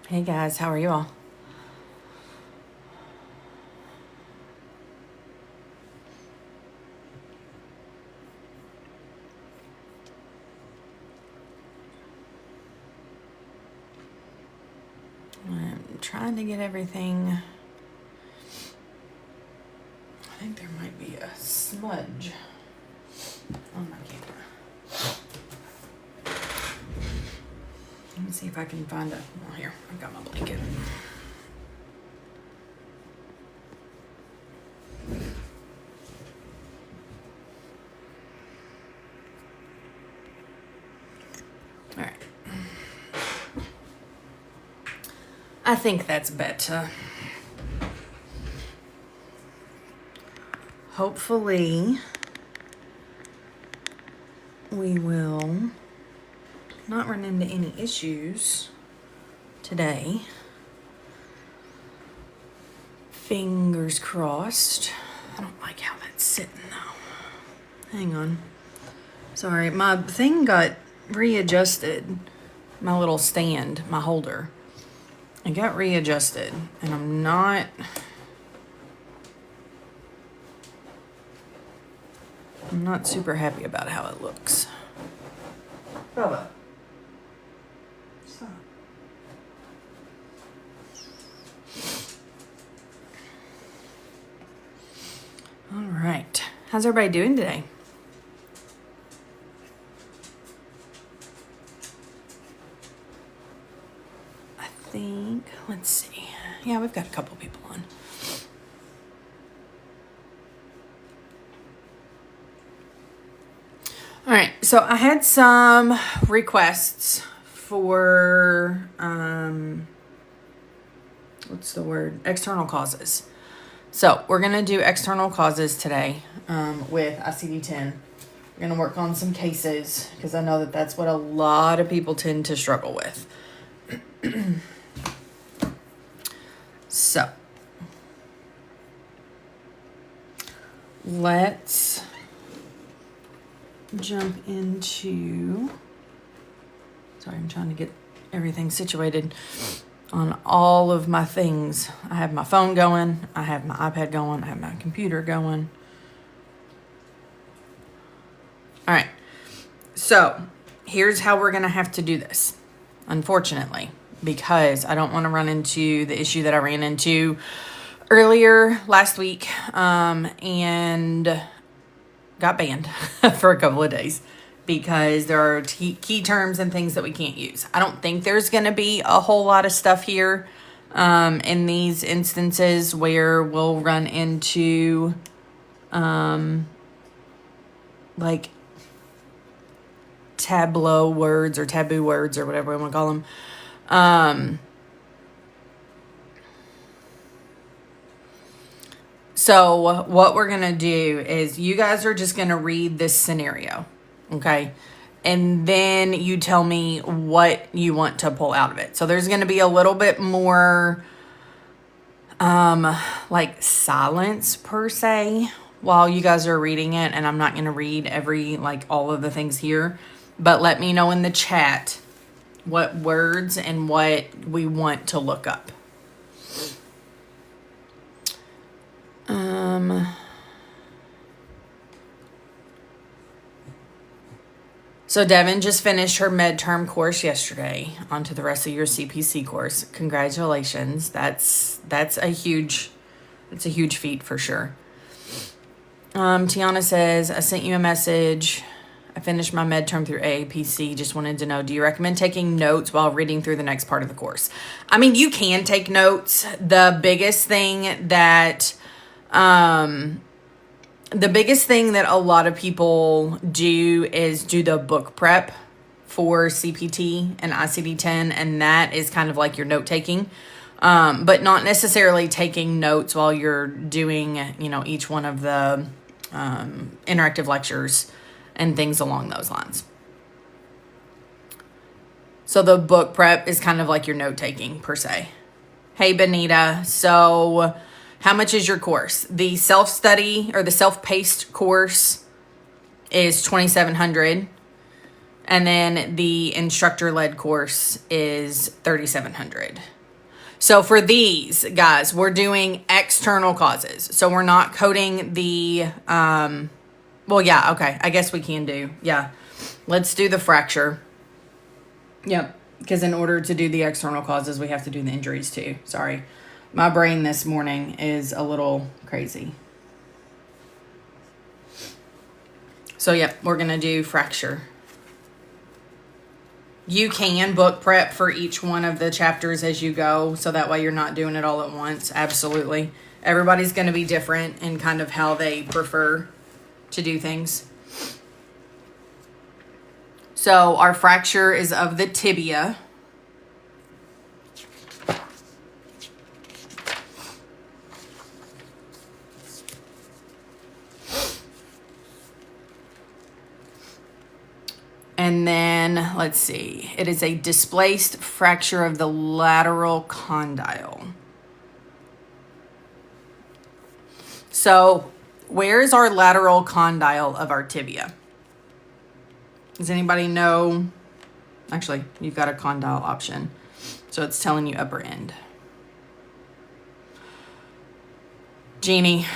Hey guys, how are you all? I'm trying to get everything. I think there might be a smudge on my camera. Let me see if I can find a. Well, here, I've got my blanket. All right. I think that's better. Hopefully, we will not run into any issues today. Fingers crossed. I don't like how that's sitting though. Hang on. Sorry, my thing got readjusted. My little stand, my holder. It got readjusted, and I'm not super happy about how it looks. Bubba. Stop. All right. How's everybody doing today? I think, let's see. Yeah, we've got a couple people on. All right, so I had some requests for, what's the word? External causes. So we're going to do external causes today with ICD-10. We're going to work on some cases because I know that that's what a lot of people tend to struggle with. So let's jump into, sorry, I'm trying to get everything situated on all of my things. I have my phone going, I have my iPad going, I have my computer going. All right, so here's how we're gonna have to do this, unfortunately, because I don't want to run into the issue that I ran into earlier last week and got banned for a couple of days because there are key terms and things that we can't use. I don't think there's going to be a whole lot of stuff here in these instances where we'll run into like tableau words or taboo words or whatever we want to call them. So what we're going to do is you guys are just going to read this scenario, okay? And then you tell me what you want to pull out of it. So there's going to be a little bit more like silence per se while you guys are reading it. And I'm not going to read all of the things here. But let me know in the chat what words and what we want to look up. So Devin just finished her midterm course yesterday. On to the rest of your CPC course. Congratulations. That's a huge feat for sure. Tiana says, I sent you a message. I finished my midterm through AAPC. Just wanted to know, do you recommend taking notes while reading through the next part of the course? I mean, you can take notes. The biggest thing that a lot of people do is do the book prep for CPT and ICD-10, and that is kind of like your note taking, but not necessarily taking notes while you're doing, each one of the interactive lectures and things along those lines. So the book prep is kind of like your note taking per se. Hey, Benita. So how much is your course? The self-study or the self-paced course is $2,700. And then the instructor-led course is $3,700. So for these guys, we're doing external causes. So we're not coding the, well, yeah, okay. I guess we can do, yeah. Let's do the fracture. Yep. Because in order to do the external causes, we have to do the injuries too. Sorry. My brain this morning is a little crazy. So, yep, we're going to do fracture. You can book prep for each one of the chapters as you go, so that way you're not doing it all at once. Absolutely. Everybody's going to be different in kind of how they prefer to do things. So our fracture is of the tibia. And then, let's see, it is a displaced fracture of the lateral condyle. So, where is our lateral condyle of our tibia? Does anybody know? Actually, you've got a condyle option. So, it's telling you upper end. Jeannie,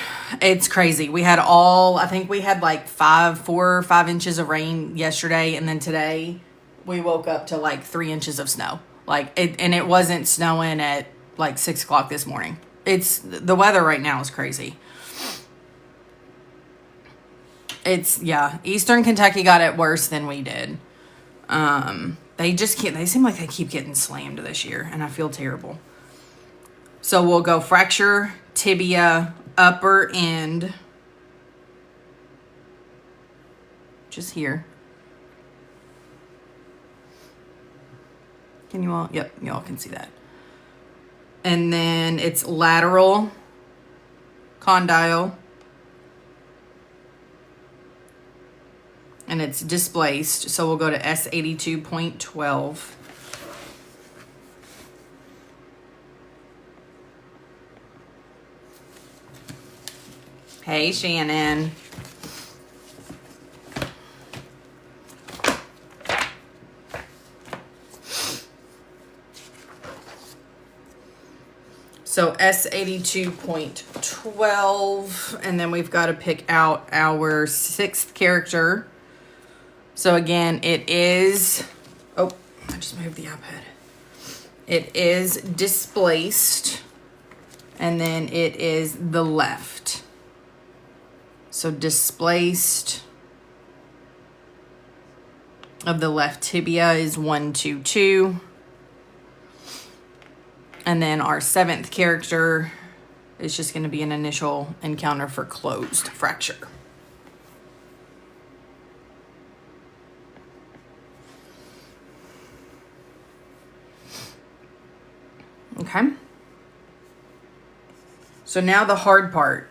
it's crazy. We had I think we had like 4 or 5 inches of rain yesterday. And then today we woke up to like 3 inches of snow. And it wasn't snowing at like 6 o'clock this morning. The weather right now is crazy. Eastern Kentucky got it worse than we did. They seem like they keep getting slammed this year, and I feel terrible. So we'll go fracture, tibia, upper end, just here. Can you all? Yep, you all can see that. And then it's lateral condyle. And it's displaced, so we'll go to S82.12. Hey, Shannon. So S82.12, and then we've got to pick out our 6th character. So again, it is, I just moved the iPad. It is displaced, and then it is the left. So displaced of the left tibia is 122. And then our 7th character is just going to be an initial encounter for closed fracture. Okay. So now the hard part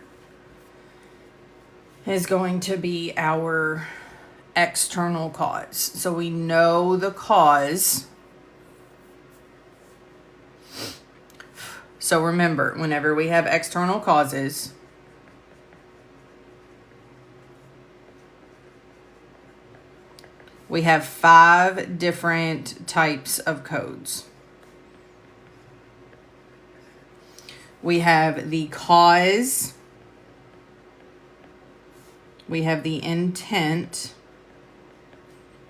is going to be our external cause. So we know the cause. So remember, whenever we have external causes, we have 5 different types of codes. We have the cause, we have the intent,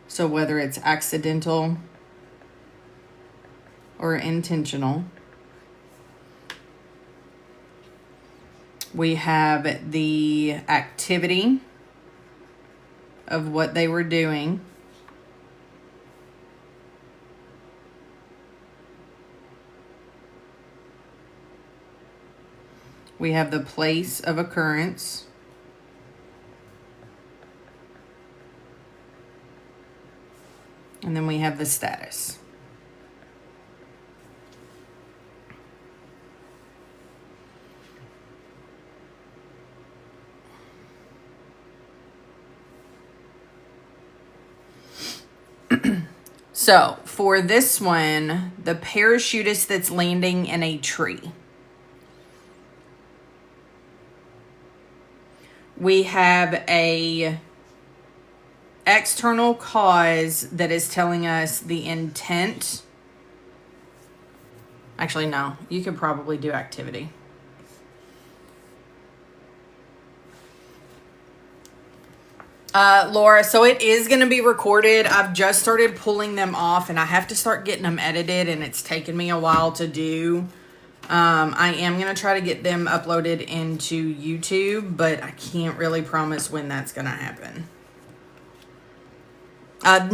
so whether it's accidental or intentional. We have the activity of what they were doing. We have the place of occurrence. And then we have the status. So, for this one, the parachutist that's landing in a tree. We have a external cause that is telling us the intent Actually, no. You could probably do activity. Laura, so it is going to be recorded. I've just started pulling them off, and I have to start getting them edited, and it's taken me a while to do. I am going to try to get them uploaded into YouTube, but I can't really promise when that's going to happen.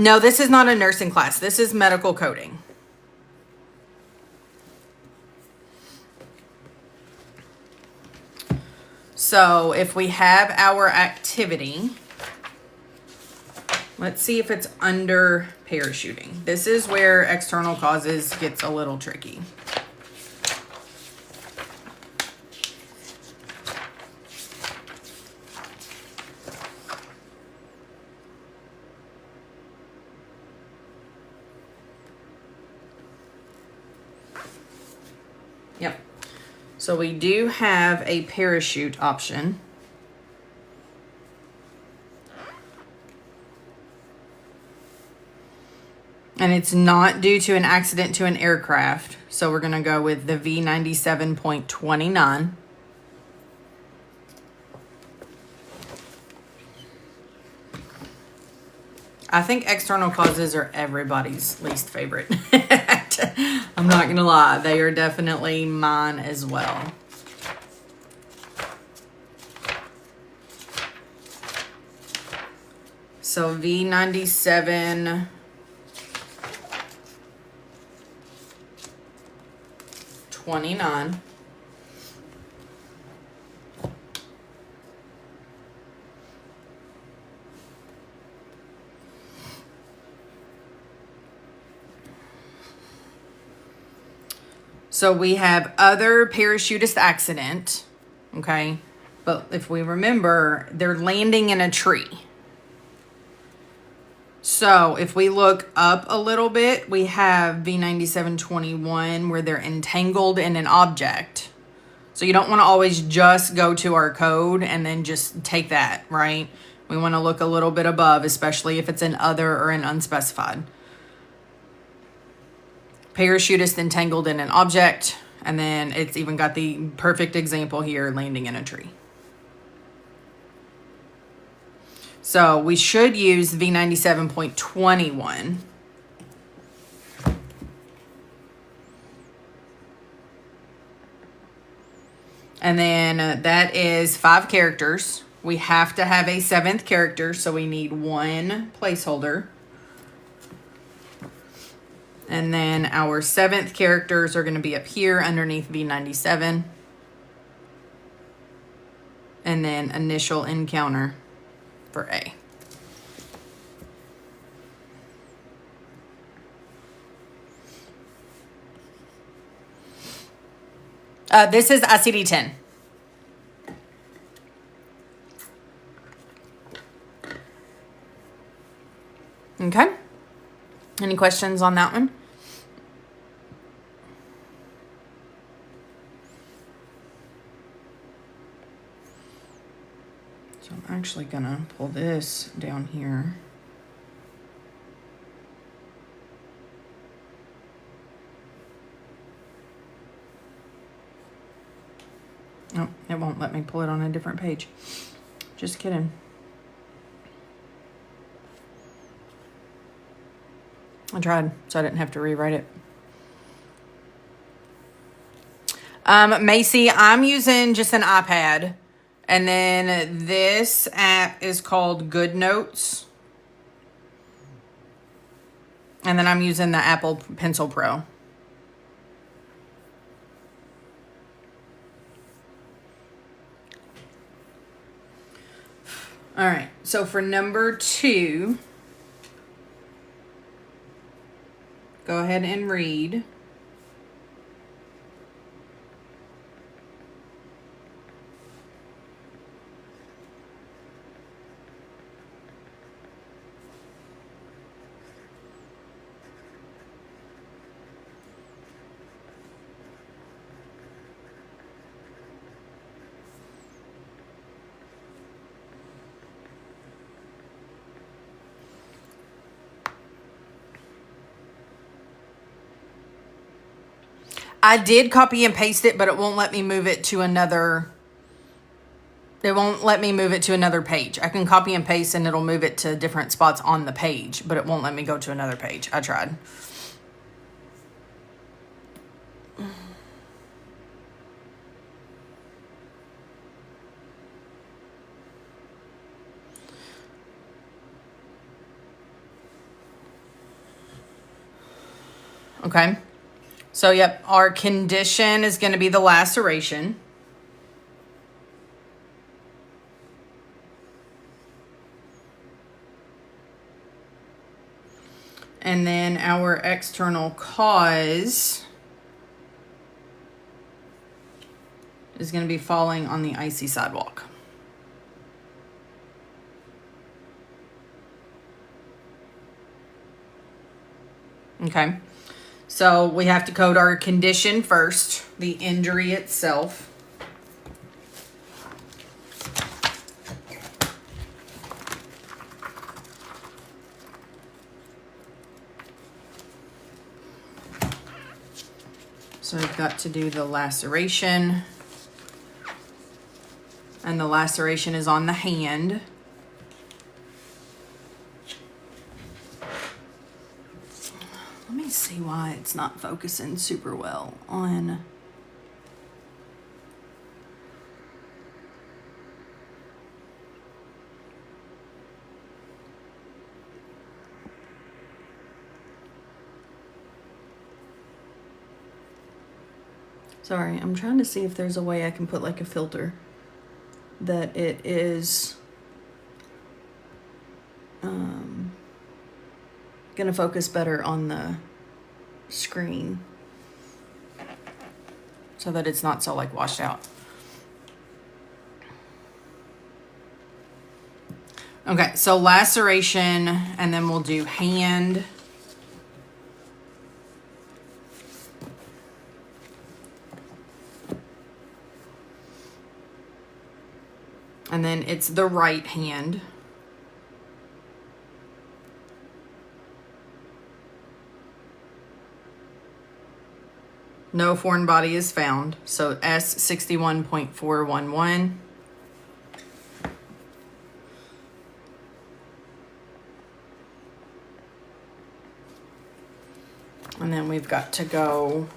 No, this is not a nursing class. This is medical coding. So if we have our activity, let's see if it's under parachuting. This is where external causes gets a little tricky. Yep. So we do have a parachute option. And it's not due to an accident to an aircraft. So we're going to go with the V97.29. I think external causes are everybody's least favorite. I'm not going to lie. They are definitely mine as well. So V97... 29. So we have other parachutist accident, okay? But if we remember, they're landing in a tree. So if we look up a little bit, we have V9721 where they're entangled in an object. So you don't want to always just go to our code and then just take that, right? We want to look a little bit above, especially if it's an other or an unspecified. Parachutist entangled in an object, and then it's even got the perfect example here, landing in a tree. So we should use V97.21. And then that is 5 characters. We have to have a 7th character, so we need 1 placeholder. And then our 7th characters are going to be up here underneath V97. And then initial encounter for A. This is ICD-10. Okay. Any questions on that one? So I'm actually gonna pull this down here. Oh, it won't let me pull it on a different page. Just kidding. I tried, so I didn't have to rewrite it. Macy, I'm using just an iPad. And then this app is called GoodNotes. And then I'm using the Apple Pencil Pro. All right, so for number 2, go ahead and read. I did copy and paste it, but it won't let me move it to another. It won't let me move it to another page. I can copy and paste and it'll move it to different spots on the page, but it won't let me go to another page. I tried. Okay. So, yep, our condition is going to be the laceration. And then our external cause is going to be falling on the icy sidewalk. Okay. So we have to code our condition first, the injury itself. So we've got to do the laceration. And the laceration is on the hand. Let me see why it's not focusing super well on. Sorry, I'm trying to see if there's a way I can put like a filter that it is gonna focus better on the screen so that it's not so like washed out. Okay, so laceration, and then we'll do hand. And then it's the right hand. No foreign body is found. So S61.411. And then we've got to go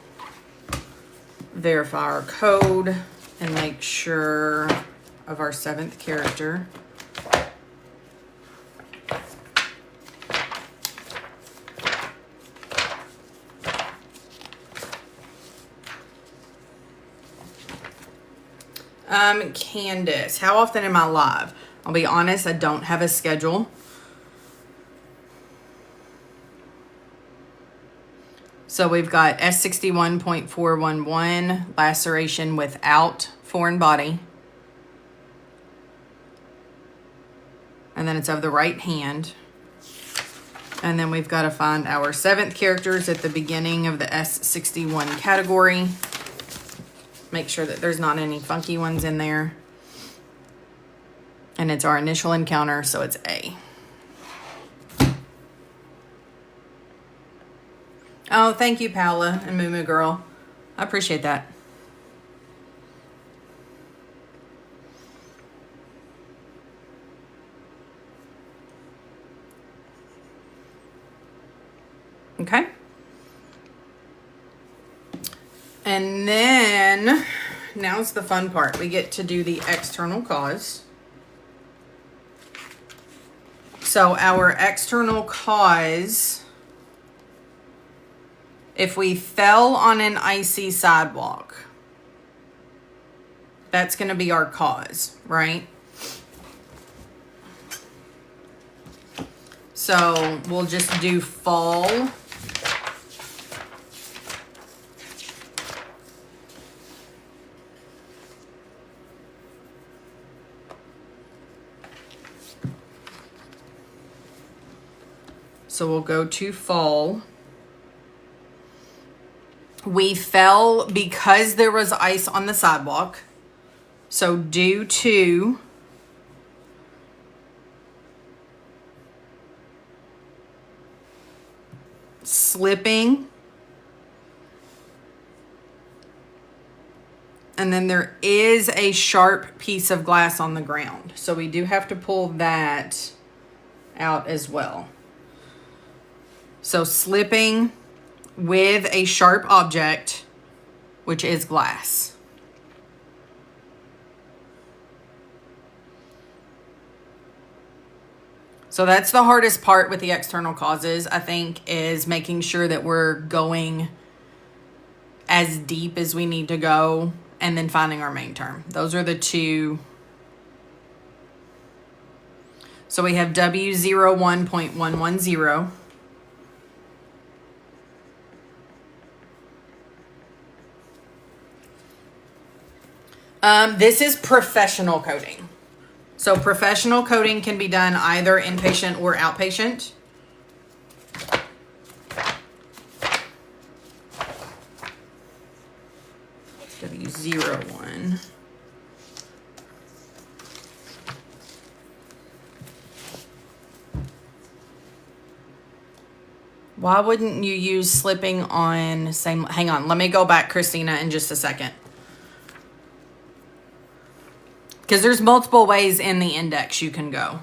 verify our code and make sure of our 7th character. Candace, how often am I live? I'll be honest, I don't have a schedule. So we've got S61.411, laceration without foreign body. And then it's of the right hand. And then we've got to find our 7th characters at the beginning of the S61 category. Make sure that there's not any funky ones in there. And it's our initial encounter, so it's A. Oh, thank you, Paula and Moo Moo Girl. I appreciate that. Okay. And then now's the fun part. We get to do the external cause. So our external cause, if we fell on an icy sidewalk, that's going to be our cause, right? So we'll just do fall. So we'll go to fall. We fell because there was ice on the sidewalk. So due to slipping And then there is a sharp piece of glass on the ground. So we do have to pull that out as well. So slipping with a sharp object, which is glass. So that's the hardest part with the external causes, I think, is making sure that we're going as deep as we need to go and then finding our main term. Those are the two. So we have W01.110. This is professional coding. So professional coding can be done either inpatient or outpatient. W01. Why wouldn't you use slipping on same? Hang on, let me go back, Christina, in just a second. Because there's multiple ways in the index you can go.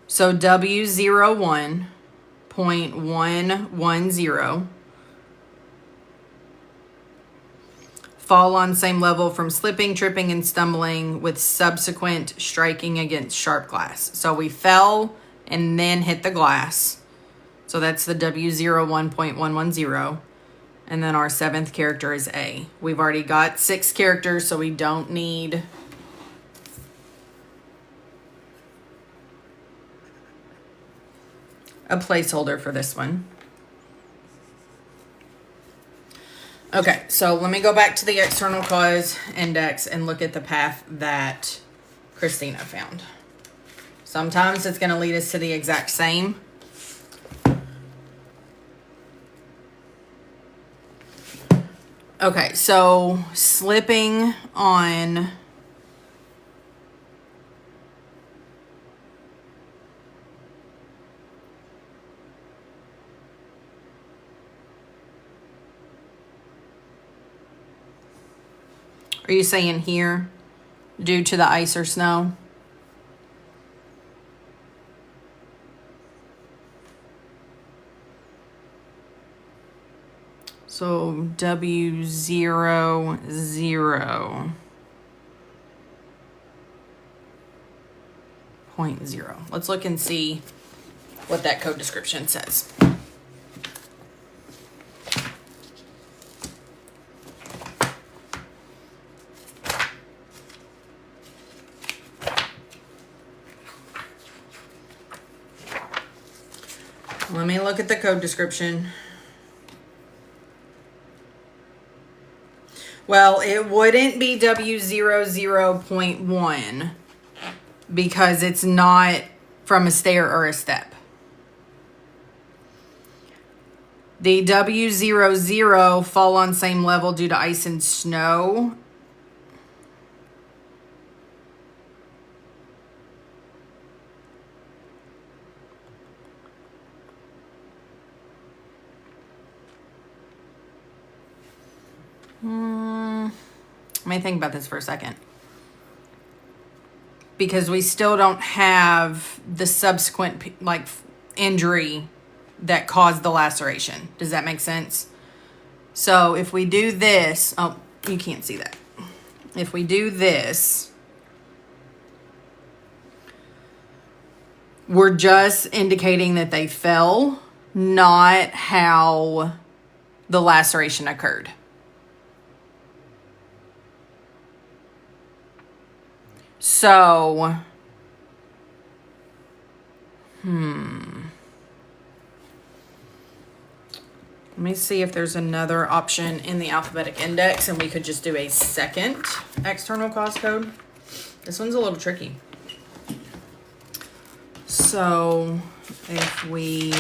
So W01.110. Fall on same level from slipping, tripping, and stumbling with subsequent striking against sharp glass. So we fell and then hit the glass. So that's the W01.110. And then our 7th character is A. We've already got 6 characters, so we don't need a placeholder for this one. Okay, so let me go back to the external cause index and look at the path that Christina found. Sometimes it's going to lead us to the exact same. Okay, so slipping on Are you saying here due to the ice or snow? So W00.0. Let's look and see what that code description says. Let me look at the code description. Well, it wouldn't be W00.1 because it's not from a stair or a step. The W00 fall on same level due to ice and snow. Let me think about this for a second. Because we still don't have the subsequent injury that caused the laceration. Does that make sense? So if we do this, oh, you can't see that. If we do this, we're just indicating that they fell, not how the laceration occurred. So, let me see if there's another option in the alphabetic index and we could just do a second external cause code. This one's a little tricky. So, if we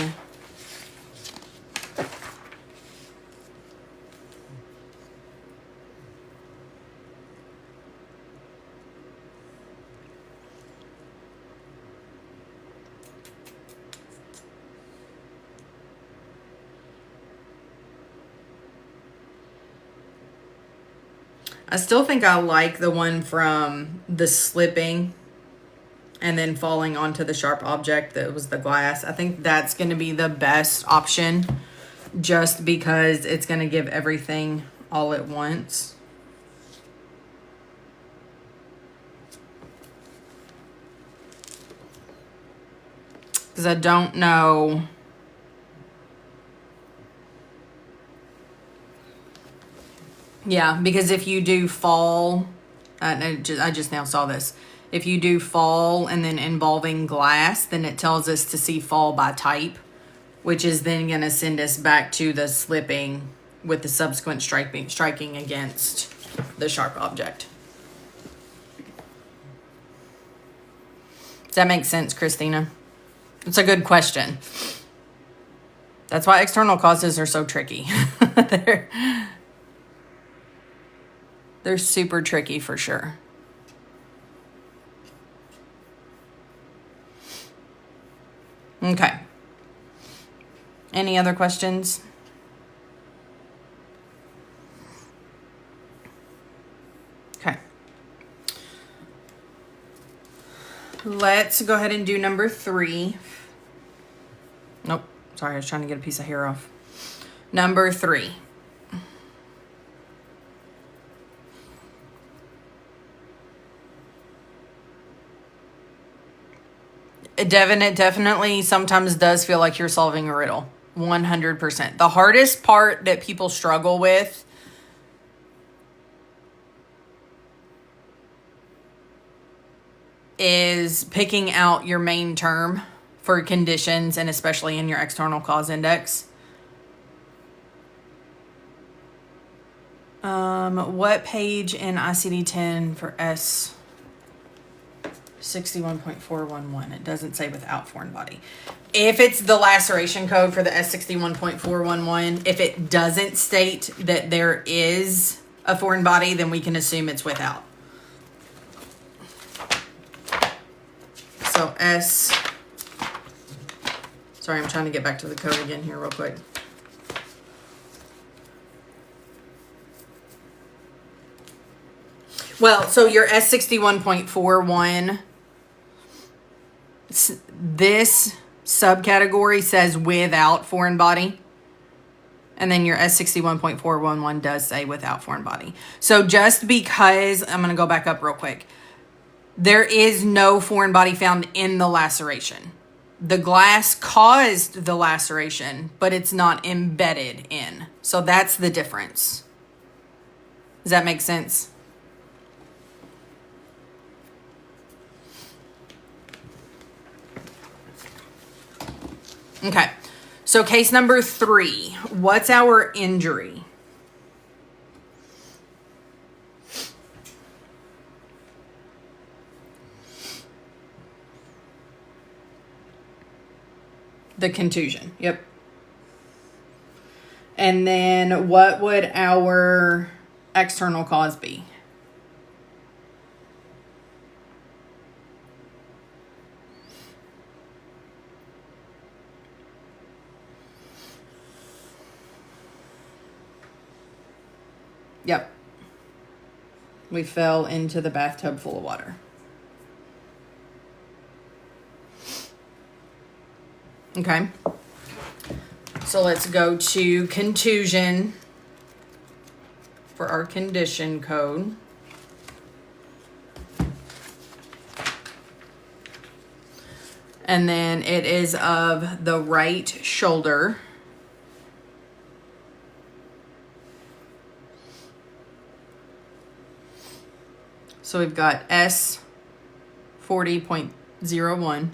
I still think I like the one from the slipping and then falling onto the sharp object that was the glass. I think that's going to be the best option just because it's going to give everything all at once. Because I don't know. Yeah, because if you do fall, I just now saw this. If you do fall and then involving glass, then it tells us to see fall by type, which is then going to send us back to the slipping with the subsequent striking against the sharp object. Does that make sense, Christina? It's a good question. That's why external causes are so tricky. They're super tricky for sure. Okay. Any other questions? Okay. Let's go ahead and do number 3. Nope. Sorry, I was trying to get a piece of hair off. Number 3. Devin, it definitely sometimes does feel like you're solving a riddle. 100%. The hardest part that people struggle with is picking out your main term for conditions, and especially in your external cause index. What page in ICD-10 for S? 61.411. It doesn't say without foreign body. If it's the laceration code for the S61.411, if it doesn't state that there is a foreign body, then we can assume it's without. So sorry, I'm trying to get back to the code again here real quick. Well, so your S61.41, this subcategory says without foreign body. And then your S61.411 does say without foreign body. So just because, I'm going to go back up real quick. There is no foreign body found in the laceration. The glass caused the laceration, but it's not embedded in. So that's the difference. Does that make sense? Okay, so case number 3. What's our injury? The contusion, yep. And then what would our external cause be? Yep. We fell into the bathtub full of water. Okay. So let's go to contusion for our condition code. And then it is of the right shoulder. So we've got S40.01.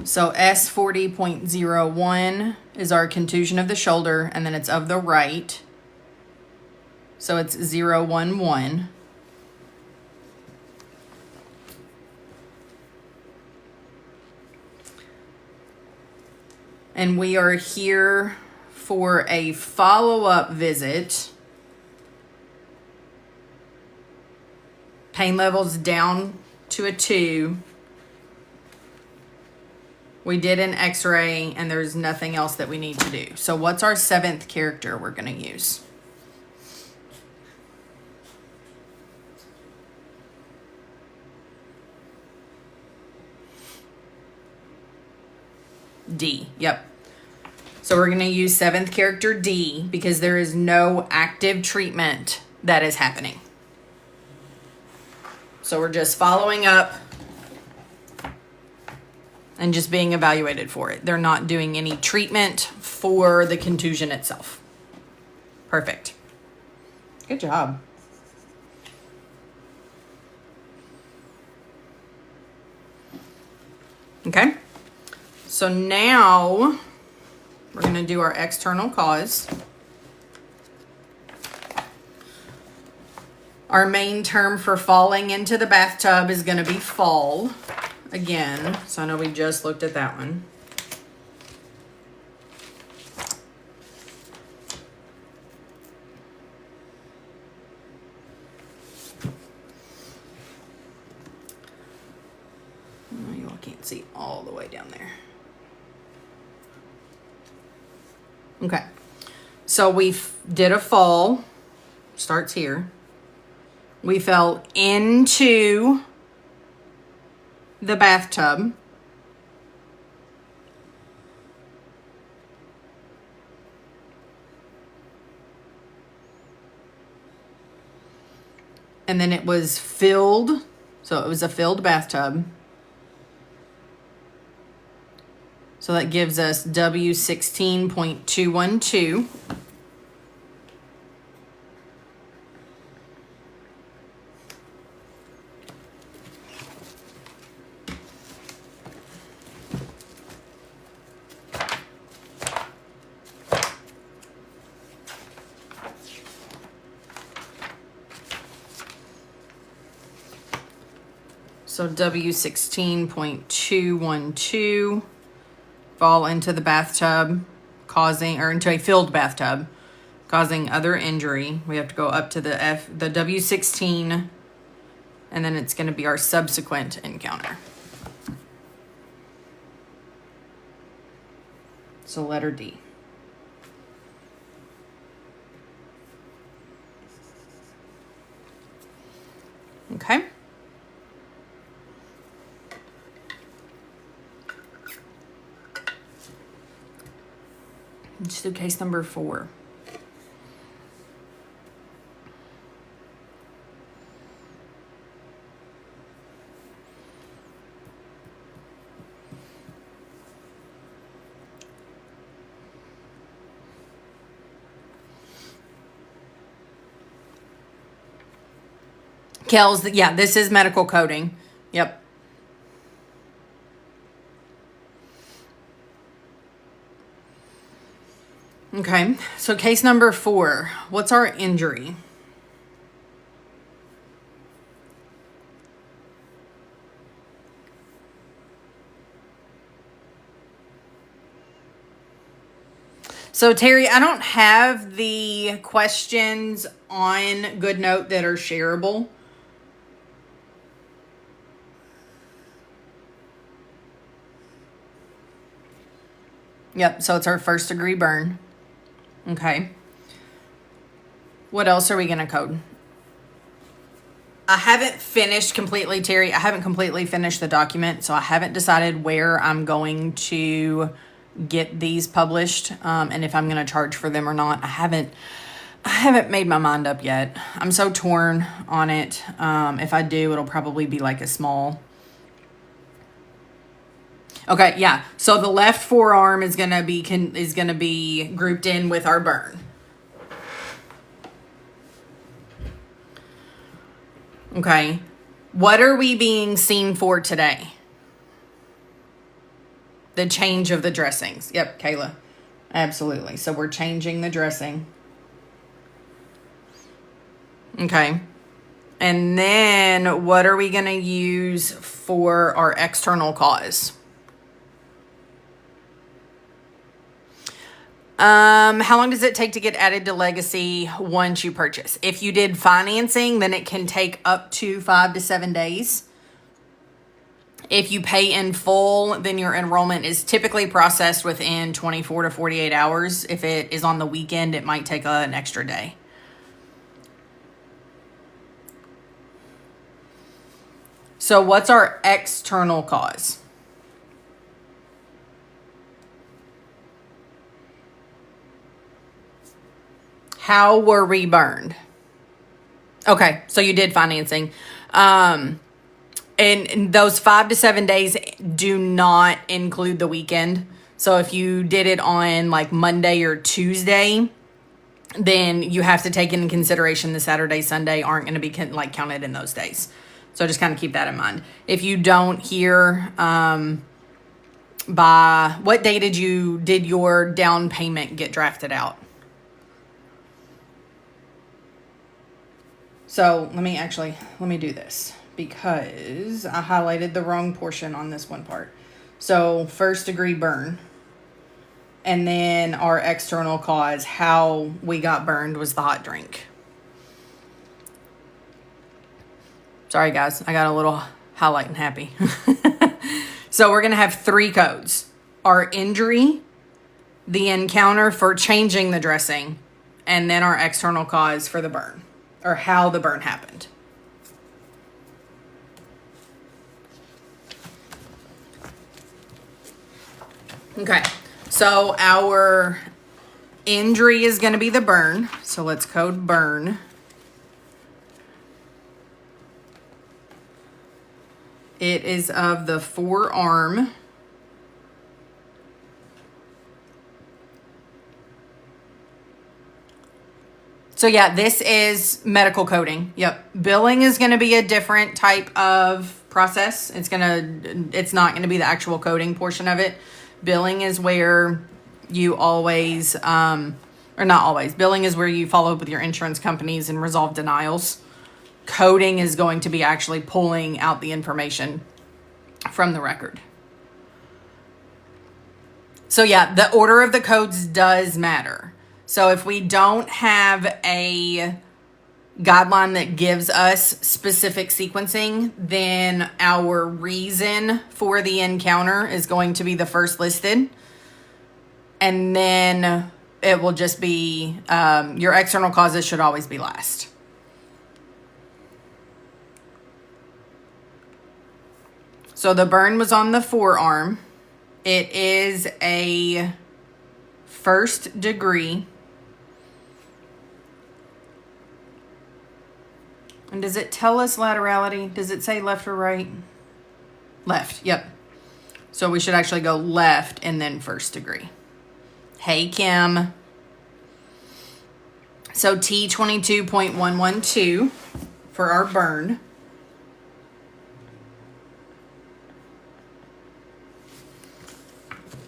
So S40.01 is our contusion of the shoulder, and then it's of the right. So it's 011. And we are here for a follow-up visit. Pain levels down to a 2. We did an x-ray and there's nothing else that we need to do. So what's our 7th character we're going to use? D. Yep. So we're going to use 7th character D because there is no active treatment that is happening. So we're just following up and just being evaluated for it. They're not doing any treatment for the contusion itself. Perfect. Good job. Okay. So now we're going to do our external cause. Our main term for falling into the bathtub is going to be fall again. So I know we just looked at that one. Oh, you all can't see all the way down there. Okay. So we did a fall. Starts here. We fell into the bathtub. And then it was filled. So it was a filled bathtub. So that gives us W16.212. So W16.212, fall into the bathtub, into a filled bathtub, causing other injury. We have to go up to the W16, and then it's going to be our subsequent encounter. So letter D. Okay. Let's do case number 4. Kels, yeah, this is medical coding. Yep. Okay, so case number 4. What's our injury? So Terry, I don't have the questions on GoodNote that are shareable. Yep, so it's our 1st degree burn. Okay. What else are we going to code? I haven't finished completely, Terry. I haven't completely finished the document, so I haven't decided where I'm going to get these published, and if I'm going to charge for them or not. I haven't made my mind up yet. I'm so torn on it. If I do, it'll probably be like a small. Okay, yeah. So the left forearm is gonna be grouped in with our burn. Okay. What are we being seen for today? The change of the dressings. Yep, Kayla. Absolutely. So we're changing the dressing. Okay. And then what are we going to use for our external cause? How long does it take to get added to Legacy once you purchase? If you did financing, then it can take up to 5 to 7 days. If you pay in full, then your enrollment is typically processed within 24 to 48 hours. If it is on the weekend, it might take an extra day. So what's our external cause? How were we burned? Okay, so you did financing. And those 5 to 7 days do not include the weekend. So if you did it on like Monday or Tuesday, then you have to take into consideration the Saturday, Sunday aren't going to be counted in those days. So just kind of keep that in mind. If you don't hear, by what day did your down payment get drafted out? So let me do this because I highlighted the wrong portion on this one part. So first degree burn, and then our external cause, how we got burned, was the hot drink. Sorry guys, I got a little highlight and happy. So we're going to have 3 codes. Our injury, the encounter for changing the dressing, and then our external cause for the burn, or how the burn happened. Okay, so our injury is going to be the burn. So let's code burn. It is of the forearm. So yeah, this is medical coding. Yep. Billing is going to be a different type of process. It's not going to be the actual coding portion of it. Billing is where you always, or not always, billing is where you follow up with your insurance companies and resolve denials. Coding is going to be actually pulling out the information from the record. So yeah, the order of the codes does matter. So if we don't have a guideline that gives us specific sequencing, then our reason for the encounter is going to be the first listed. And then it will just be, your external causes should always be last. So the burn was on the forearm. It is a first degree. And does it tell us laterality? Does it say left or right? Left, yep. So we should actually go left and then first degree. Hey, Kim. So T22.112 for our burn.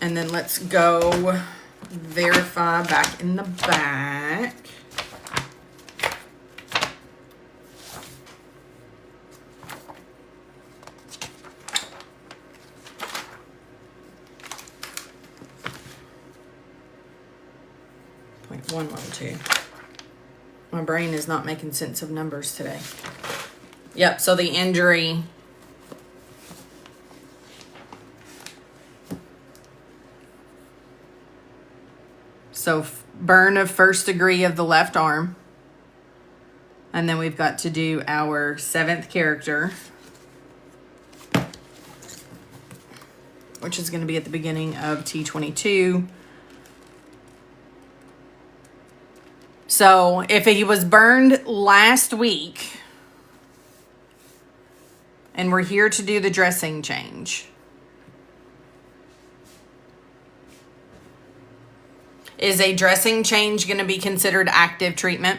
And then let's go verify back in the back. .112. My brain is not making sense of numbers today. Yep, so the injury. So burn of first degree of the left arm. And then we've got to do our 7th character, which is going to be at the beginning of T22. So if he was burned last week and we're here to do the dressing change, is a dressing change going to be considered active treatment?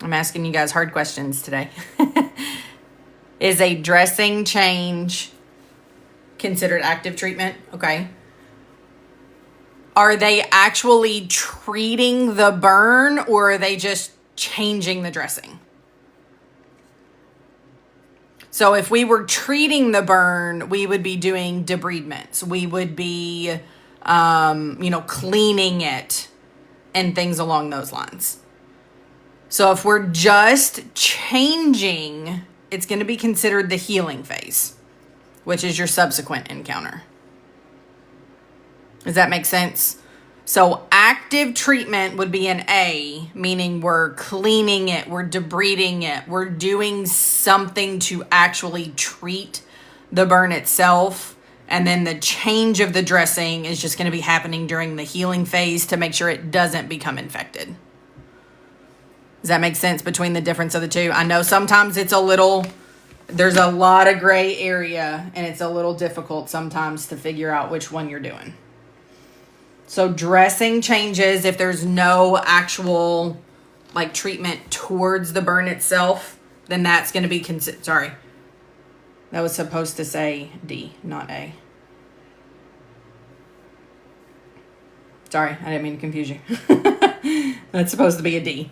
I'm asking you guys hard questions today. Is a dressing change considered active treatment? Okay. Are they actually treating the burn, or are they just changing the dressing? So if we were treating the burn, we would be doing debridements. We would be, cleaning it and things along those lines. So if we're just changing, it's going to be considered the healing phase, which is your subsequent encounter. Does that make sense? So active treatment would be an A, meaning we're cleaning it, we're debriding it, we're doing something to actually treat the burn itself. And then the change of the dressing is just going to be happening during the healing phase to make sure it doesn't become infected. Does that make sense between the difference of the two? I know sometimes there's a lot of gray area and it's a little difficult sometimes to figure out which one you're doing. So dressing changes if there's no actual treatment towards the burn itself, then that's going to be sorry. That was supposed to say D, not A. Sorry, I didn't mean to confuse you. That's supposed to be a D.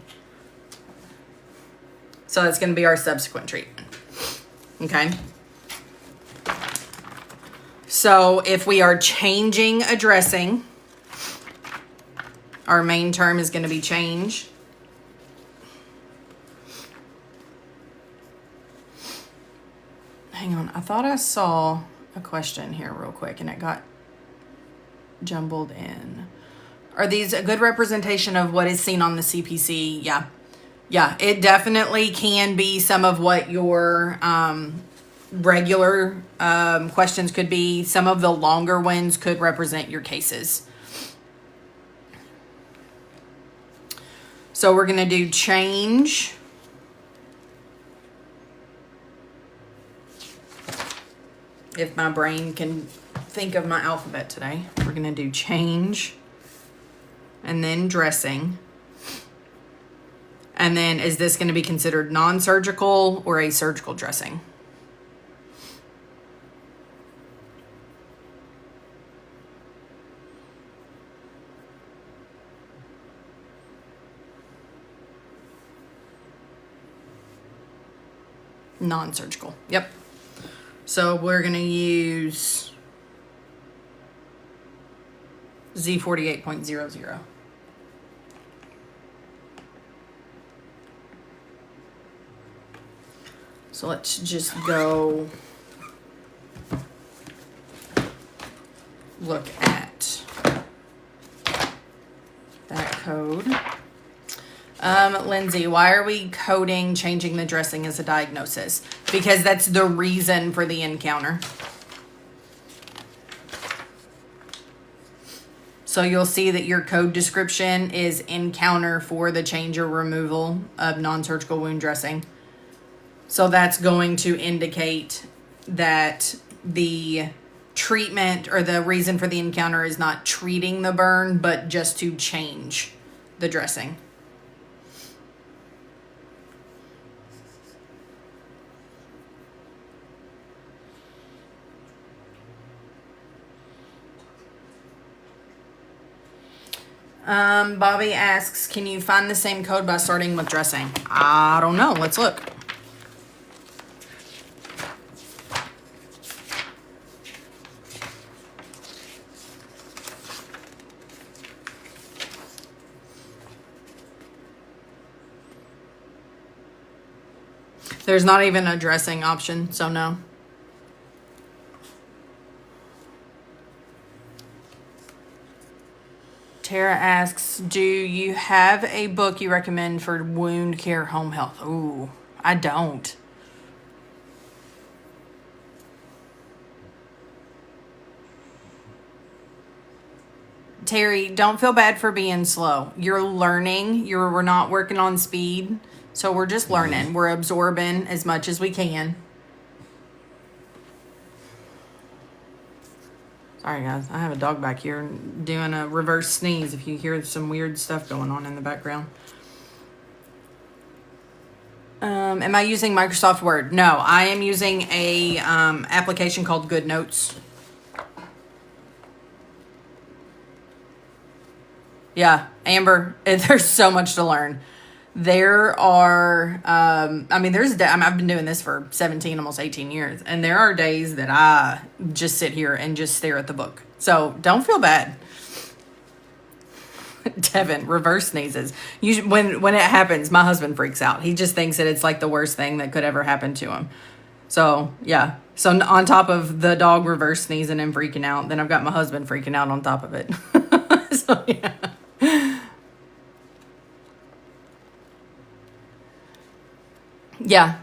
So that's going to be our subsequent treatment. Okay. So if we are changing a dressing, our main term is going to be change. Hang on. I thought I saw a question here real quick and it got jumbled in. Are these a good representation of what is seen on the CPC? Yeah. Yeah, it definitely can be some of what your regular questions could be. Some of the longer ones could represent your cases. So we're going to do change. If my brain can think of my alphabet today, we're going to do change and then dressing. And then is this going to be considered non-surgical or a surgical dressing? Non-surgical. Yep. So we're going to use Z48.00. So let's just go look at that code. Lindsay, why are we coding changing the dressing as a diagnosis? Because that's the reason for the encounter. So you'll see that your code description is encounter for the change or removal of non-surgical wound dressing. So that's going to indicate that the treatment or the reason for the encounter is not treating the burn, but just to change the dressing. Bobby asks, can you find the same code by starting with dressing? I don't know. Let's look. There's not even a dressing option, so no. Tara asks, do you have a book you recommend for wound care home health? Ooh, I don't. Terry, don't feel bad for being slow. You're learning. We're not working on speed. So we're just learning. We're absorbing as much as we can. Sorry, guys. I have a dog back here doing a reverse sneeze if you hear some weird stuff going on in the background. Am I using Microsoft Word? No, I am using a application called GoodNotes. Yeah, Amber, there's so much to learn. There are, I've been doing this for 17, almost 18 years, and there are days that I just sit here and just stare at the book. So don't feel bad. Devin, reverse sneezes. When it happens, my husband freaks out. He just thinks that it's like the worst thing that could ever happen to him. So, yeah. So on top of the dog reverse sneezing and freaking out, then I've got my husband freaking out on top of it. So, yeah. Yeah.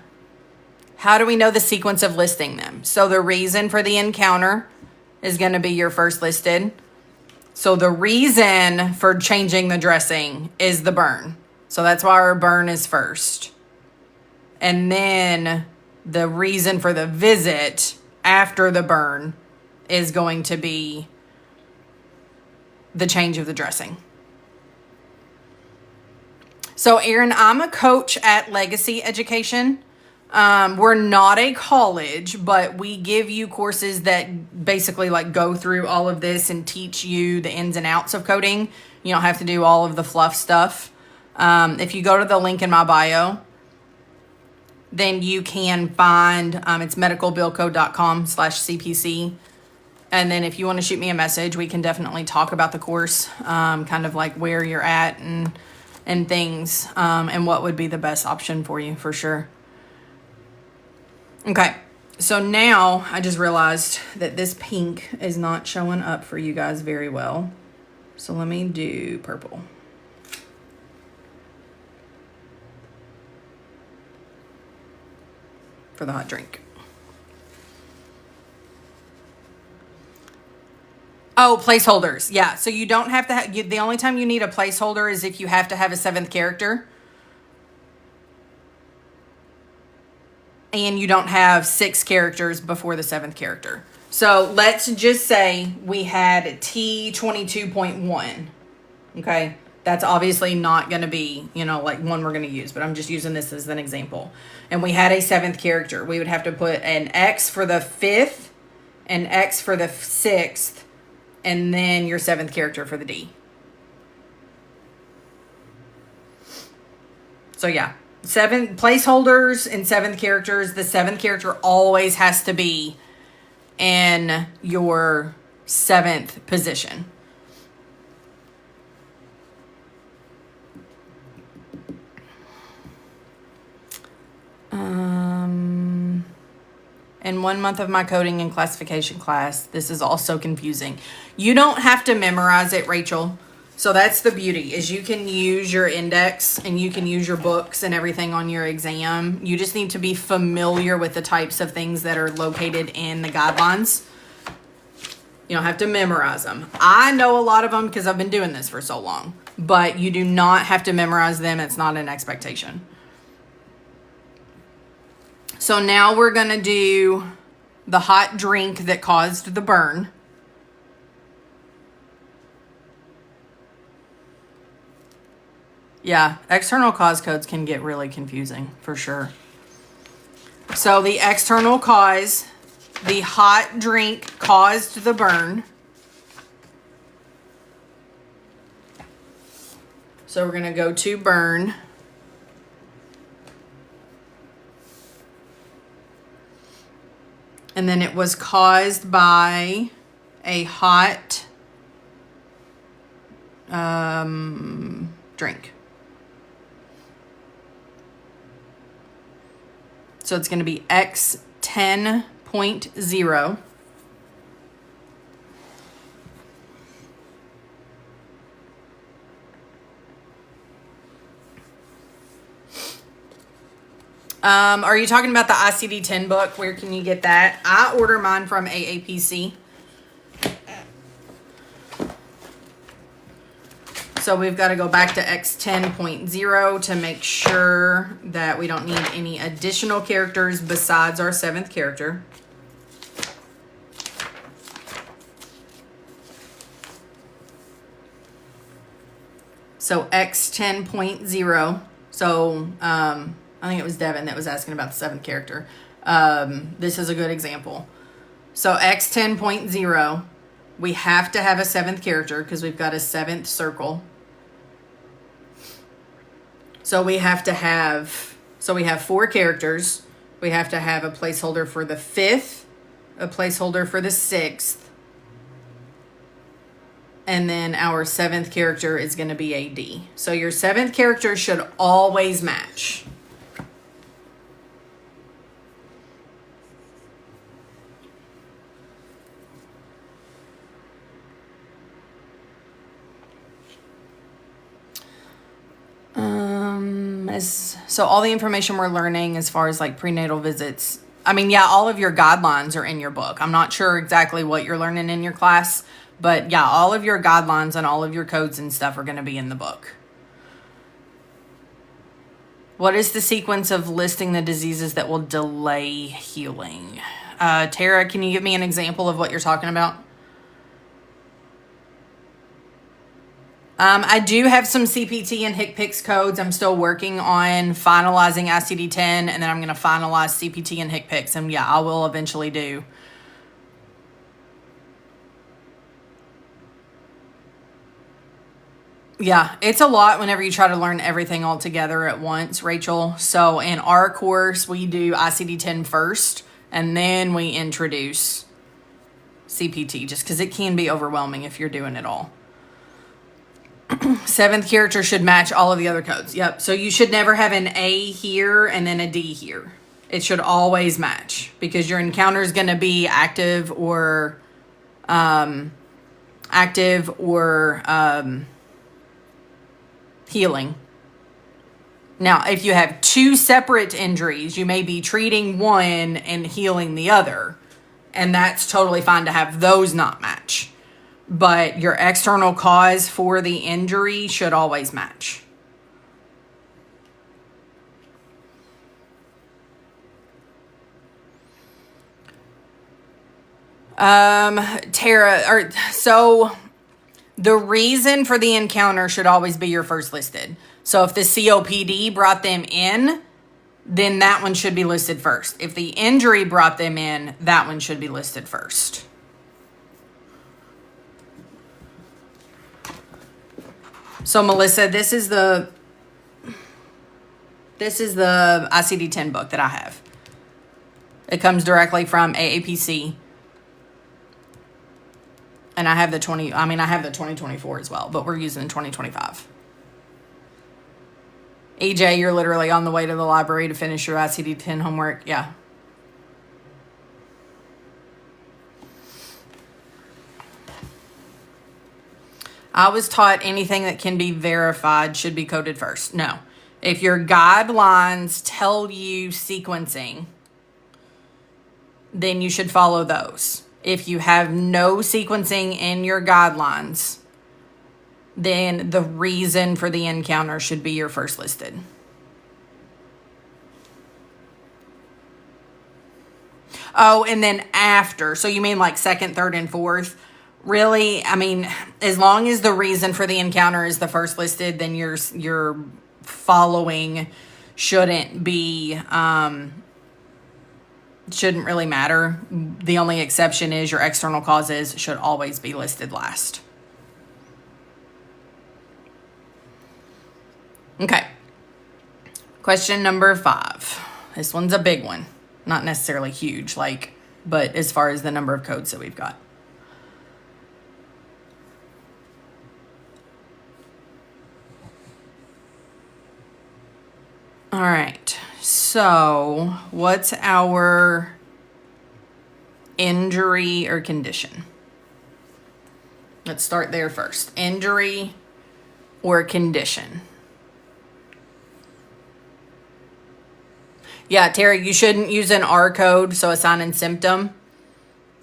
How do we know the sequence of listing them? So the reason for the encounter is going to be your first listed. So the reason for changing the dressing is the burn. So that's why our burn is first. And then the reason for the visit after the burn is going to be the change of the dressing. So, Erin, I'm a coach at Legacy Education. We're not a college, but we give you courses that basically like go through all of this and teach you the ins and outs of coding. You don't have to do all of the fluff stuff. If you go to the link in my bio, then you can find, it's medicalbillcode.com/CPC. And then if you want to shoot me a message, we can definitely talk about the course, kind of like where you're at and things, and what would be the best option for you, for sure. Okay, so now I just realized that this pink is not showing up for you guys very well. So let me do purple. For the hot drink. Oh, placeholders. Yeah. So you don't have to the only time you need a placeholder is if you have to have a 7th character. And you don't have 6 characters before the 7th character. So let's just say we had T22.1. Okay. That's obviously not going to be, like one we're going to use, but I'm just using this as an example. And we had a 7th character. We would have to put an X for the 5th, an X for the 6th, and then your 7th character for the D. So yeah, 7 placeholders and 7th characters. The 7th character always has to be in your 7th position. In 1 month of my coding and classification class, this is also confusing. You don't have to memorize it, Rachel. So that's the beauty, is you can use your index and you can use your books and everything on your exam. You just need to be familiar with the types of things that are located in the guidelines. You don't have to memorize them. I know a lot of them because I've been doing this for so long, but you do not have to memorize them. It's not an expectation. So now we're going to do the hot drink that caused the burn. Yeah, external cause codes can get really confusing, for sure. So the external cause, the hot drink caused the burn. So we're going to go to burn. And then it was caused by a hot drink. So it's going to be X10.0. Are you talking about the ICD-10 book? Where can you get that? I order mine from AAPC. So we've got to go back to X10.0 to make sure that we don't need any additional characters besides our 7th character. So X10.0. So, I think it was Devin that was asking about the 7th character. This is a good example. So X10.0, we have to have a 7th character because we've got a 7th circle. So we have 4 characters. We have to have a placeholder for the 5th, a placeholder for the 6th, and then our 7th character is going to be AD. So your 7th character should always match. So all the information we're learning as far as like prenatal visits, I mean, yeah, all of your guidelines are in your book. I'm not sure exactly what you're learning in your class, but yeah, all of your guidelines and all of your codes and stuff are going to be in the book. What is the sequence of listing the diseases that will delay healing? Tara, can you give me an example of what you're talking about? I do have some CPT and HCPCS codes. I'm still working on finalizing ICD-10, and then I'm going to finalize CPT and HCPCS, and yeah, I will eventually do. Yeah, it's a lot whenever you try to learn everything all together at once, Rachel. So in our course, we do ICD-10 first, and then we introduce CPT, just because it can be overwhelming if you're doing it all. 7th character should match all of the other codes. Yep. So you should never have an A here and then a D here. It should always match because your encounter is going to be active or healing. Now, if you have 2 separate injuries, you may be treating one and healing the other, and that's totally fine to have those not match. But your external cause for the injury should always match. Tara, so the reason for the encounter should always be your first listed. So if the COPD brought them in, then that one should be listed first. If the injury brought them in, that one should be listed first. So Melissa, this is the ICD-10 book that I have. It comes directly from AAPC. And I have the 2024 as well, but we're using 2025. EJ, you're literally on the way to the library to finish your ICD-10 homework. Yeah. I was taught anything that can be verified should be coded first. No. If your guidelines tell you sequencing, then you should follow those. If you have no sequencing in your guidelines, then the reason for the encounter should be your first listed. Oh, and then after. So you mean like 2nd, 3rd, and 4th? Really, I mean, as long as the reason for the encounter is the first listed, then your following shouldn't really matter. The only exception is your external causes should always be listed last. Okay. Question number 5. This one's a big one. Not necessarily huge, but as far as the number of codes that we've got. All right, so what's our injury or condition? Let's start there first. Injury or condition? Yeah, Terry, you shouldn't use an R code, so a sign and symptom,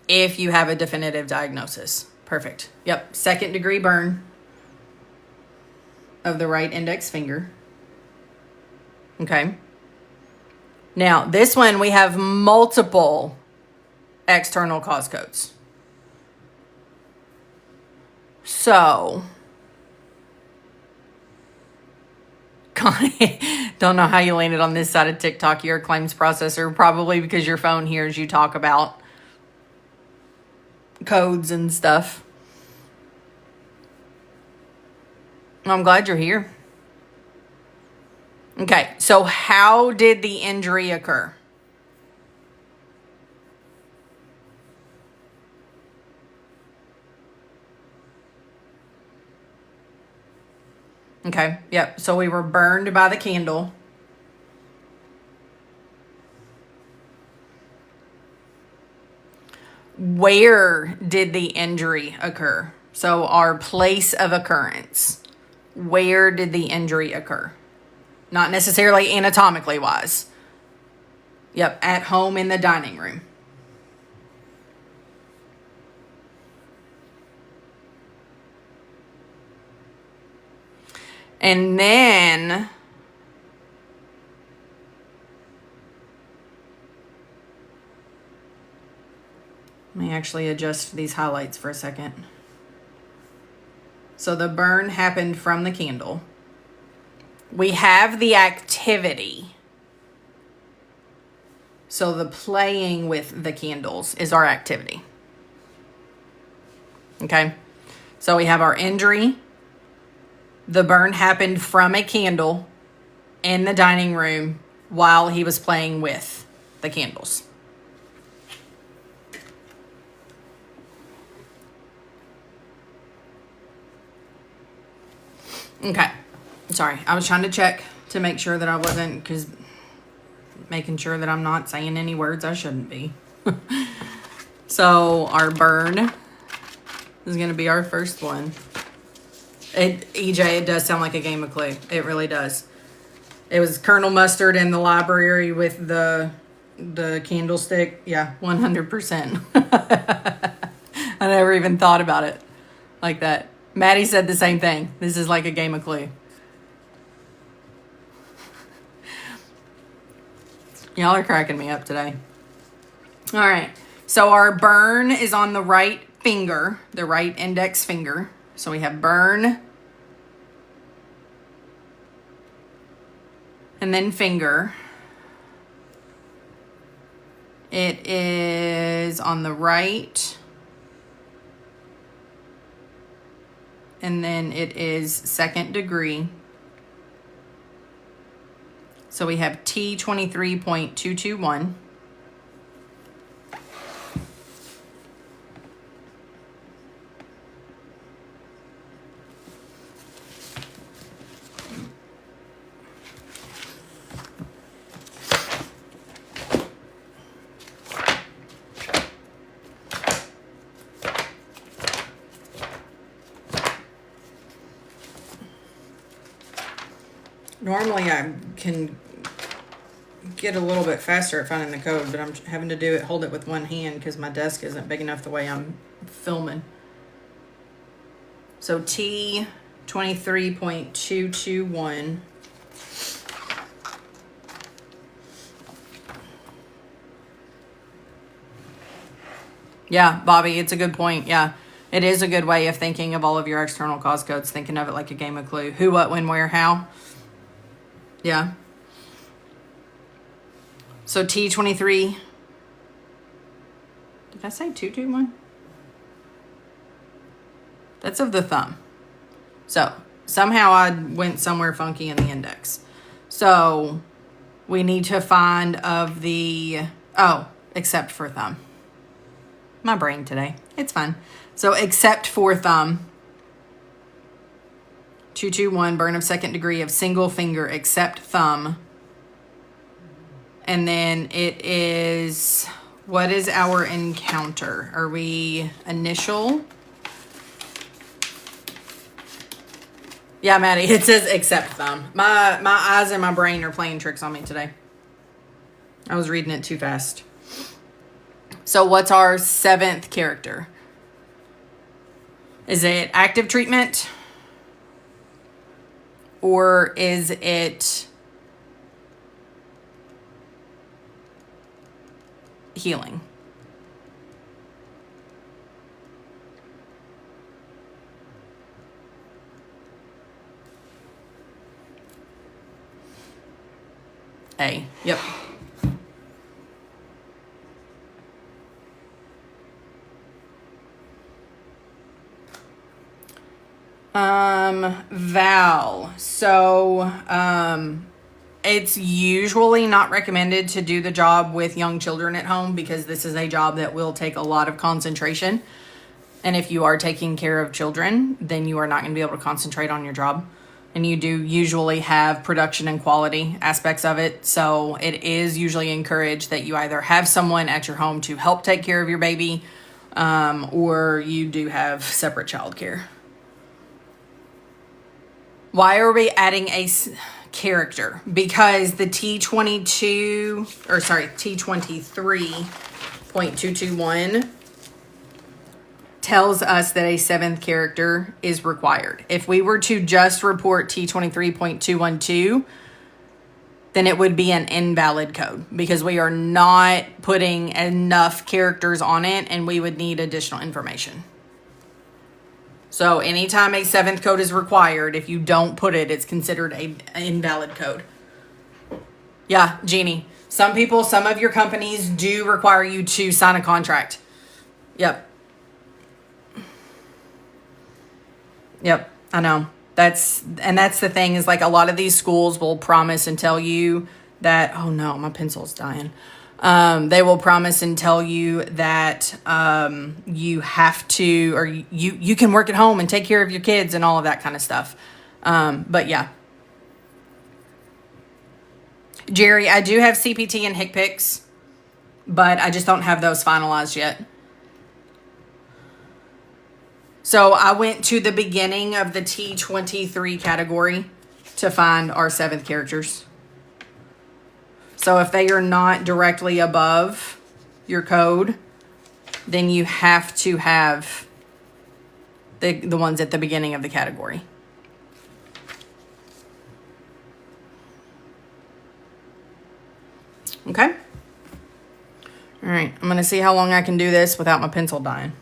if you have a definitive diagnosis. Perfect. Yep, 2nd degree burn of the right index finger. Okay. Now, this one, we have multiple external cause codes. So, Connie, don't know how you landed on this side of TikTok. You're a claims processor, probably because your phone hears you talk about codes and stuff. I'm glad you're here. Okay, so how did the injury occur? Okay, yep. So we were burned by the candle. Where did the injury occur? So our place of occurrence. Where did the injury occur? Not necessarily anatomically wise. Yep, at home in the dining room. And then let me actually adjust these highlights for a second. So the burn happened from the candle. We have the activity. So the playing with the candles is our activity. Okay. So we have our injury. The burn happened from a candle in the dining room while he was playing with the candles. Okay. Sorry. I was trying to check to make sure that I wasn't, because making sure that I'm not saying any words I shouldn't be. So our burn is going to be our first one. It does sound like a game of Clue. It really does. It was Colonel Mustard in the library with the candlestick. Yeah, 100%. I never even thought about it like that. Maddie said the same thing. This is like a game of Clue. Y'all are cracking me up today. All right. So our burn is on the right finger, the right index finger. So we have burn and then finger. It is on the right. And then it is 2nd degree. So we have T23.221. Normally I can get a little bit faster at finding the code, but I'm having to hold it with one hand because my desk isn't big enough the way I'm filming. So T23.221. Yeah, Bobby, it's a good point. Yeah, it is a good way of thinking of all of your external cause codes, thinking of it like a game of Clue. Who, what, when, where, how. Yeah. So T23. Did I say 221? That's of the thumb. So somehow I went somewhere funky in the index. So we need to find of the, except for thumb. My brain today. It's fun. So except for thumb. 221, burn of 2nd degree of single finger except thumb. And then it is, what is our encounter? Are we initial? Yeah, Maddie, it says except thumb. My eyes and my brain are playing tricks on me today. I was reading it too fast. So what's our 7th character? Is it active treatment? Or is it healing? A. Yep. Val. So, It's usually not recommended to do the job with young children at home because this is a job that will take a lot of concentration. And if you are taking care of children, then you are not going to be able to concentrate on your job. And you do usually have production and quality aspects of it. So it is usually encouraged that you either have someone at your home to help take care of your baby, or you do have separate childcare. Why are we adding a character? Because the T23.221 tells us that a seventh character is required. If we were to just report T23.212, then it would be an invalid code because we are not putting enough characters on it and we would need additional information. So anytime a seventh code is required, if you don't put it, it's considered an invalid code. Yeah, Jeannie. Some of your companies do require you to sign a contract. Yep, I know. That's the thing is like a lot of these schools will promise and tell you that, oh no, my pencil's dying. They will promise and tell you that you have to, or you can work at home and take care of your kids and all of that kind of stuff. But yeah. Jerry, I do have CPT and HCPCS, but I just don't have those finalized yet. So I went to the beginning of the T23 category to find our seventh characters. So if they are not directly above your code, then you have to have the ones at the beginning of the category. Okay? All right, I'm going to see how long I can do this without my pencil dying.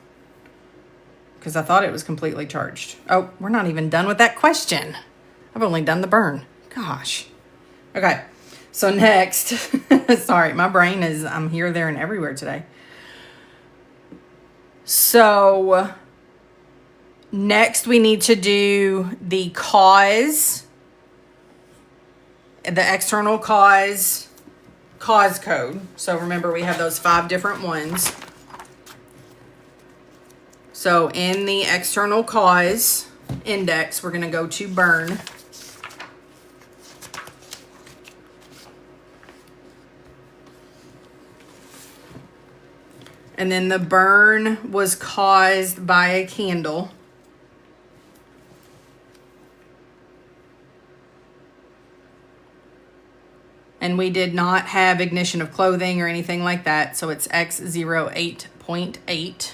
Because I thought it was completely charged. Oh, we're not even done with that question. I've only done the burn. Gosh. Okay. So next, sorry, my brain is, I'm here, there, and everywhere today. So next we need to do the cause, the external cause code. So remember we have those 5 different ones. So in the external cause index, we're going to go to burn. And then the burn was caused by a candle. And we did not have ignition of clothing or anything like that. So it's X08.8.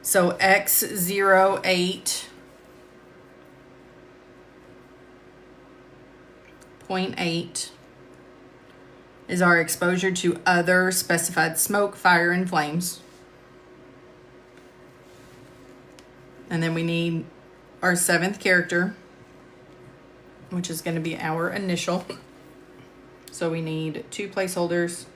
So X08.8 is our exposure to other specified smoke, fire, and flames. And then we need our 7th character, which is going to be our initial. So we need 2 placeholders.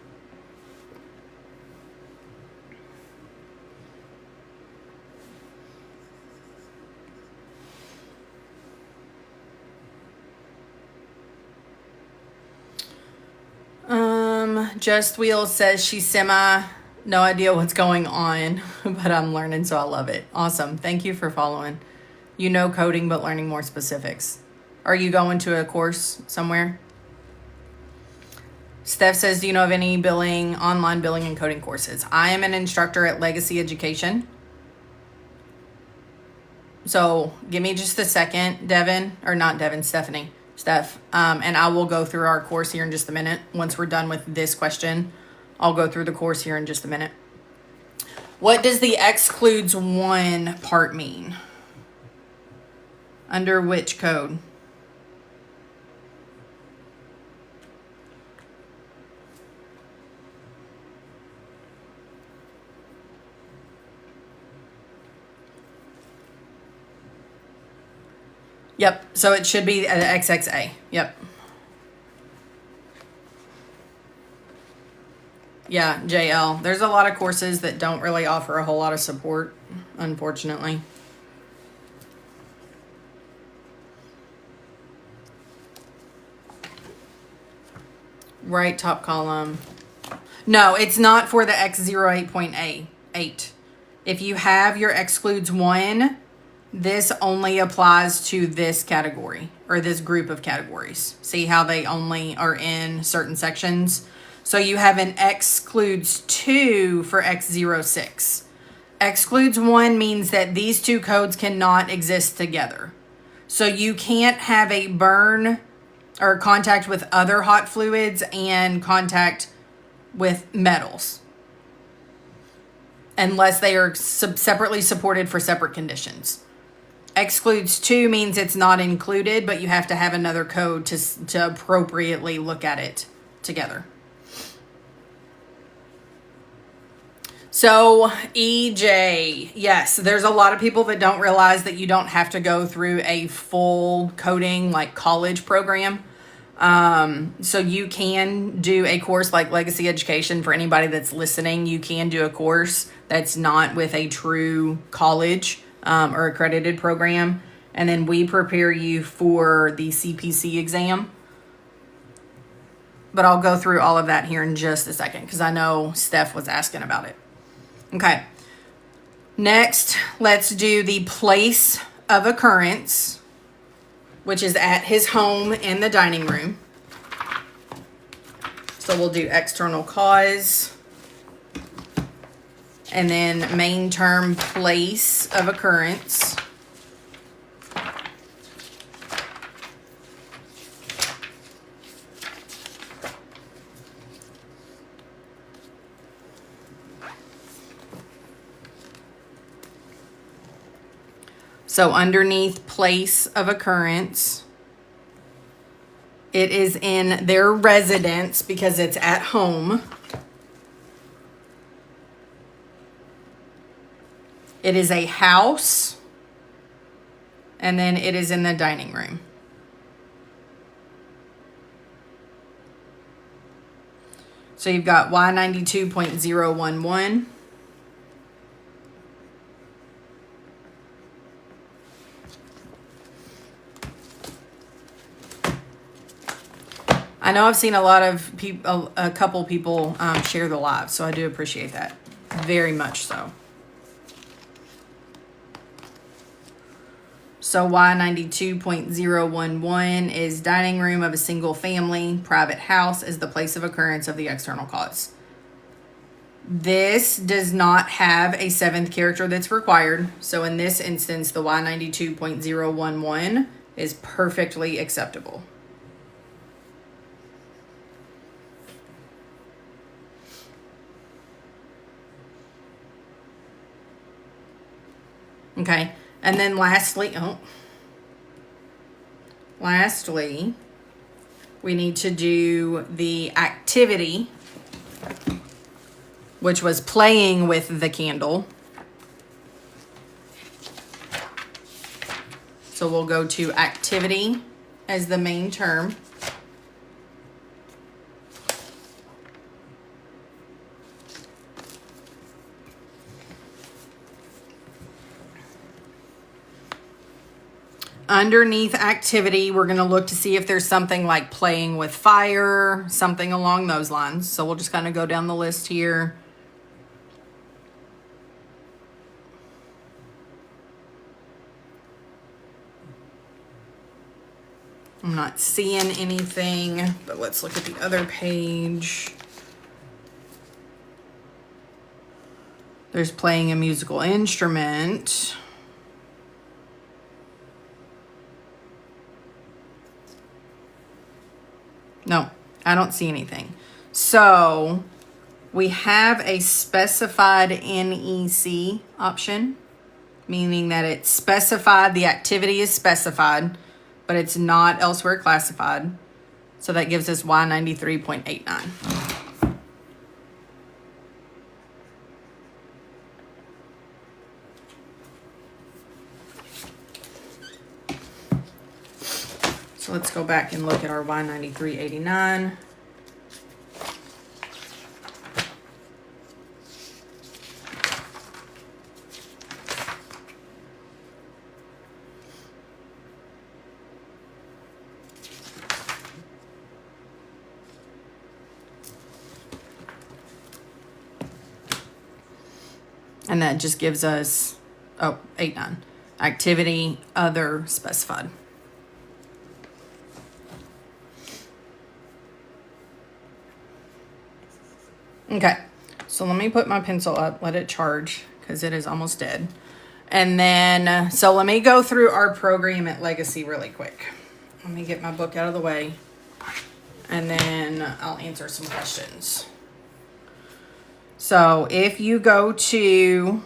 Just Wheels says she's semi, no idea what's going on, but I'm learning, so I love it. Awesome. Thank you for following. You know coding, but learning more specifics. Are you going to a course somewhere? Steph says, do you know of any online billing and coding courses? I am an instructor at Legacy Education. So give me just a second, Stephanie. Steph, and I will go through our course here in just a minute. Once we're done with this question, I'll go through the course here in just a minute. What does the excludes one part mean? Under which code? Yep. So it should be an XXA. Yep. Yeah, JL. There's a lot of courses that don't really offer a whole lot of support, unfortunately. Right top column. No, it's not for the X08.8. If you have your excludes 1, this only applies to this category or this group of categories. See how they only are in certain sections? So you have an excludes 2 for X06. Excludes 1 means that these two codes cannot exist together. So you can't have a burn or contact with other hot fluids and contact with metals unless they are separately supported for separate conditions. Excludes 2 means it's not included, but you have to have another code to appropriately look at it together. So EJ, yes, there's a lot of people that don't realize that you don't have to go through a full coding like college program. So you can do a course like Legacy Education. For anybody that's listening, you can do a course that's not with a true college or accredited program. And then we prepare you for the CPC exam. But I'll go through all of that here in just a second because I know Steph was asking about it. Okay. Next, let's do the place of occurrence, which is at his home in the dining room. So we'll do external cause and then main term place of occurrence. So underneath place of occurrence, it is in their residence because it's at home. It is a house, and then it is in the dining room. So you've got Y92.011. I know I've seen a lot of people, a couple people share the live, so I do appreciate that. Very much so. So Y92.011 is dining room of a single family. Private house is the place of occurrence of the external cause. This does not have a 7th character that's required. So in this instance, the Y92.011 is perfectly acceptable. Okay, and then lastly, we need to do the activity, which was playing with the candle. So we'll go to activity as the main term. Underneath activity, we're going to look to see if there's something like playing with fire, something along those lines. So we'll just kind of go down the list here. I'm not seeing anything, but let's look at the other page. There's playing a musical instrument. No, I don't see anything. So we have a specified NEC option, meaning that it's specified, the activity is specified, but it's not elsewhere classified. So that gives us Y93.89. So let's go back and look at our Y9389. And that just gives us, 89. Activity, other, specified. Okay, so let me put my pencil up, let it charge, because it is almost dead. And then, so let me go through our program at Legacy really quick. Let me get my book out of the way, and then I'll answer some questions. So if you go to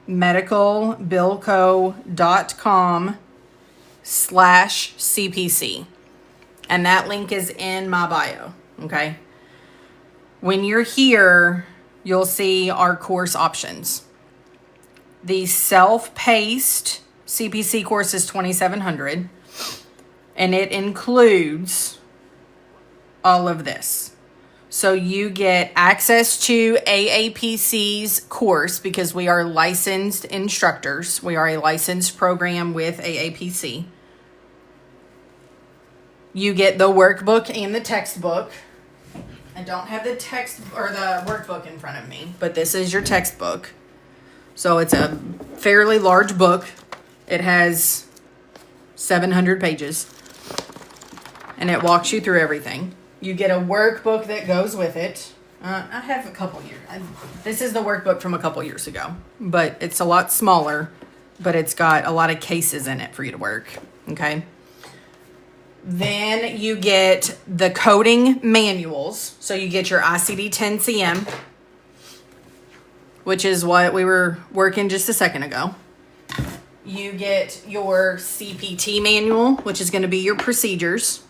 medicalbillco.com/CPC, and that link is in my bio, okay? When you're here, you'll see our course options. The self-paced CPC course is $2,700, and it includes all of this. So you get access to AAPC's course because we are licensed instructors. We are a licensed program with AAPC. You get the workbook and the textbook. I don't have the text or the workbook in front of me, but this is your textbook. So it's a fairly large book. It has 700 pages, and it walks you through everything. You get a workbook that goes with it. I have a couple years. This is the workbook from a couple years ago, but it's a lot smaller, but it's got a lot of cases in it for you to work. Okay. Then you get the coding manuals. So you get your ICD-10-CM, which is what we were working just a second ago. You get your CPT manual, which is going to be your procedures.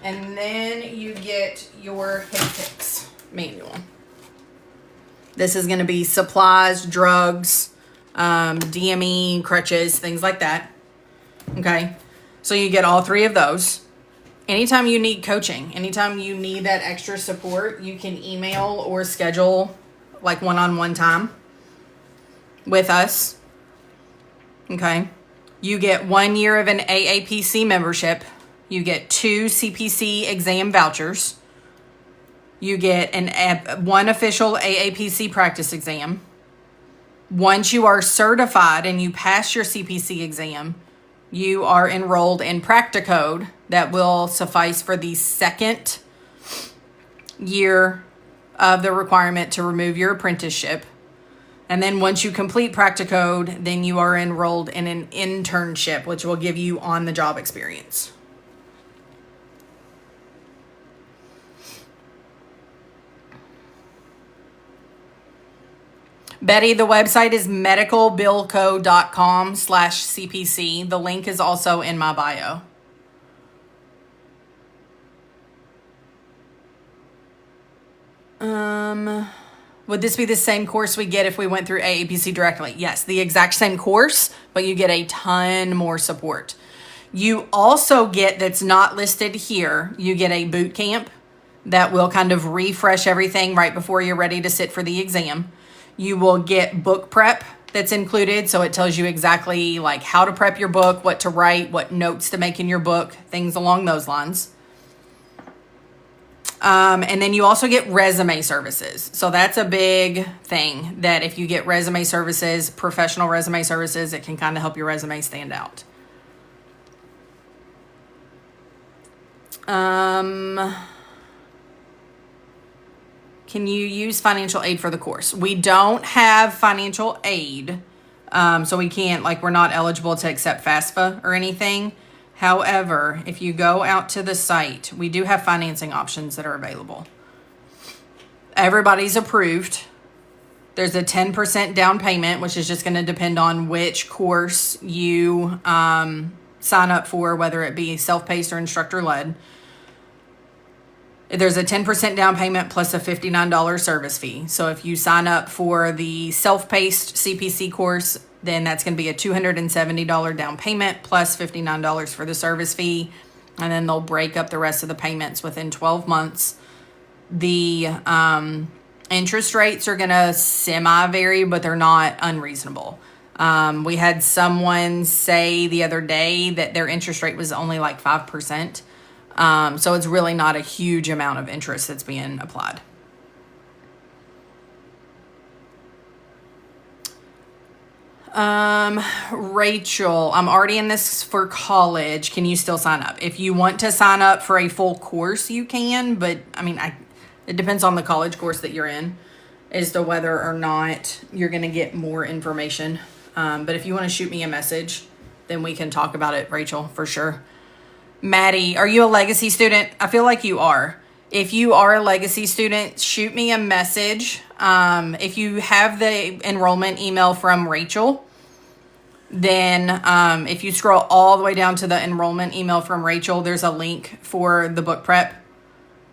And then you get your HCPCS manual. This is going to be supplies, drugs, DME, crutches, things like that. Okay. So you get all three of those. Anytime you need coaching, anytime you need that extra support, you can email or schedule like one-on-one time with us. Okay. You get 1 year of an AAPC membership. You get 2 CPC exam vouchers. You get one official AAPC practice exam. Once you are certified and you pass your CPC exam, you are enrolled in Practicode that will suffice for the second year of the requirement to remove your apprenticeship. And then once you complete Practicode, then you are enrolled in an internship, which will give you on-the-job experience. Betty, the website is medicalbillco.com/CPC. The link is also in my bio. Would this be the same course we get if we went through AAPC directly? Yes, the exact same course, but you get a ton more support. You also get, that's not listed here, you get a boot camp that will kind of refresh everything right before you're ready to sit for the exam. You will get book prep that's included, so it tells you exactly like how to prep your book, what to write, what notes to make in your book, things along those lines. And then you also get resume services. So that's a big thing, that if you get resume services, professional resume services, it can kind of help your resume stand out. Can you use financial aid for the course? We don't have financial aid. So we can't, like, we're not eligible to accept FAFSA or anything. However, if you go out to the site, we do have financing options that are available. Everybody's approved. There's a 10% down payment, which is just going to depend on which course you sign up for, whether it be self-paced or instructor-led. There's a 10% down payment plus a $59 service fee. So if you sign up for the self-paced CPC course, then that's going to be a $270 down payment plus $59 for the service fee. And then they'll break up the rest of the payments within 12 months. The interest rates are going to semi-vary, but they're not unreasonable. We had someone say the other day that their interest rate was only like 5%. So it's really not a huge amount of interest that's being applied. Rachel, I'm already in this for college. Can you still sign up? If you want to sign up for a full course, you can, but I mean, it depends on the college course that you're in as to whether or not you're going to get more information. But if you want to shoot me a message, then we can talk about it, Rachel, for sure. Maddie, are you a Legacy student? I feel like you are. If you are a Legacy student, shoot me a message. If you have the enrollment email from Rachel, then if you scroll all the way down to the enrollment email from Rachel, there's a link for the book prep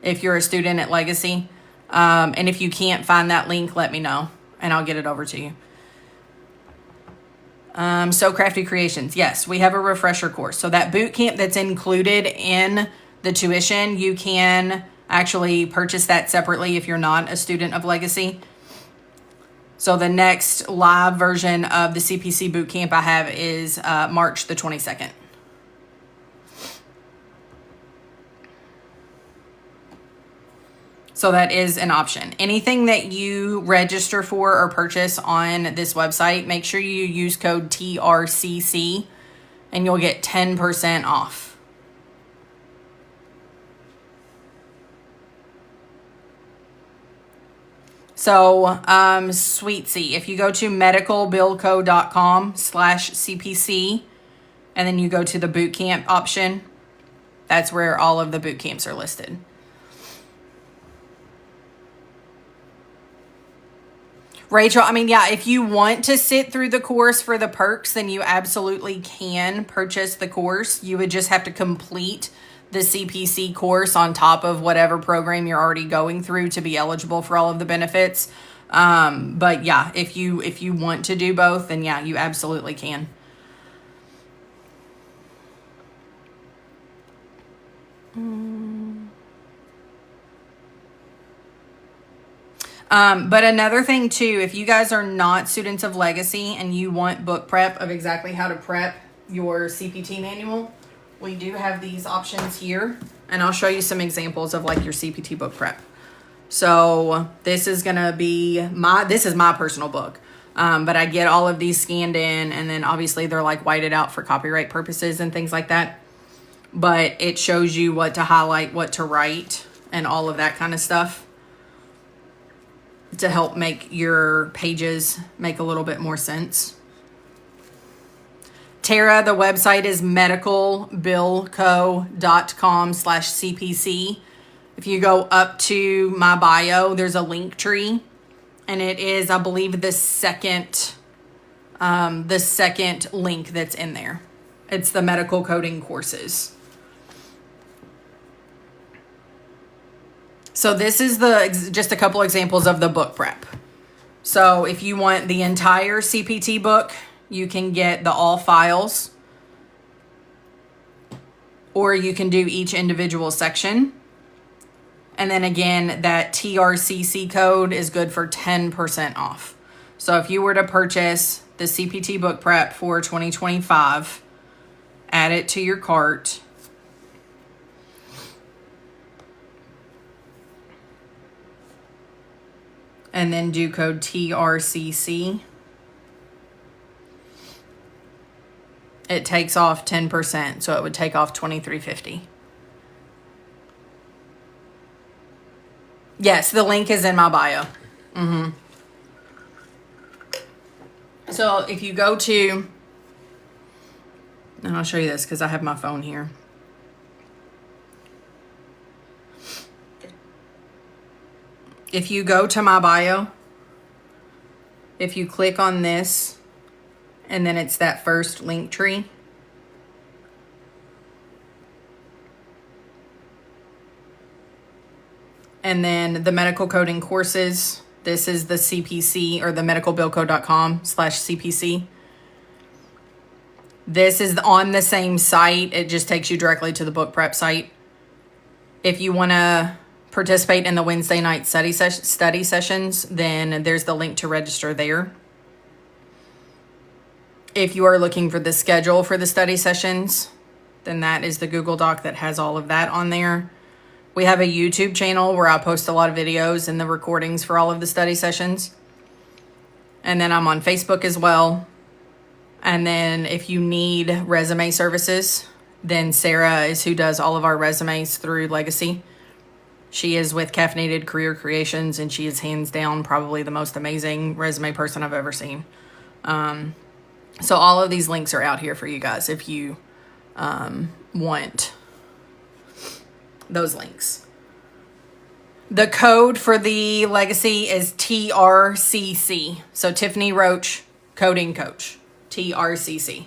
if you're a student at Legacy. And if you can't find that link, let me know and I'll get it over to you. So Crafty Creations. Yes, we have a refresher course. So that boot camp that's included in the tuition, you can actually purchase that separately if you're not a student of Legacy. So the next live version of the CPC boot camp I have is March the 22nd. So that is an option. Anything that you register for or purchase on this website, make sure you use code TRCC and you'll get 10% off. So, Sweetsy, if you go to medicalbillco.com/CPC and then you go to the boot camp option, that's where all of the boot camps are listed. Rachel, I mean, yeah, if you want to sit through the course for the perks, then you absolutely can purchase the course. You would just have to complete the CPC course on top of whatever program you're already going through to be eligible for all of the benefits. But yeah, if you want to do both, then yeah, you absolutely can. But another thing too, if you guys are not students of Legacy and you want book prep of exactly how to prep your CPT manual, we do have these options here, and I'll show you some examples of like your CPT book prep. So this is gonna be this is my personal book, but I get all of these scanned in, and then obviously they're like whited out for copyright purposes and things like that. But it shows you what to highlight, what to write, and all of that kind of stuff to help make your pages make a little bit more sense. Tara, the website is medicalbillco.com/CPC. If you go up to my bio, there's a link tree, and it is, I believe, the second link that's in there. It's the medical coding courses. So this is just a couple examples of the book prep. So if you want the entire CPT book, you can get the all files, or you can do each individual section. And then again, that TRCC code is good for 10% off. So if you were to purchase the CPT book prep for 2025, add it to your cart. And then do code TRCC. It takes off 10%, so it would take off $23.50. Yes, the link is in my bio. So if you go to, and I'll show you this because I have my phone here. If you go to my bio, if you click on this, and then it's that first link tree. And then the medical coding courses, this is the CPC or the medicalbillco.com/CPC. This is on the same site. It just takes you directly to the book prep site. If you want to participate in the Wednesday night study sessions, then there's the link to register there. If you are looking for the schedule for the study sessions, then that is the Google Doc that has all of that on there. We have a YouTube channel where I post a lot of videos and the recordings for all of the study sessions. And then I'm on Facebook as well. And then if you need resume services, then Sarah is who does all of our resumes through Legacy. She is with Caffeinated Career Creations, and she is hands down probably the most amazing resume person I've ever seen. So all of these links are out here for you guys if you want those links. The code for the Legacy is TRCC. So Tiffany Roach, Coding Coach, TRCC.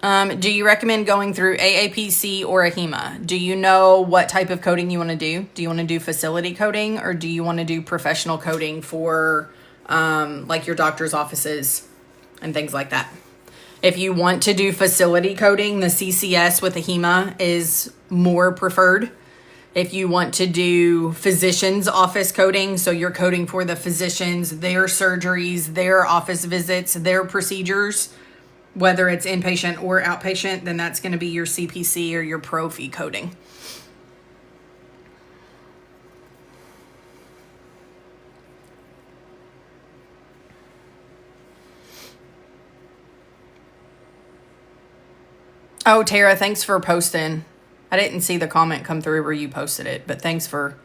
Do you recommend going through AAPC or AHIMA? Do you know what type of coding you want to do? Do you want to do facility coding, or do you want to do professional coding for like your doctor's offices and things like that? If you want to do facility coding, the CCS with AHIMA is more preferred. If you want to do physician's office coding, so you're coding for the physicians, their surgeries, their office visits, their procedures, whether it's inpatient or outpatient, then that's going to be your CPC or your Profi coding. Oh, Tara, thanks for posting. I didn't see the comment come through where you posted it, but thanks for...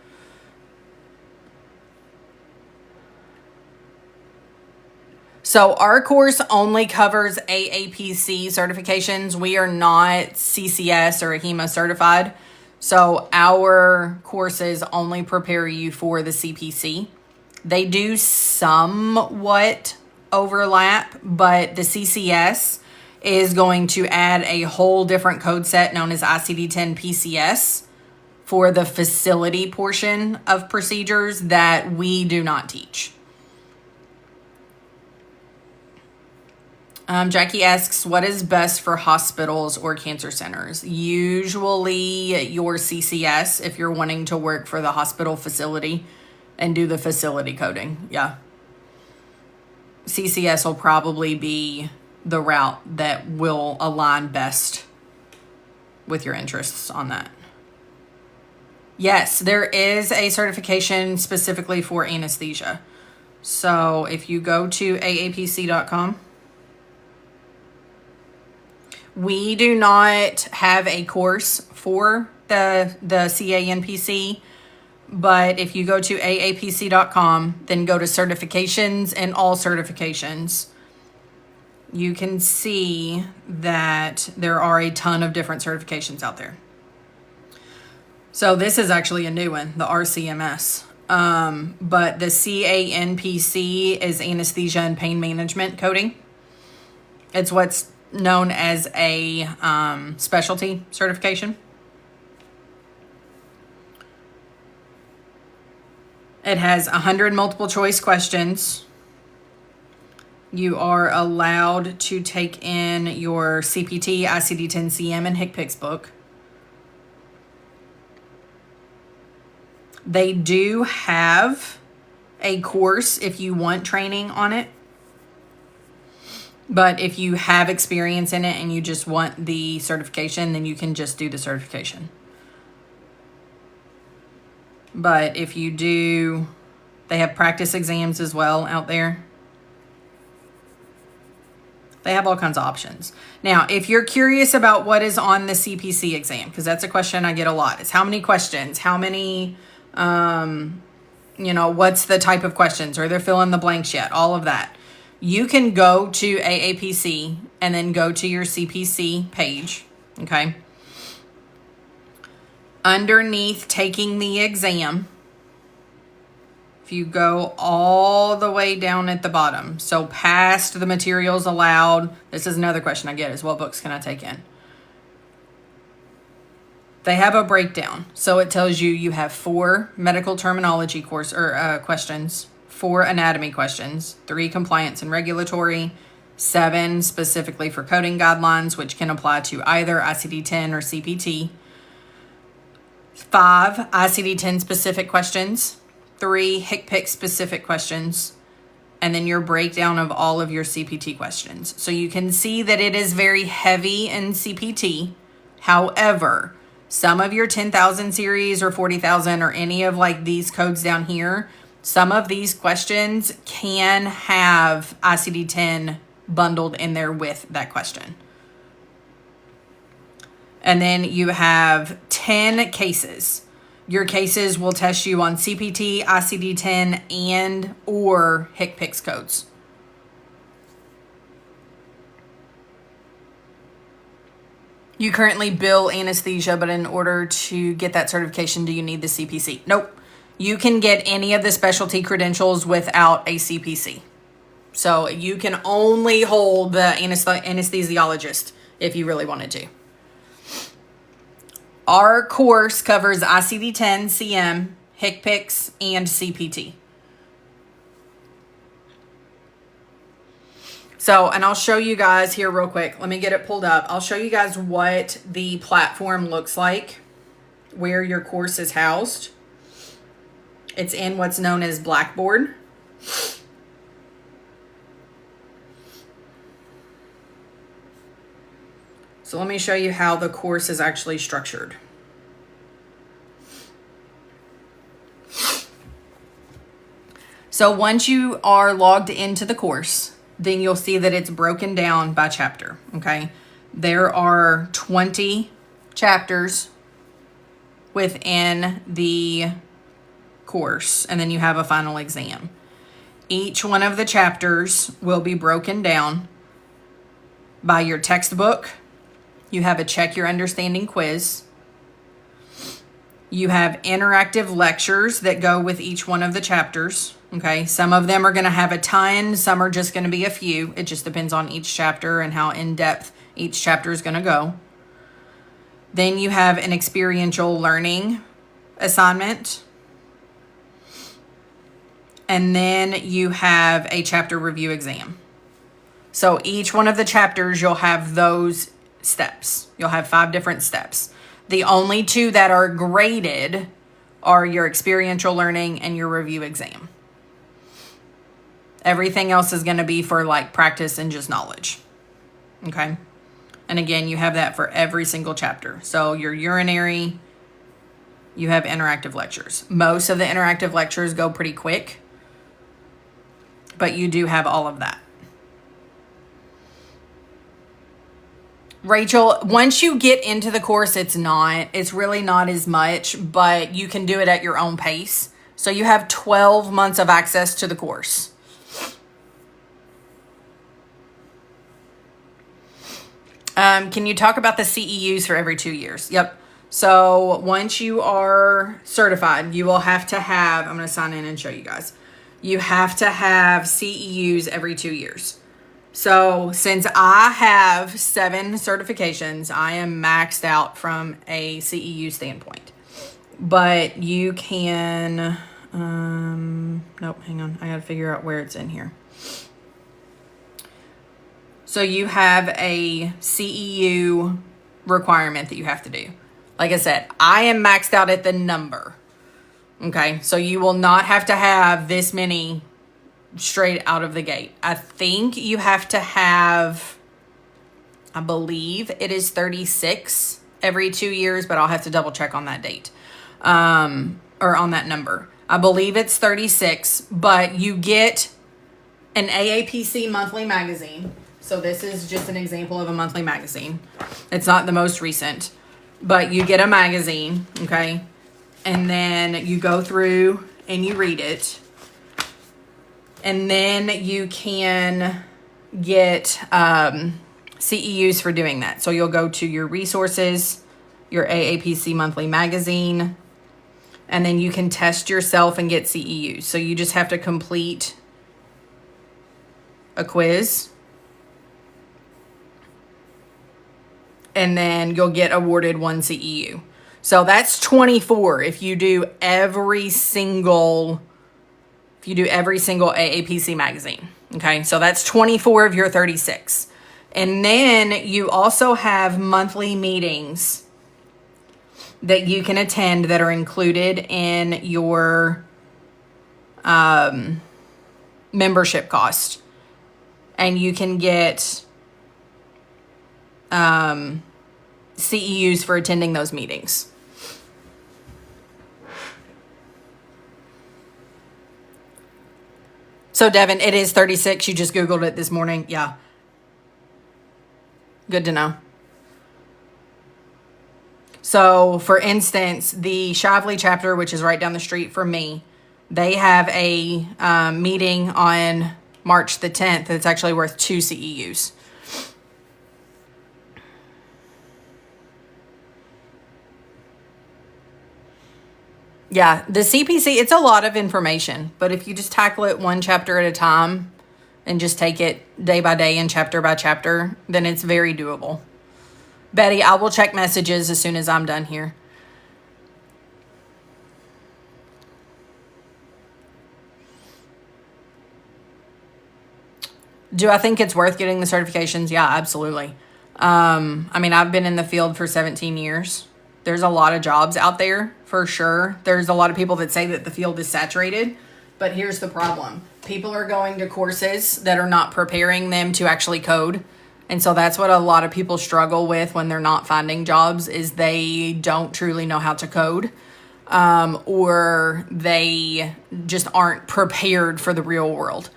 So our course only covers AAPC certifications. We are not CCS or AHIMA certified. So our courses only prepare you for the CPC. They do somewhat overlap, but the CCS is going to add a whole different code set known as ICD-10 PCS for the facility portion of procedures that we do not teach. Jackie asks, what is best for hospitals or cancer centers? Usually your CCS if you're wanting to work for the hospital facility and do the facility coding. Yeah. CCS will probably be the route that will align best with your interests on that. Yes, there is a certification specifically for anesthesia. So if you go to aapc.com, we do not have a course for the CANPC, but if you go to aapc.com, then go to certifications and all certifications, you can see that there are a ton of different certifications out there. So this is actually a new one, the RCMS. But the CANPC is anesthesia and pain management coding. It's what's known as a specialty certification. It has 100 multiple choice questions. You are allowed to take in your CPT, ICD-10-CM, and HCPCS book. They do have a course if you want training on it. But if you have experience in it and you just want the certification, then you can just do the certification. But if you do, they have practice exams as well out there. They have all kinds of options. Now, if you're curious about what is on the CPC exam, because that's a question I get a lot, is how many questions, how many, what's the type of questions, or they're filling the blanks yet, all of that. You can go to AAPC and then go to your CPC page, okay? Underneath taking the exam, if you go all the way down at the bottom, so past the materials allowed, this is another question I get is what books can I take in? They have a breakdown. So it tells you have 4 medical terminology questions, 4 anatomy questions, 3 compliance and regulatory, 7 specifically for coding guidelines, which can apply to either ICD-10 or CPT. 5 ICD-10 specific questions. 3 HCPCS specific questions. And then your breakdown of all of your CPT questions. So you can see that it is very heavy in CPT. However, some of your 10,000 series or 40,000 or any of like these codes down here, some of these questions can have ICD-10 bundled in there with that question. And then you have 10 cases. Your cases will test you on CPT, ICD-10, and or HCPCS codes. You currently bill anesthesia, but in order to get that certification, do you need the CPC? Nope. You can get any of the specialty credentials without a CPC. So you can only hold the anesthesiologist if you really wanted to. Our course covers ICD-10, CM, HCPCS, and CPT. So, and I'll show you guys here real quick. Let me get it pulled up. I'll show you guys what the platform looks like, where your course is housed. It's in what's known as Blackboard. So let me show you how the course is actually structured. So once you are logged into the course, then you'll see that it's broken down by chapter, okay? There are 20 chapters within the course, and then you have a final exam. Each one of the chapters will be broken down by your textbook. You have a check your understanding quiz. You have interactive lectures that go with each one of the chapters. Okay, some of them are going to have a ton, some are just going to be a few. It just depends on each chapter and how in depth each chapter is going to go. Then you have an experiential learning assignment. And then you have a chapter review exam. So each one of the chapters, you'll have those steps. You'll have 5 different steps. The only 2 that are graded are your experiential learning and your review exam. Everything else is going to be for like practice and just knowledge. Okay. And again, you have that for every single chapter. So your urinary, you have interactive lectures. Most of the interactive lectures go pretty quick, but you do have all of that. Rachel, once you get into the course, it's really not as much, but you can do it at your own pace. So you have 12 months of access to the course. Can you talk about the CEUs for every 2 years? Yep. So once you are certified, you will have to have, I'm going to sign in and show you guys. You have to have CEUs every 2 years. So since I have 7 certifications, I am maxed out from a CEU standpoint. But you can, nope, hang on. I got to figure out where it's in here. So you have a CEU requirement that you have to do. Like I said, I am maxed out at the number. Okay, so you will not have to have this many straight out of the gate. I think you have to have, I believe it is 36 every 2 years, but I'll have to double check on that date, or on that number. I believe it's 36, but you get an AAPC monthly magazine. So this is just an example of a monthly magazine. It's not the most recent, but you get a magazine, okay? And then you go through and you read it. And then you can get CEUs for doing that. So you'll go to your resources, your AAPC monthly magazine, and then you can test yourself and get CEUs. So you just have to complete a quiz. And then you'll get awarded 1 CEU. So that's 24 if you do every single AAPC magazine. Okay, so that's 24 of your 36. And then you also have monthly meetings that you can attend that are included in your membership cost. And you can get CEUs for attending those meetings. So Devin, it is 36. You just Googled it this morning. Yeah. Good to know. So for instance, the Shively chapter, which is right down the street from me, they have a meeting on March the 10th. It's actually worth 2 CEUs. Yeah, the CPC, it's a lot of information, but if you just tackle it one chapter at a time and just take it day by day and chapter by chapter, then it's very doable. Betty, I will check messages as soon as I'm done here. Do I think it's worth getting the certifications? Yeah, absolutely. I mean, I've been in the field for 17 years. There's a lot of jobs out there for sure. There's a lot of people that say that the field is saturated, but here's the problem. People are going to courses that are not preparing them to actually code. And so that's what a lot of people struggle with when they're not finding jobs is they don't truly know how to code, or they just aren't prepared for the real world.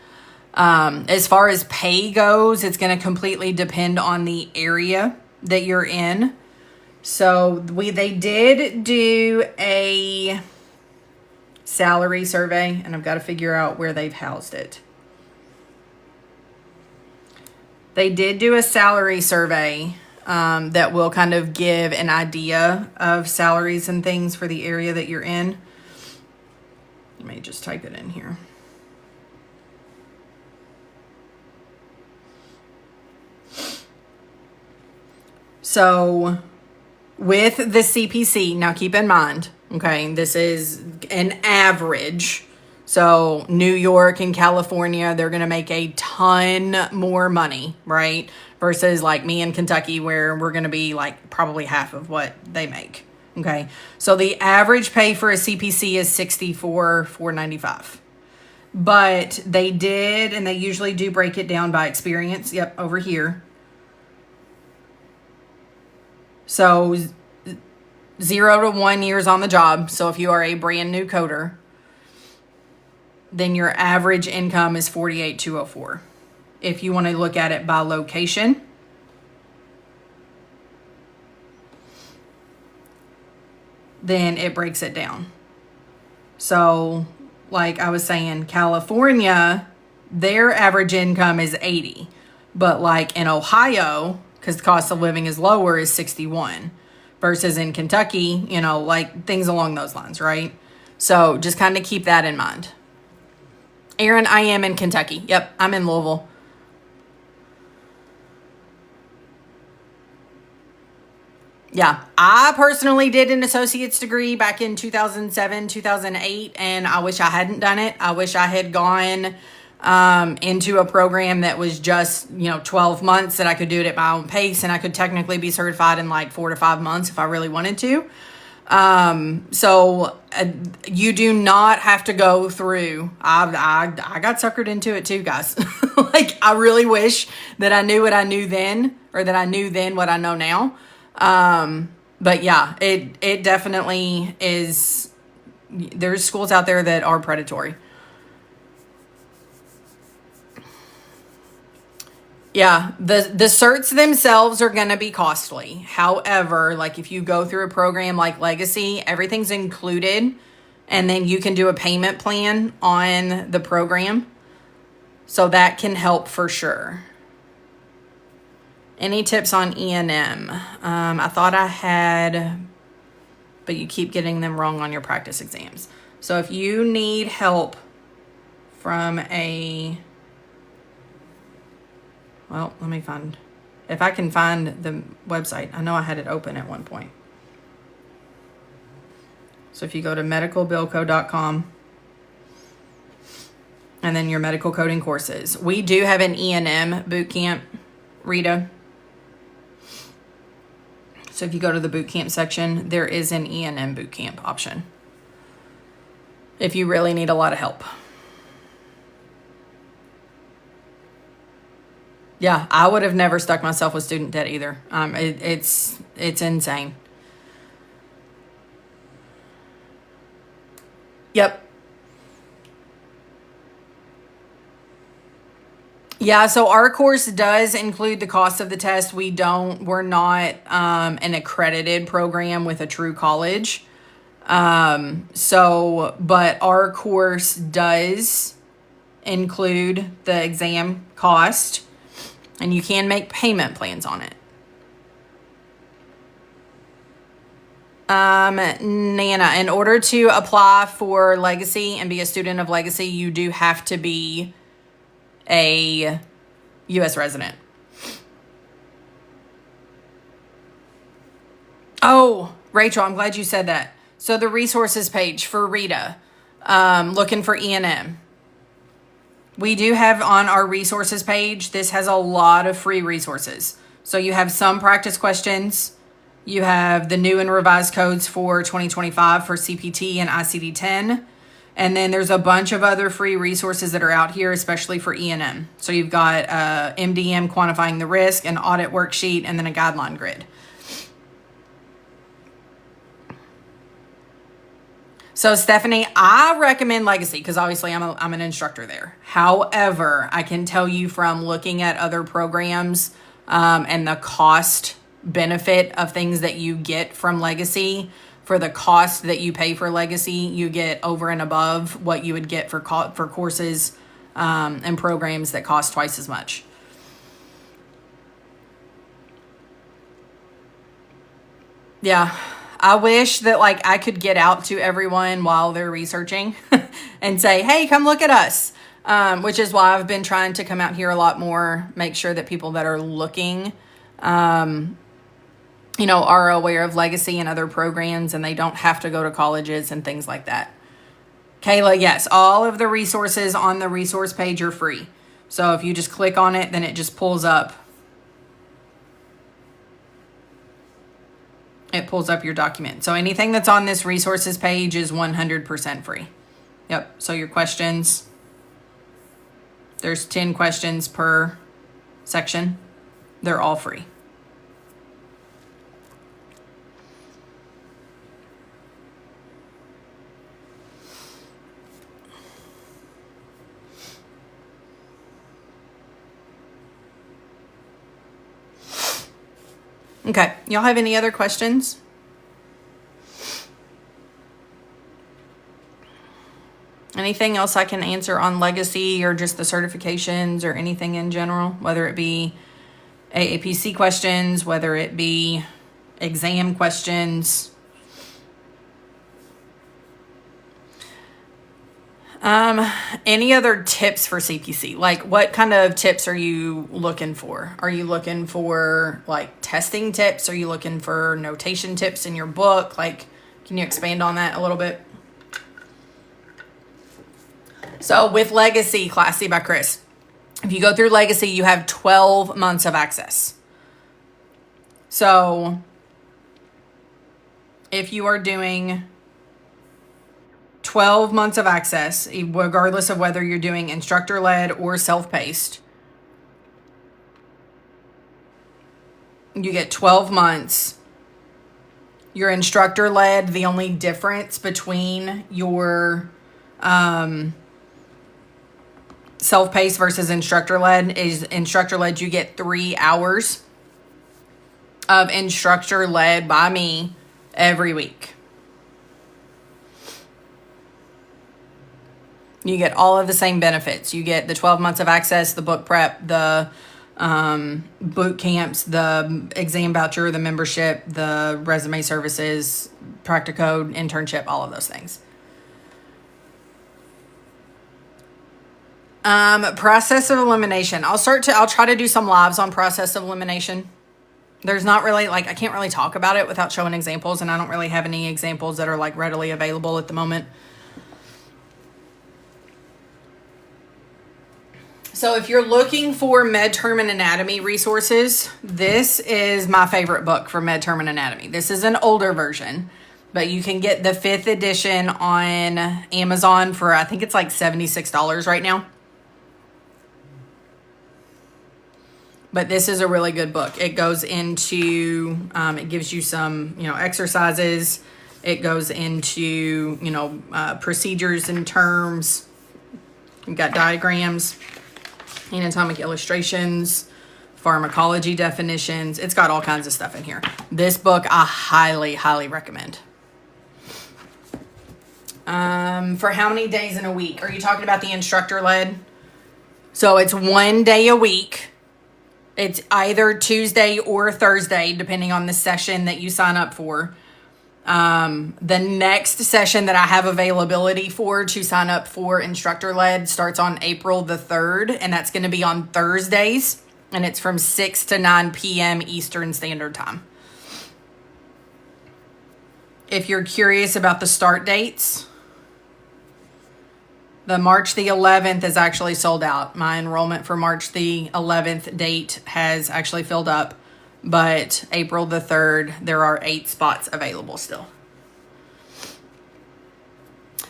As far as pay goes, it's going to completely depend on the area that you're in. So they did do a salary survey, and I've got to figure out where they've housed it. They did do a salary survey that will kind of give an idea of salaries and things for the area that you're in. Let me just type it in here. So with the CPC, now keep in mind, okay, this is an average. So New York and California, they're going to make a ton more money, right? Versus like me in Kentucky, where we're going to be like probably half of what they make. Okay. So the average pay for a CPC is $64,495. But they did, and they usually do break it down by experience. Yep, over here. So 0 to 1 years on the job. So if you are a brand new coder, then your average income is $48,204. If you want to look at it by location, then it breaks it down. So like I was saying, California, their average income is 80. But like in Ohio, because the cost of living is lower, is 61. Versus in Kentucky, you know, like things along those lines, right? So just kind of keep that in mind. Aaron, I am in Kentucky. Yep, I'm in Louisville. Yeah, I personally did an associate's degree back in 2007, 2008, and I wish I hadn't done it. I wish I had gone into a program that was just, 12 months, that I could do it at my own pace, and I could technically be certified in like 4 to 5 months if I really wanted to. So you do not have to go through. I got suckered into it too, guys. Like, I really wish that I knew what I knew then, or that I knew then what I know now. But yeah, it definitely is. There's schools out there that are predatory. Yeah, the certs themselves are going to be costly. However, like if you go through a program like Legacy, everything's included, and then you can do a payment plan on the program. So that can help for sure. Any tips on E&M? I thought I had, but you keep getting them wrong on your practice exams. So if you need help from well, let me find, if I can find the website. I know I had it open at one point. So if you go to medicalbillco.com, and then your medical coding courses. We do have an E&M boot camp, Rita. So if you go to the boot camp section, there is an E&M boot camp option if you really need a lot of help. Yeah, I would have never stuck myself with student debt either. It's insane. Yep. Yeah, so our course does include the cost of the test. We're not an accredited program with a true college. But our course does include the exam cost, and you can make payment plans on it. Nana, in order to apply for Legacy and be a student of Legacy, you do have to be a U.S. resident. Oh, Rachel, I'm glad you said that. So the resources page for Rita, looking for E&M. We do have on our resources page, this has a lot of free resources. So you have some practice questions. You have the new and revised codes for 2025 for CPT and ICD-10. And then there's a bunch of other free resources that are out here, especially for E&M. So you've got MDM quantifying the risk, an audit worksheet, and then a guideline grid. So Stephanie, I recommend Legacy because obviously I'm an instructor there. However, I can tell you from looking at other programs and the cost benefit of things that you get from Legacy, for the cost that you pay for Legacy, you get over and above what you would get for courses and programs that cost twice as much. Yeah, I wish that I could get out to everyone while they're researching and say, hey, come look at us. Which is why I've been trying to come out here a lot more, make sure that people that are looking are aware of Legacy and other programs, and they don't have to go to colleges and things like that. Kayla, yes, all of the resources on the resource page are free. So if you just click on it, then it just pulls up. It pulls up your document. So anything that's on this resources page is 100% free. Yep. So your questions, there's 10 questions per section. They're all free. Okay, y'all have any other questions? Anything else I can answer on Legacy or just the certifications or anything in general, whether it be AAPC questions, whether it be exam questions? Any other tips for CPC? What kind of tips are you looking for? Are you looking for testing tips? Are you looking for notation tips in your book? Can you expand on that a little bit? So with Legacy, Class C by Chris, if you go through Legacy, you have 12 months of access. So if you are doing 12 months of access, regardless of whether you're doing instructor-led or self-paced, you get 12 months. Your instructor-led, the only difference between your self-paced versus instructor-led is instructor-led, you get 3 hours of instructor-led by me every week. You get all of the same benefits. You get the 12 months of access, the book prep, the boot camps, the exam voucher, the membership, the resume services, Practicode, internship, all of those things. Process of elimination. I'll try to do some lives on process of elimination. There's not really I can't really talk about it without showing examples, and I don't really have any examples that are readily available at the moment. So if you're looking for MedTerm and Anatomy resources, this is my favorite book for MedTerm and Anatomy. This is an older version, but you can get the 5th edition on Amazon for, I think it's like $76 right now. But this is a really good book. It goes into, it gives you some, exercises. It goes into, procedures and terms. You've got diagrams, anatomic illustrations, pharmacology definitions. It's got all kinds of stuff in here. This book I highly, highly recommend. For how many days in a week? Are you talking about the instructor-led? So it's 1 day a week. It's either Tuesday or Thursday, depending on the session that you sign up for. The next session that I have availability for to sign up for instructor-led starts on April the 3rd, and that's going to be on Thursdays, and it's from 6 to 9 p.m. Eastern Standard Time. If you're curious about the start dates, the March the 11th is actually sold out. My enrollment for March the 11th date has actually filled up. But April the 3rd, there are 8 spots available still.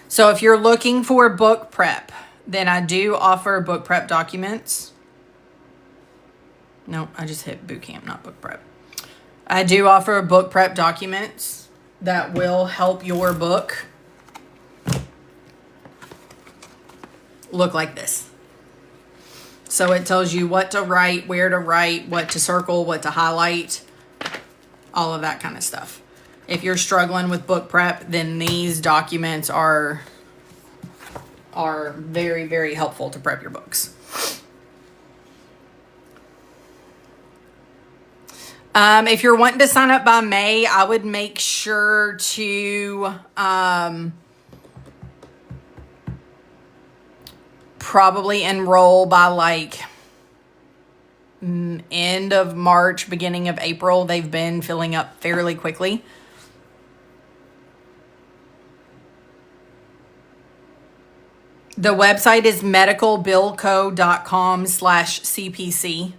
So if you're looking for book prep, then I do offer book prep documents. No, I just hit boot camp, not book prep. I do offer book prep documents that will help your book look like this. So it tells you what to write, where to write, what to circle, what to highlight, all of that kind of stuff. If you're struggling with book prep, then these documents are very, very helpful to prep your books. If you're wanting to sign up by May, I would make sure to probably enroll by like end of March, beginning of April. They've been filling up fairly quickly. The website is medicalbillco.com/CPC.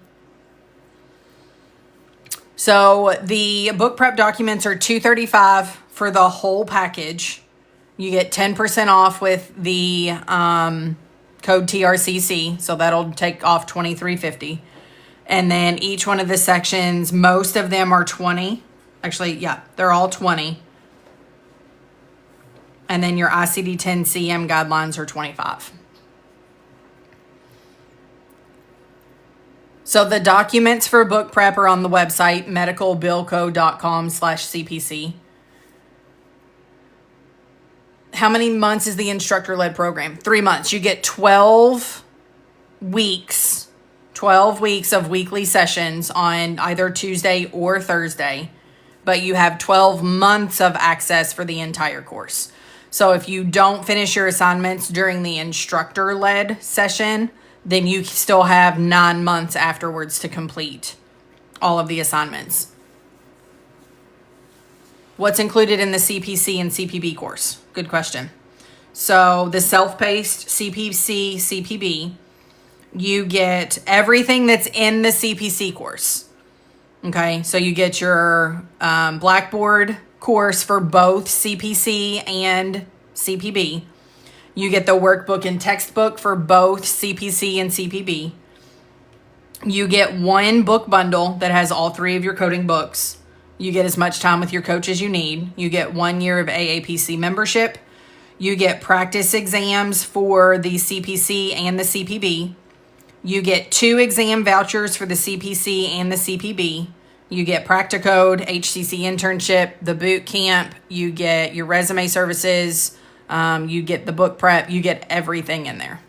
So the book prep documents are $235 for the whole package. You get 10% off with the code TRCC, so that'll take off $23.50. And then each one of the sections, most of them are 20. Actually, yeah, they're all 20. And then your ICD-10 CM guidelines are 25. So the documents for book prep are on the website, medicalbillco.com/CPC. How many months is the instructor-led program? 3 months. You get 12 weeks of weekly sessions on either Tuesday or Thursday, but you have 12 months of access for the entire course. So if you don't finish your assignments during the instructor-led session, then you still have 9 months afterwards to complete all of the assignments. What's included in the CPC and CPB course? Good question. So the self-paced CPC, CPB, you get everything that's in the CPC course. Okay, so you get your Blackboard course for both CPC and CPB. You get the workbook and textbook for both CPC and CPB. You get one book bundle that has all 3 of your coding books. You get as much time with your coach as you need. You get 1 year of AAPC membership. You get practice exams for the CPC and the CPB. You get 2 exam vouchers for the CPC and the CPB. You get Practicode, HCC internship, the boot camp. You get your resume services. You get the book prep. You get everything in there.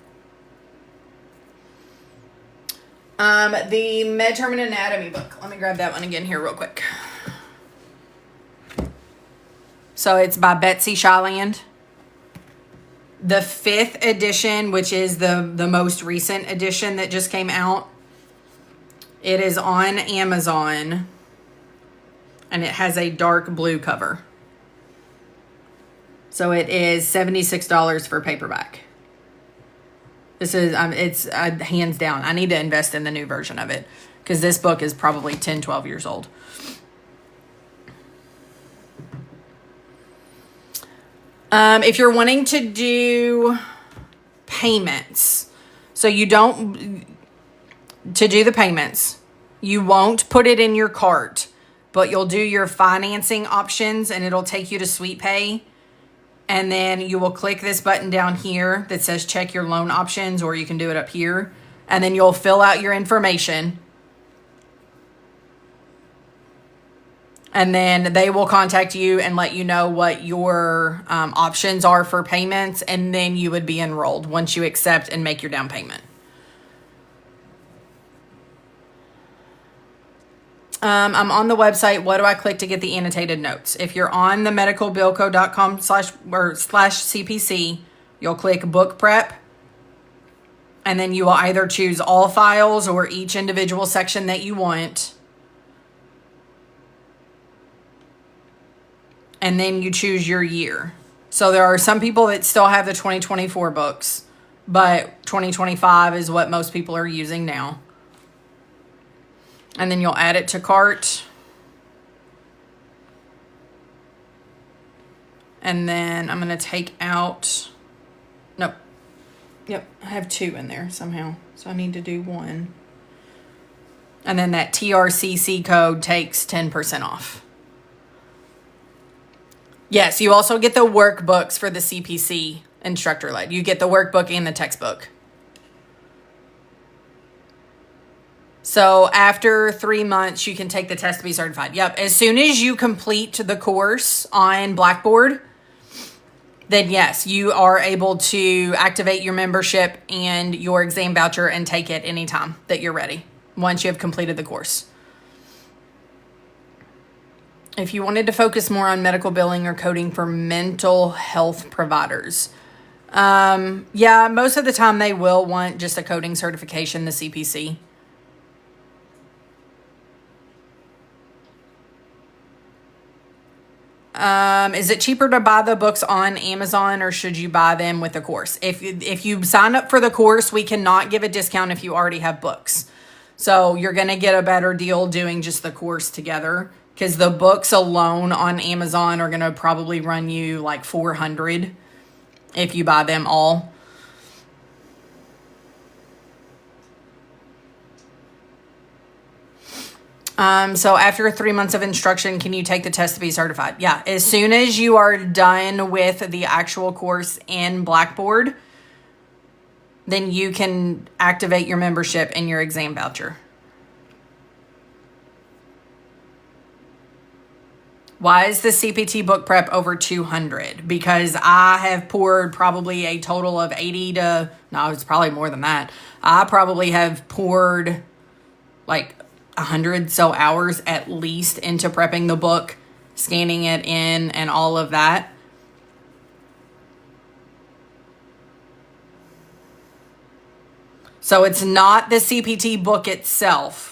The MedTerm and Anatomy book. Let me grab that one again here real quick. So it's by Betsy Shyland. The 5th edition, which is the most recent edition that just came out, it is on Amazon, and it has a dark blue cover. So it is $76 for paperback. This is, it's hands down. I need to invest in the new version of it because this book is probably 10, 12 years old. If you're wanting to do payments, so you don't, to do the payments, you won't put it in your cart, but you'll do your financing options and it'll take you to SweetPay. And then you will click this button down here that says check your loan options, or you can do it up here. And then you'll fill out your information. And then they will contact you and let you know what your options are for payments. And then you would be enrolled once you accept and make your down payment. I'm on the website. What do I click to get the annotated notes? If you're on the medicalbillco.com/CPC, you'll click book prep. And then you will either choose all files or each individual section that you want. And then you choose your year. So there are some people that still have the 2024 books, but 2025 is what most people are using now. And then you'll add it to cart. And then I'm going to take out, nope. Yep, I have 2 in there somehow. So I need to do 1. And then that TRCC code takes 10% off. Yes, you also get the workbooks for the CPC instructor-led. You get the workbook and the textbook. So after 3 months, you can take the test to be certified. Yep, as soon as you complete the course on Blackboard, then yes, you are able to activate your membership and your exam voucher and take it anytime that you're ready, once you have completed the course. If you wanted to focus more on medical billing or coding for mental health providers, yeah, most of the time they will want just a coding certification, the CPC. Is it cheaper to buy the books on Amazon or should you buy them with the course? If you sign up for the course, we cannot give a discount if you already have books. So you're going to get a better deal doing just the course together. Because the books alone on Amazon are going to probably run you like $400 if you buy them all. So after 3 months of instruction, can you take the test to be certified? Yeah, as soon as you are done with the actual course in Blackboard, then you can activate your membership and your exam voucher. Why is the CPT book prep over 200? Because I have poured probably a total of 80 to, no, it's probably more than that. I probably have poured like 100 so hours at least into prepping the book, scanning it in, and all of that. So it's not the CPT book itself.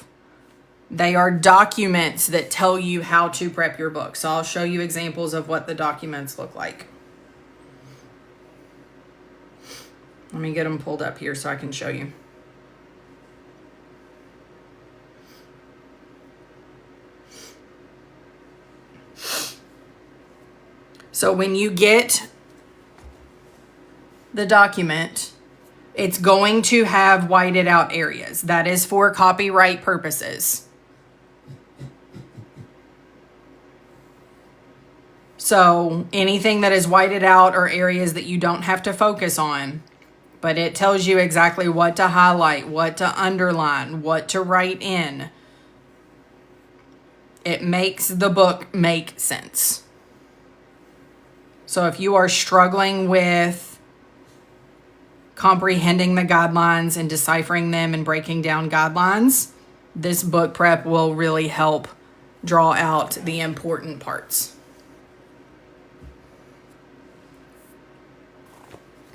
They are documents that tell you how to prep your book. So I'll show you examples of what the documents look like. Let me get them pulled up here so I can show you. So when you get the document, it's going to have whited out areas. That is for copyright purposes. So anything that is whited out are areas that you don't have to focus on, but it tells you exactly what to highlight, what to underline, what to write in. It makes the book make sense. So if you are struggling with comprehending the guidelines and deciphering them and breaking down guidelines, this book prep will really help draw out the important parts.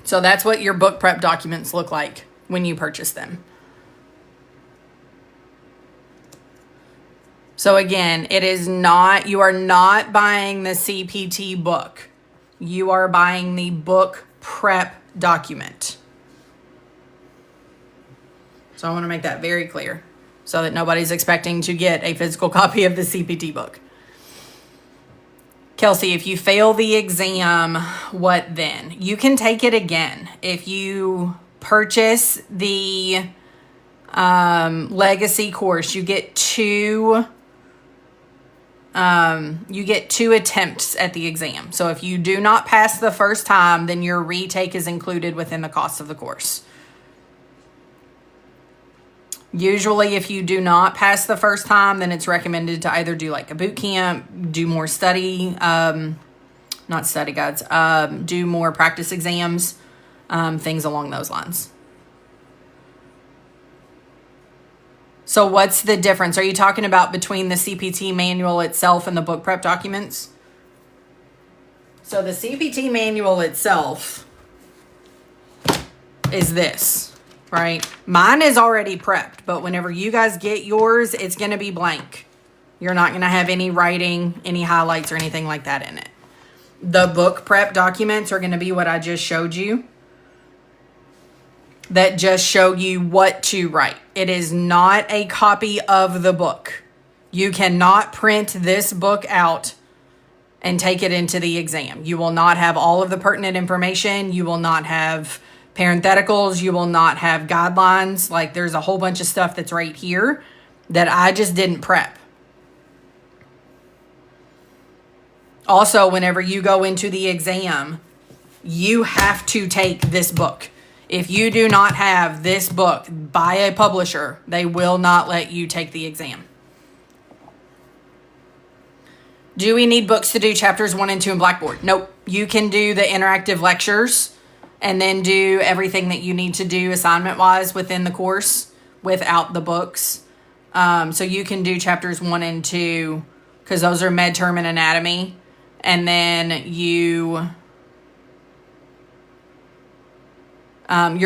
So that's what your book prep documents look like when you purchase them. So again, it is not, you are not buying the CPT book. You are buying the book prep document. So I want to make that very clear so that nobody's expecting to get a physical copy of the CPT book. Kelsey, if you fail the exam, what then? You can take it again. If you purchase the legacy course, you get two attempts at the exam. So if you do not pass the first time, then your retake is included within the cost of the course. Usually, if you do not pass the first time, then it's recommended to either do like a boot camp, do more study, not study guides, do more practice exams, things along those lines. So what's the difference? Are you talking about between the CPT manual itself and the book prep documents? So the CPT manual itself is this. Right? Mine is already prepped, but whenever you guys get yours, it's going to be blank. You're not going to have any writing, any highlights, or anything like that in it. The book prep documents are going to be what I just showed you. That just show you what to write. It is not a copy of the book. You cannot print this book out and take it into the exam. You will not have all of the pertinent information. You will not have parentheticals, you will not have guidelines. Like there's a whole bunch of stuff that's right here that I just didn't prep. Also, whenever you go into the exam, you have to take this book. If you do not have this book by a publisher, they will not let you take the exam. Do we need books to do chapters 1 and 2 in Blackboard? Nope. You can do the interactive lectures and then do everything that you need to do assignment-wise within the course without the books. So you can do chapters 1 and 2 because those are med term and anatomy. And then your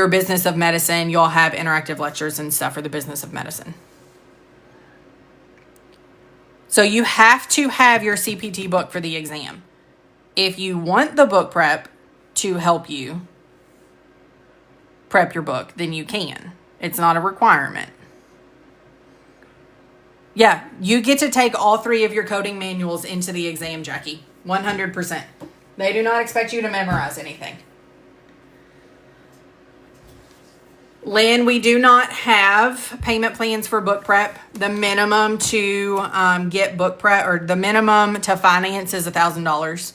business of medicine, you'll have interactive lectures and stuff for the business of medicine. So you have to have your CPT book for the exam. If you want the book prep to help you prep your book, then you can. It's not a requirement. Yeah, you get to take all 3 of your coding manuals into the exam, Jackie. 100%. They do not expect you to memorize anything. Lynn, we do not have payment plans for book prep. The minimum to get book prep, or the minimum to finance, is $1,000.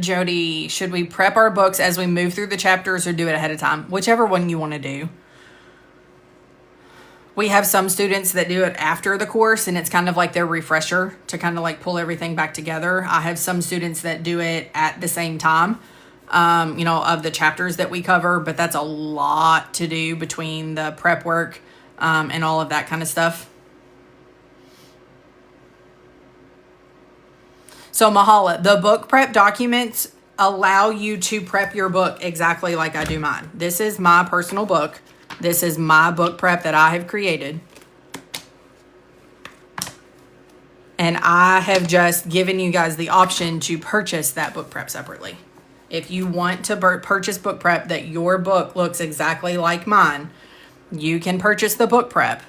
Jody, should we prep our books as we move through the chapters or do it ahead of time? Whichever one you want to do. We have some students that do it after the course, and it's kind of like their refresher to kind of like pull everything back together. I have some students that do it at the same time, of the chapters that we cover, but that's a lot to do between the prep work and all of that kind of stuff. So Mahala, the book prep documents allow you to prep your book exactly like I do mine. This is my personal book. This is my book prep that I have created. And I have just given you guys the option to purchase that book prep separately. If you want to purchase book prep that your book looks exactly like mine, you can purchase the book prep,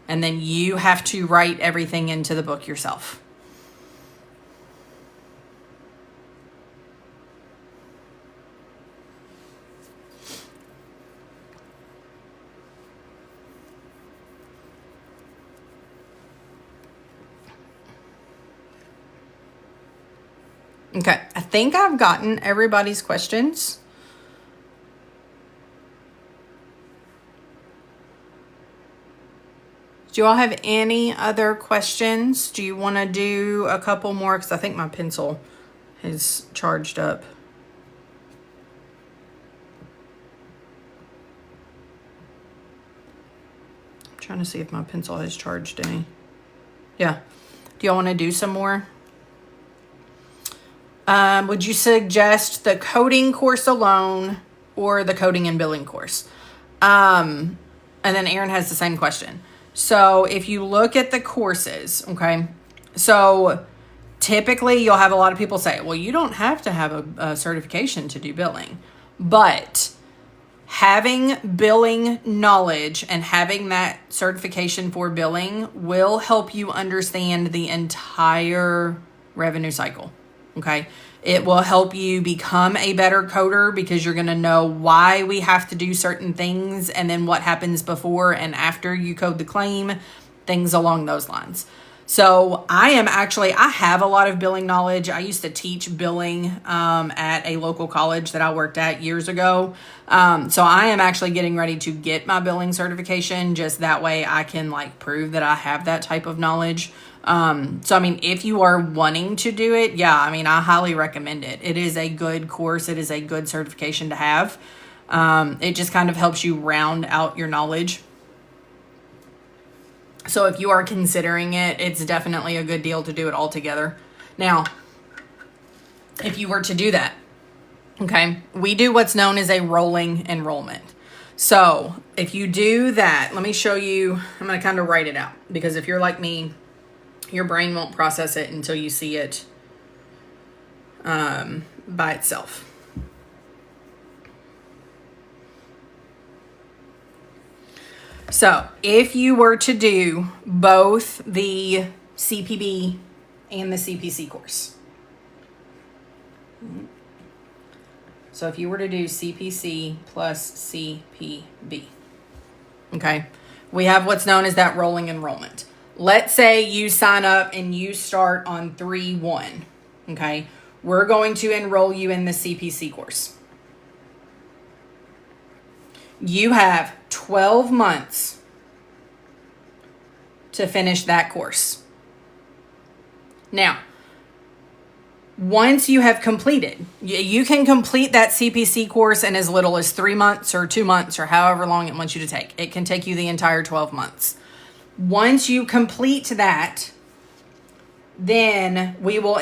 and then you have to write everything into the book yourself. Okay, I think I've gotten everybody's questions. Do you all have any other questions? Do you want to do a couple more? Because I think my pencil is charged up. I'm trying to see if my pencil has charged any. Yeah. Do y'all want to do some more? Would you suggest the coding course alone or the coding and billing course? And then Aaron has the same question. So if you look at the courses, okay, so typically you'll have a lot of people say, well, you don't have to have a certification to do billing. But having billing knowledge and having that certification for billing will help you understand the entire revenue cycle. Okay. It will help you become a better coder because you're going to know why we have to do certain things and then what happens before and after you code the claim, things along those lines. So I have a lot of billing knowledge. I used to teach billing at a local college that I worked at years ago. So I am actually getting ready to get my billing certification. Just that way I can prove that I have that type of knowledge. If you are wanting to do it, I highly recommend it. It is a good course. It is a good certification to have. It just kind of helps you round out your knowledge. So if you are considering it, it's definitely a good deal to do it all together. Now, if you were to do that, okay, we do what's known as a rolling enrollment. So if you do that, let me show you, I'm going to kind of write it out because if you're like me, your brain won't process it until you see it by itself. So if you were to do both the CPB and the CPC course. So if you were to do CPC plus CPB, okay, we have what's known as that rolling enrollment. Let's say you sign up and you start on 3/1, okay? We're going to enroll you in the CPC course. You have 12 months to finish that course. Now, once you have completed, you can complete that CPC course in as little as 3 months or 2 months or however long it wants you to take. It can take you the entire 12 months. Once you complete that, then we will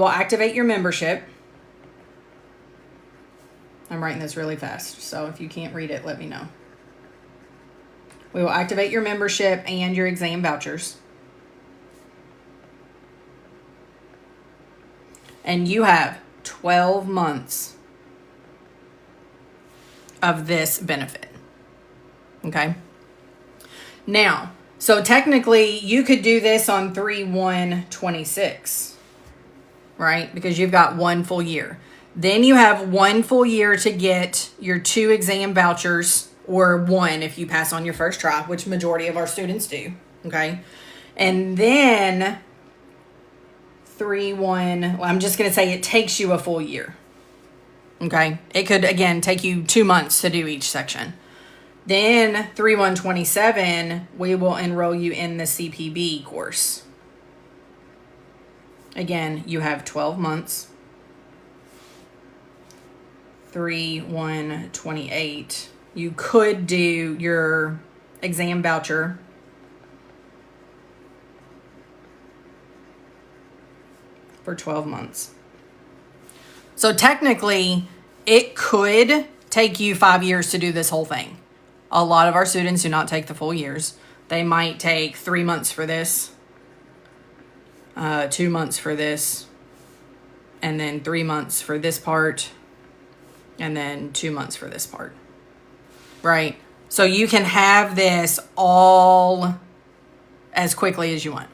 activate your membership. I'm writing this really fast, so if you can't read it, let me know. We will activate your membership and your exam vouchers. And you have 12 months of this benefit. Okay? Now, so technically you could do this on 3/1/26, right? Because you've got 1 full year. Then you have 1 full year to get your 2 exam vouchers, or 1 if you pass on your first try, which majority of our students do, okay? And then 3/1, I'm just going to say it takes you a full year, okay? It could, again, take you 2 months to do each section. Then 3/1/27, we will enroll you in the CPB course. Again, you have 12 months. 3/1/28, you could do your exam voucher for 12 months. So technically, it could take you 5 years to do this whole thing. A lot of our students do not take the full years. They might take 3 months for this, 2 months for this, and then 3 months for this part, and then 2 months for this part, right? So you can have this all as quickly as you want.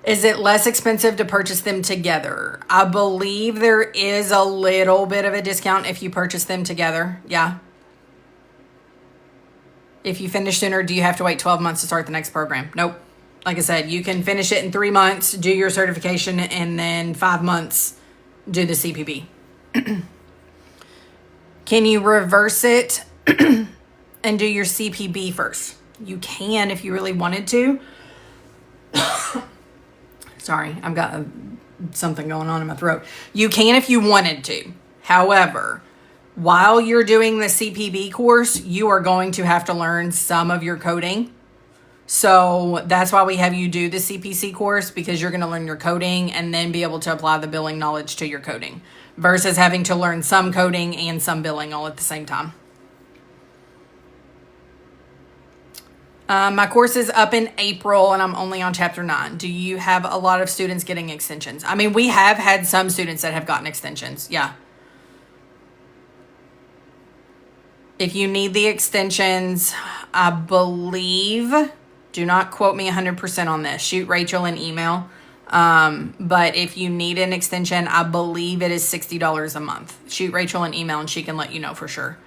Is it less expensive to purchase them together? I believe there is a little bit of a discount if you purchase them together. Yeah. If you finish sooner, do you have to wait 12 months to start the next program? Nope. Like I said, you can finish it in 3 months, do your certification, and then 5 months, do the CPB. Can you reverse it and do your CPB first? You can if you really wanted to. Sorry, I've got something going on in my throat. You can if you wanted to. However, while you're doing the CPB course, you are going to have to learn some of your coding. So that's why we have you do the CPC course, because you're going to learn your coding and then be able to apply the billing knowledge to your coding versus having to learn some coding and some billing all at the same time. My course is up in April and I'm only on chapter 9. Do you have a lot of students getting extensions? I mean, we have had some students that have gotten extensions. Yeah. If you need the extensions, I believe, do not quote me 100% on this. Shoot Rachel an email. But if you need an extension, I believe it is $60 a month. Shoot Rachel an email and she can let you know for sure.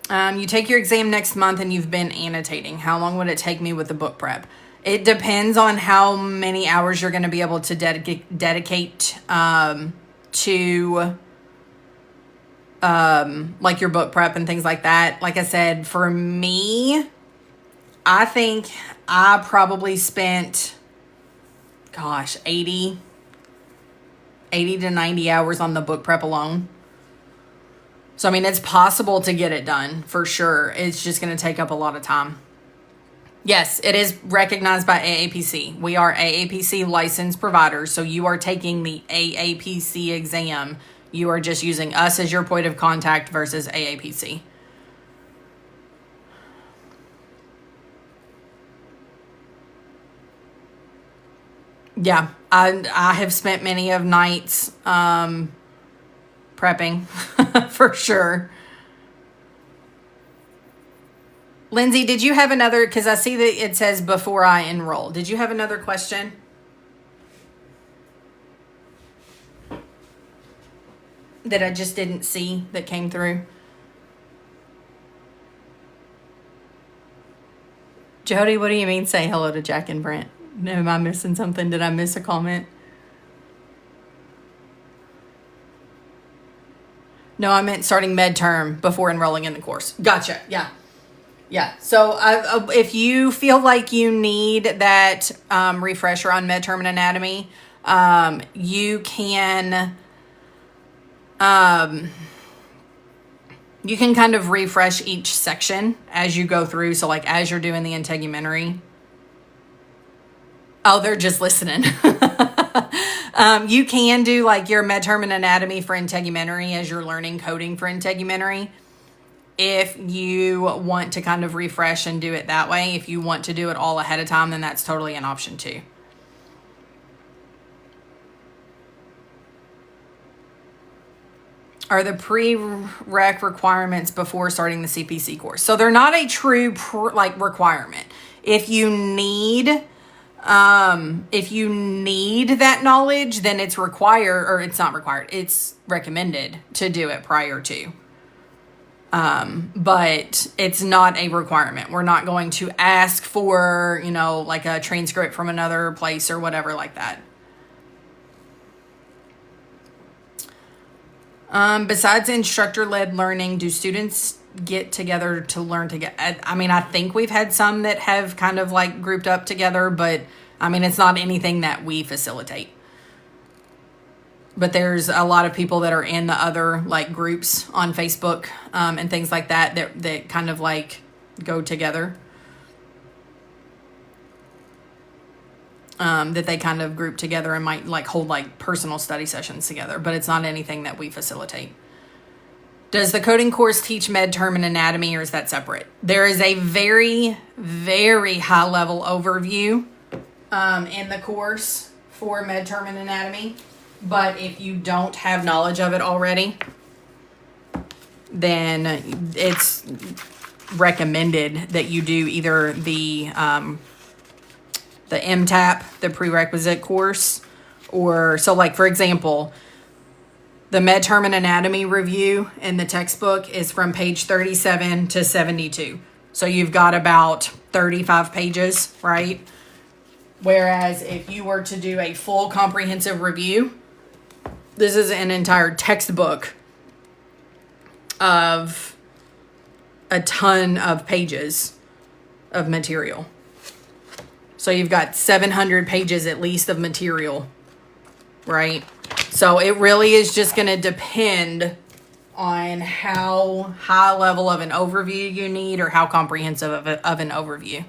You take your exam next month and you've been annotating. How long would it take me with the book prep? It depends on how many hours you're going to be able to dedicate to like your book prep and things like that. Like I said, for me, I think I probably spent, 80 to 90 hours on the book prep alone. So, I mean, it's possible to get it done for sure. It's just going to take up a lot of time. Yes, it is recognized by AAPC. We are AAPC licensed providers. So you are taking the AAPC exam. You are just using us as your point of contact versus AAPC. Yeah, I have spent many of nights prepping for sure. Lindsay, did you have another, because I see that it says before I enroll. Did you have another question? That I just didn't see that came through? Jody, what do you mean say hello to Jack and Brent? Am I missing something? Did I miss a comment? No, I meant starting med-term before enrolling in the course. Gotcha. Yeah. Yeah. So if you feel like you need that refresher on med-term and anatomy, you can kind of refresh each section as you go through. So like as you're doing the integumentary. Oh, they're just listening. You can do like your med-term and anatomy for integumentary as you're learning coding for integumentary. If you want to kind of refresh and do it that way, if you want to do it all ahead of time, then that's totally an option too. Are the prereq requirements before starting the CPC course? So they're not a true requirement. If you need that knowledge, then it's required, or it's not required. It's recommended to do it prior to. But it's not a requirement. We're not going to ask for, like a transcript from another place or whatever like that. Besides instructor-led learning, do students get together to learn together? I mean, I think we've had some that have kind of like grouped up together, but I mean, it's not anything that we facilitate. But there's a lot of people that are in the other like groups on Facebook and things like that kind of like go together. That they kind of group together and might like hold like personal study sessions together, but it's not anything that we facilitate. Does the coding course teach med-term and anatomy, or is that separate? There is a very, very high level overview in the course for med-term and anatomy. But if you don't have knowledge of it already, then it's recommended that you do either the MTAP, the prerequisite course, or so like, for example, the med-term and anatomy review in the textbook is from page 37 to 72. So you've got about 35 pages, right? Whereas if you were to do a full comprehensive review, this is an entire textbook of a ton of pages of material. So you've got 700 pages at least of material, right? So it really is just going to depend on how high level of an overview you need or how comprehensive of an overview.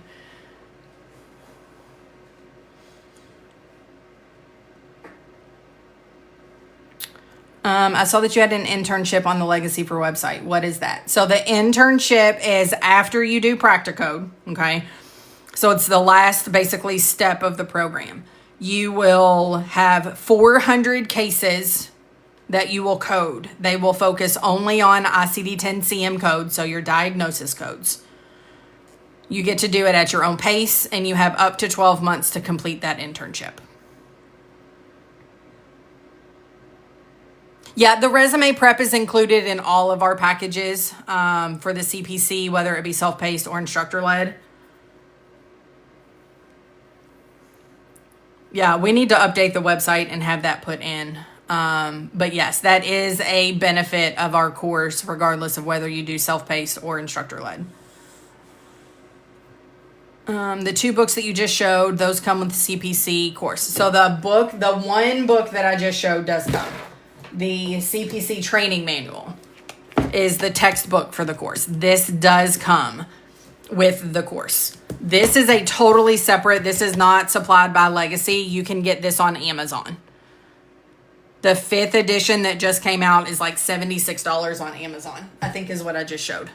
I saw that you had an internship on the Legacy for website. What is that? So the internship is after you do Practicode, okay? So it's the last basically step of the program. You will have 400 cases that you will code. They will focus only on ICD-10-CM codes, so your diagnosis codes. You get to do it at your own pace, and you have up to 12 months to complete that internship. Yeah, the resume prep is included in all of our packages for the CPC, whether it be self-paced or instructor-led. Yeah, we need to update the website and have that put in. But yes, that is a benefit of our course, regardless of whether you do self-paced or instructor-led. The 2 books that you just showed, those come with the CPC course. So the one book that I just showed does come. The CPC training manual is the textbook for the course. This does come with the course. This is a totally separate, this is not supplied by Legacy. You can get this on Amazon. The 5th edition that just came out is like $76 on Amazon, I think is what I just showed.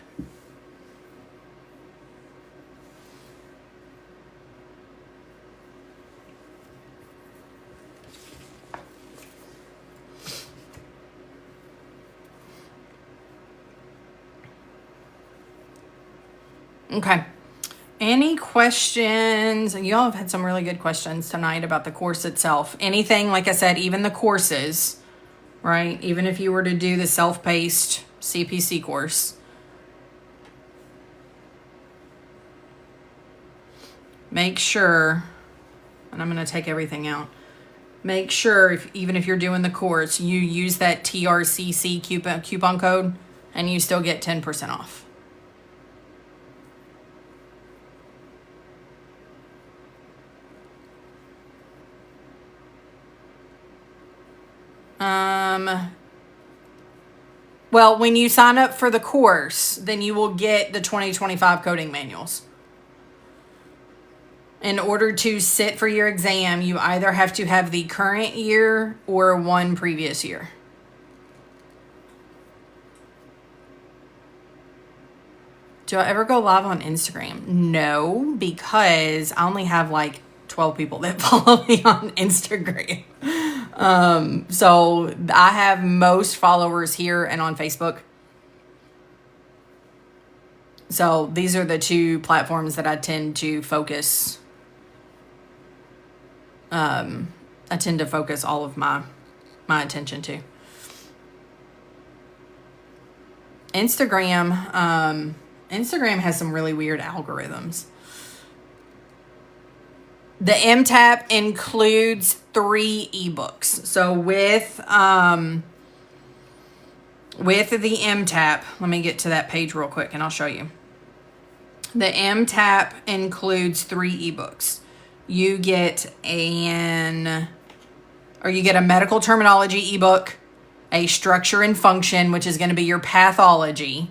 Okay. Any questions? Y'all have had some really good questions tonight about the course itself. Anything, like I said, even the courses, right? Even if you were to do the self-paced CPC course, make sure, and I'm going to take everything out, make sure, even if you're doing the course, you use that TRCC coupon code and you still get 10% off. Well, when you sign up for the course, then you will get the 2025 coding manuals. In order to sit for your exam, you either have to have the current year or one previous year. Do I ever go live on Instagram? No, because I only have like 12 people that follow me on Instagram. So I have most followers here and on Facebook. So these are the 2 platforms that I tend to focus. I tend to focus all of my attention to. Instagram has some really weird algorithms. The MTAP includes 3 ebooks. So with the MTAP, let me get to that page real quick and I'll show you. The MTAP includes 3 ebooks. You get a medical terminology ebook, a structure and function, which is going to be your pathology,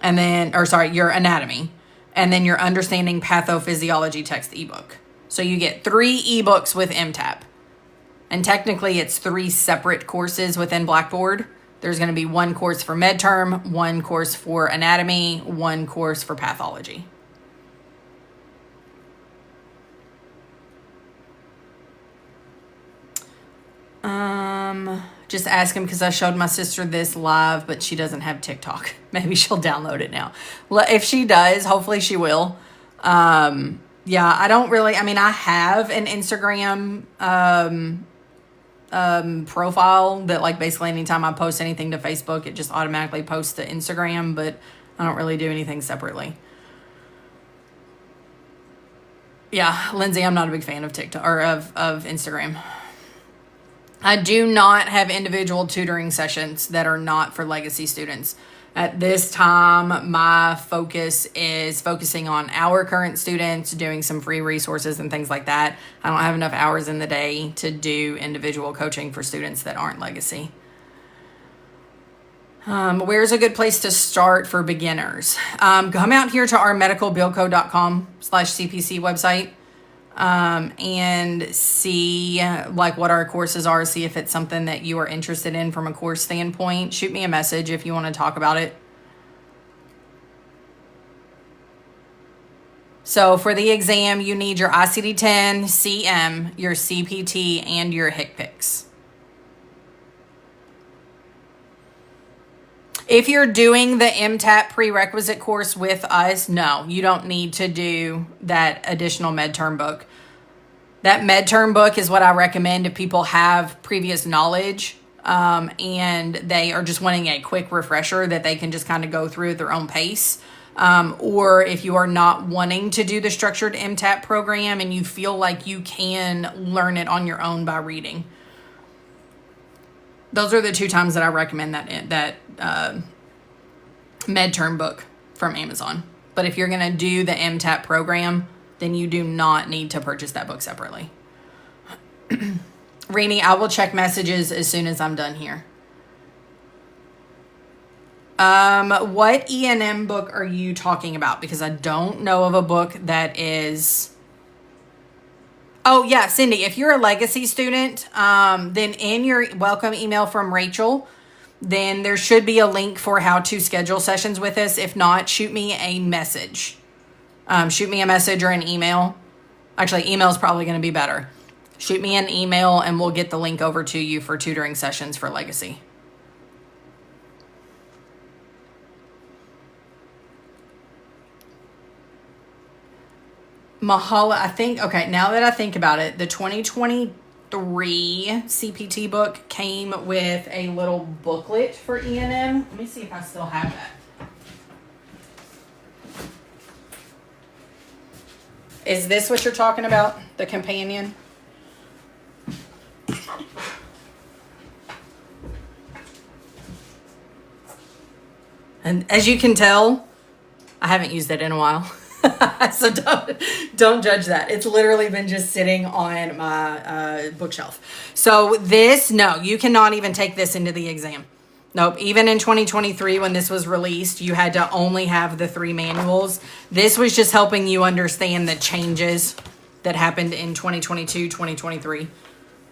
and then, your anatomy, and then your understanding pathophysiology text ebook. So you get 3 ebooks with MTAP. And technically it's 3 separate courses within Blackboard. There's going to be 1 course for MedTerm, 1 course for anatomy, 1 course for pathology. Just ask him because I showed my sister this live, but she doesn't have TikTok. Maybe she'll download it now. If she does, hopefully she will. Yeah, I don't really, I have an Instagram profile that like basically anytime I post anything to Facebook, it just automatically posts to Instagram, but I don't really do anything separately. Yeah, Lindsay, I'm not a big fan of TikTok or of Instagram. I do not have individual tutoring sessions that are not for Legacy students. At this time, my focus is focusing on our current students, doing some free resources and things like that. I don't have enough hours in the day to do individual coaching for students that aren't Legacy. Where's a good place to start for beginners? Come out here to our medicalbillco.com/CPC website. and see like what our courses are, see if it's something that you are interested in from a course standpoint. Shoot me a message if you want to talk about it. So for the exam, you need your ICD-10, CM, your CPT, and your HCPCS. If you're doing the MTAP prerequisite course with us, no, you don't need to do that additional MedTerm book. That MedTerm book is what I recommend if people have previous knowledge and they are just wanting a quick refresher that they can just kind of go through at their own pace. Or if you are not wanting to do the structured MTAP program and you feel like you can learn it on your own by reading. Those are the two times that I recommend that MedTerm book from Amazon. But if you're going to do the MTAP program, then you do not need to purchase that book separately. Renee, I will check messages as soon as I'm done here. What E&M book are you talking about? Because I don't know of a book that is... Oh, yeah, Cindy, if you're a legacy student, then in your welcome email from Rachel, then there should be a link for how to schedule sessions with us. If not, shoot me a message. Shoot me a message or an email. Actually, email is probably going to be better. Shoot me an email and we'll get the link over to you for tutoring sessions for legacy. Mahala, I think, okay, now that I think about it, the 2023 CPT book came with a little booklet for E&M. Let me see if I still have that. Is this what you're talking about? The companion? And as you can tell, I haven't used it in a while. So don't judge that. It's literally been just sitting on my bookshelf. So this, no, you cannot even take this into the exam. Nope. Even in 2023, when this was released, you had to only have the 3 manuals. This was just helping you understand the changes that happened in 2022, 2023.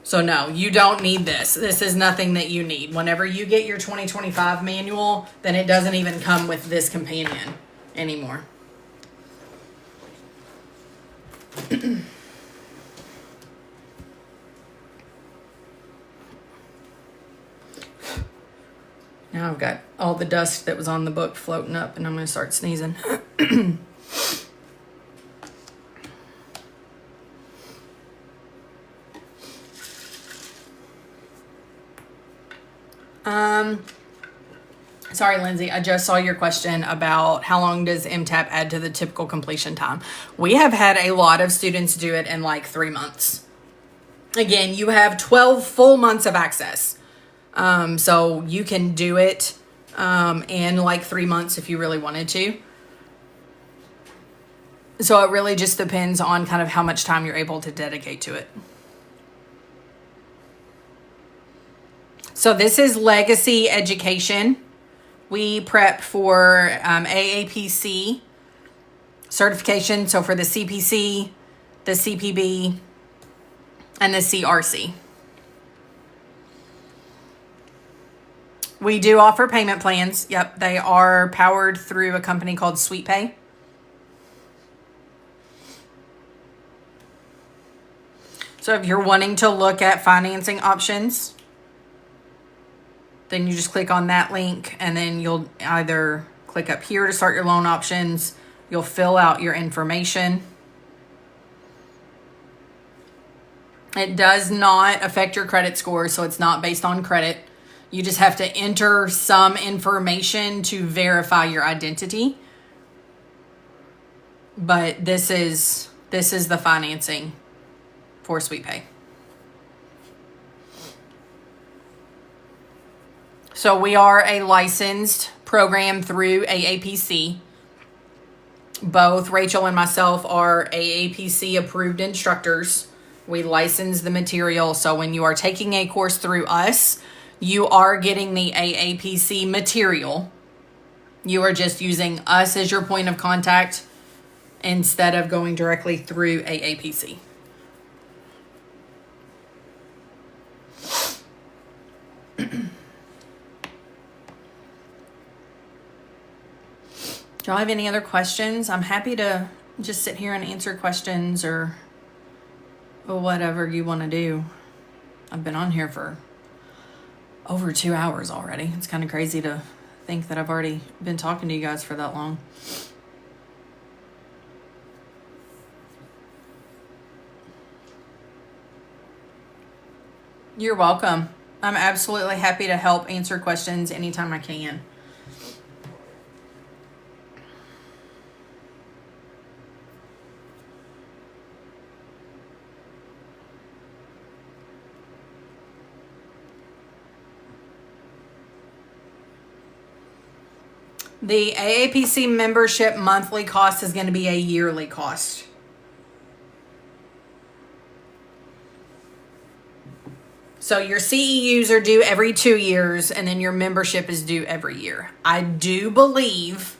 So no, you don't need this. This is nothing that you need. Whenever you get your 2025 manual, then it doesn't even come with this companion anymore. Now I've got all the dust that was on the book floating up and I'm going to start sneezing. Sorry, Lindsay, I just saw your question about how long does MTAP add to the typical completion time. We have had a lot of students do it in like 3 months. Again, you have 12 full months of access. So you can do it in like 3 months if you really wanted to. So it really just depends on kind of how much time you're able to dedicate to it. So this is legacy education. We prep for AAPC certification. So for the CPC, the CPB, and the CRC. We do offer payment plans. Yep, they are powered through a company called SweetPay. So if you're wanting to look at financing options, then you just click on that link and then you'll either click up here to start your loan options. You'll fill out your information. It does not affect your credit score, so it's not based on credit. You just have to enter some information to verify your identity. But this is the financing for SweetPay. So we are a licensed program through AAPC. Both Rachel and myself are AAPC approved instructors. We license the material. So when you are taking a course through us, you are getting the AAPC material. You are just using us as your point of contact instead of going directly through AAPC. Do y'all have any other questions? I'm happy to just sit here and answer questions or whatever you want to do. I've been on here for over 2 hours already. It's kind of crazy to think that I've already been talking to you guys for that long. You're welcome. I'm absolutely happy to help answer questions anytime I can. The AAPC membership monthly cost is going to be a yearly cost. So your CEUs are due every 2 years, and then your membership is due every year. I do believe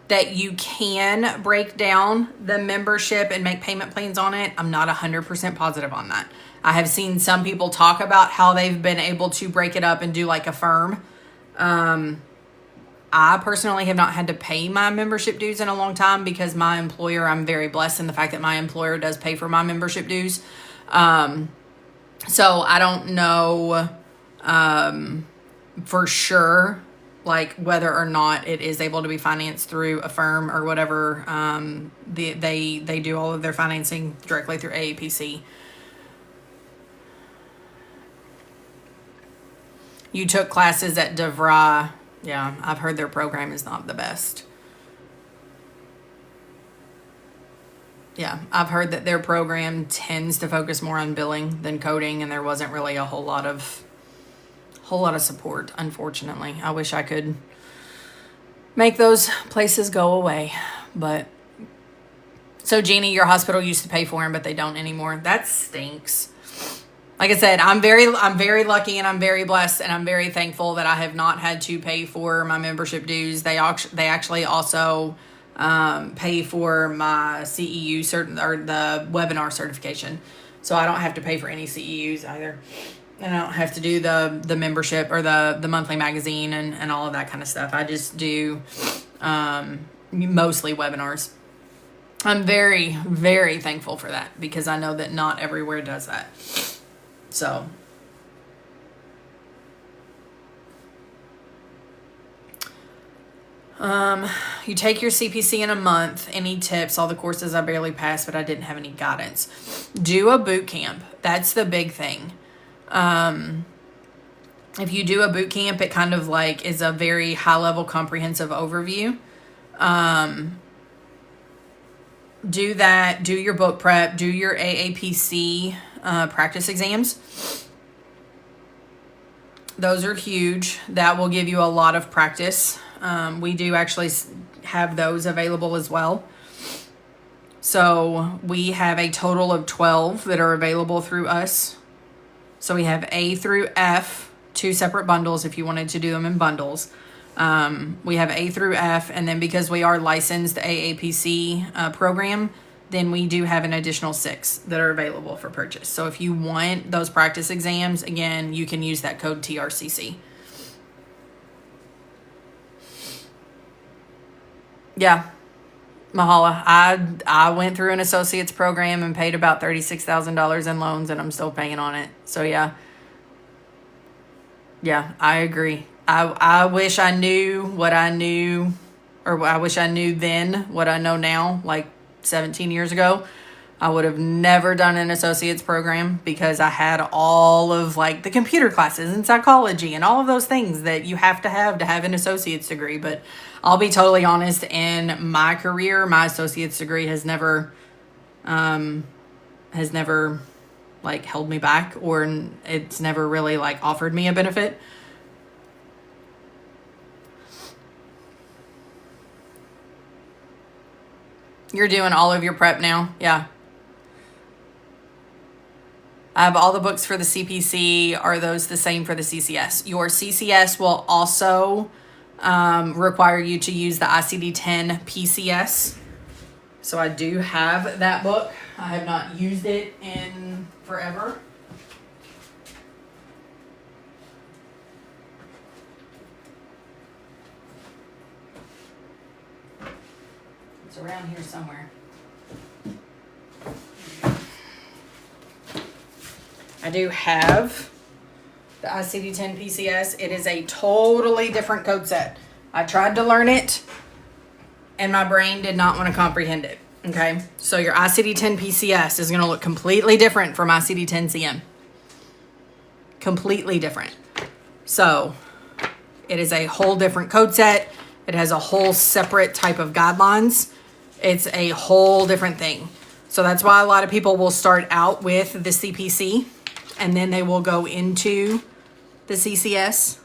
that you can break down the membership and make payment plans on it. I'm not 100% positive on that. I have seen some people talk about how they've been able to break it up and do like a firm. I personally have not had to pay my membership dues in a long time because my employer, I'm very blessed in the fact that my employer does pay for my membership dues. So I don't know for sure, like whether or not it is able to be financed through a firm or whatever. They do all of their financing directly through AAPC. You took classes at DeVry. Yeah, I've heard their program is not the best. Yeah, I've heard that their program tends to focus more on billing than coding, and there wasn't really a whole lot of support, unfortunately. I wish I could make those places go away, but so Jeannie, your hospital used to pay for them, but they don't anymore. That stinks. Like I said, I'm very lucky and I'm very blessed and I'm very thankful that I have not had to pay for my membership dues. They actually also pay for my CEU or the webinar certification. So I don't have to pay for any CEUs either. And I don't have to do the membership or the monthly magazine and all of that kind of stuff. I just do mostly webinars. I'm very, very thankful for that because I know that not everywhere does that. So, you take your CPC in a month. Any tips? All the courses I barely passed, but I didn't have any guidance. Do a boot camp. That's the big thing. If you do a boot camp, it kind of like is a very high level comprehensive overview. Do that. Do your book prep. Do your AAPC practice exams. Those are huge. That will give you a lot of practice. We do actually have those available as well. So we have a total of 12 that are available through us. So we have A through F, 2 separate bundles if you wanted to do them in bundles. We have A through F, and then because we are licensed AAPC program, then we do have an additional 6 that are available for purchase. So if you want those practice exams, again, you can use that code TRCC. Yeah, Mahala. I went through an associate's program and paid about $36,000 in loans, and I'm still paying on it. So yeah, I agree. I wish I knew what I knew, or I wish I knew then what I know now, like 17 years ago. I would have never done an associate's program because I had all of like the computer classes and psychology and all of those things that you have to have an associate's degree. But I'll be totally honest, in my career, my associate's degree has never like held me back, or it's never really like offered me a benefit. You're doing all of your prep now? Yeah. I have all the books for the CPC. Are those the same for the CCS? Your CCS will also require you to use the ICD-10 PCS. So I do have that book. I have not used it in forever. around here somewhere. I do have the ICD-10 PCS. It is a totally different code set. I tried to learn it, and my brain did not want to comprehend it. Okay, so your ICD-10 PCS is going to look completely different from ICD-10 CM. Completely different. So it is a whole different code set. It has a whole separate type of guidelines. It's a whole different thing. So that's why a lot of people will start out with the CPC and then they will go into the CCS.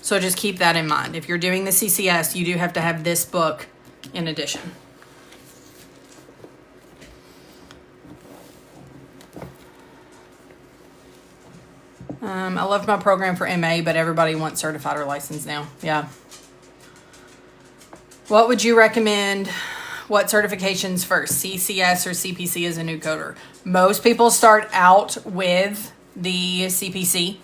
So just keep that in mind. If you're doing the CCS, you do have to have this book in addition. I love my program for MA, but everybody wants certified or licensed now. Yeah. What would you recommend? What certifications first, CCS or CPC as a new coder? Most people start out with the CPC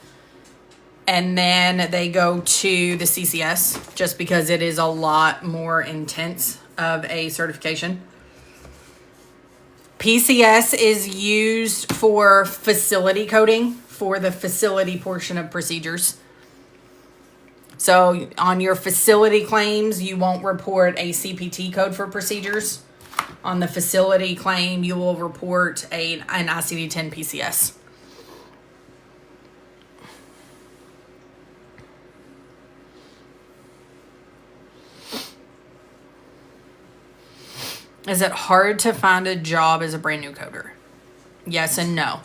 and then they go to the CCS just because it is a lot more intense of a certification. PCS is used for facility coding, for the facility portion of procedures. So on your facility claims, you won't report a CPT code for procedures. On the facility claim, you will report an ICD-10 PCS. Is it hard to find a job as a brand new coder? Yes and no.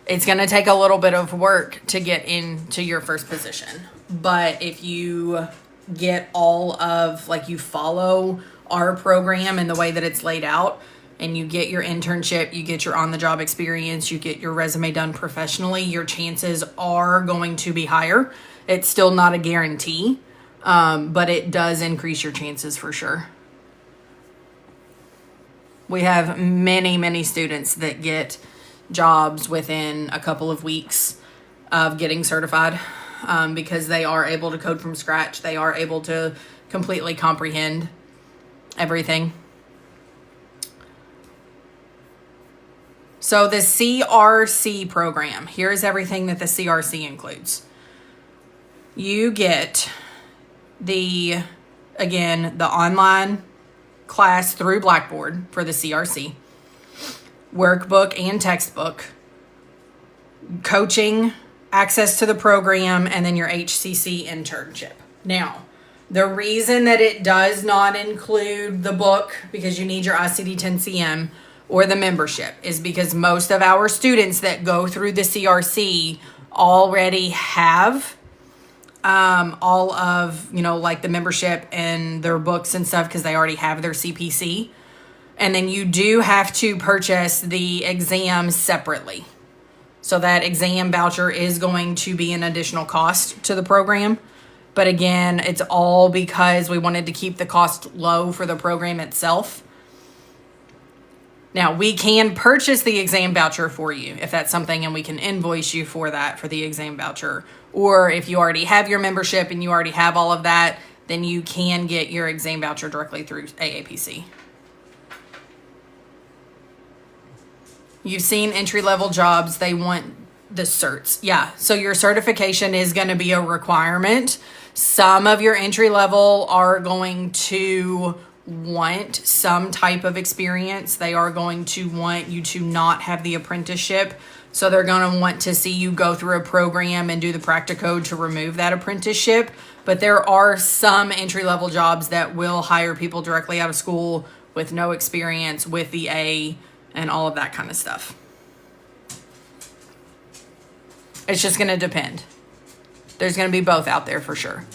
It's going to take a little bit of work to get into your first position. But if you get all of, like, you follow our program and the way that it's laid out, and you get your internship, you get your on-the-job experience, you get your resume done professionally, your chances are going to be higher. It's still not a guarantee, but it does increase your chances for sure. We have many, many students that get jobs within a couple of weeks of getting certified because they are able to code from scratch. They are able to completely comprehend everything. So the CRC program, here's everything that the CRC includes. You get the online class through Blackboard for the CRC, workbook and textbook, coaching, access to the program, and then your HCC internship. Now, the reason that it does not include the book, because you need your ICD-10-CM or the membership, is because most of our students that go through the CRC already have all of, like the membership and their books and stuff because they already have their CPC. And then you do have to purchase the exam separately. So that exam voucher is going to be an additional cost to the program. But again, it's all because we wanted to keep the cost low for the program itself. Now, we can purchase the exam voucher for you if that's something, and we can invoice you for that, for the exam voucher. Or if you already have your membership and you already have all of that, then you can get your exam voucher directly through AAPC. You've seen entry-level jobs, they want the certs. Yeah, so your certification is going to be a requirement. Some of your entry-level are going to want some type of experience. They are going to want you to not have the apprenticeship. So they're going to want to see you go through a program and do the Practicode to remove that apprenticeship. But there are some entry-level jobs that will hire people directly out of school with no experience, with the A, and all of that kind of stuff. It's just going to depend. There's going to be both out there for sure.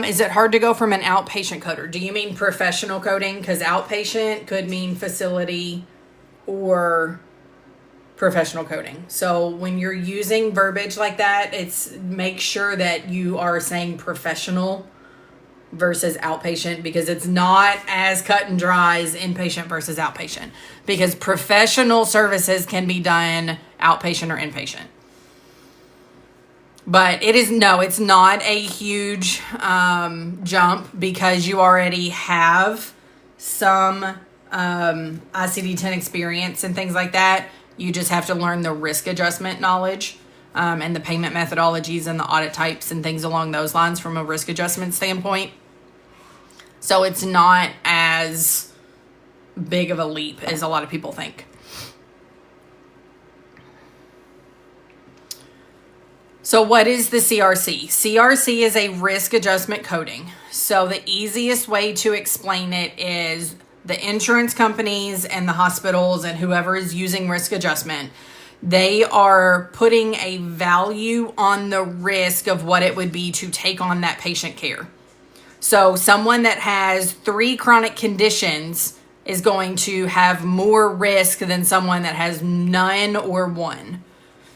Is it hard to go from an outpatient coder? Do you mean professional coding? Because outpatient could mean facility or professional coding. So when you're using verbiage like that, it's make sure that you are saying professional versus outpatient, because it's not as cut and dry as inpatient versus outpatient, because professional services can be done outpatient or inpatient. But it's not a huge jump, because you already have some ICD-10 experience and things like that. You just have to learn the risk adjustment knowledge and the payment methodologies and the audit types and things along those lines from a risk adjustment standpoint. So it's not as big of a leap as a lot of people think. So what is the CRC? CRC is a risk adjustment coding. So the easiest way to explain it is the insurance companies and the hospitals and whoever is using risk adjustment, they are putting a value on the risk of what it would be to take on that patient care. So someone that has 3 chronic conditions is going to have more risk than someone that has none or 1.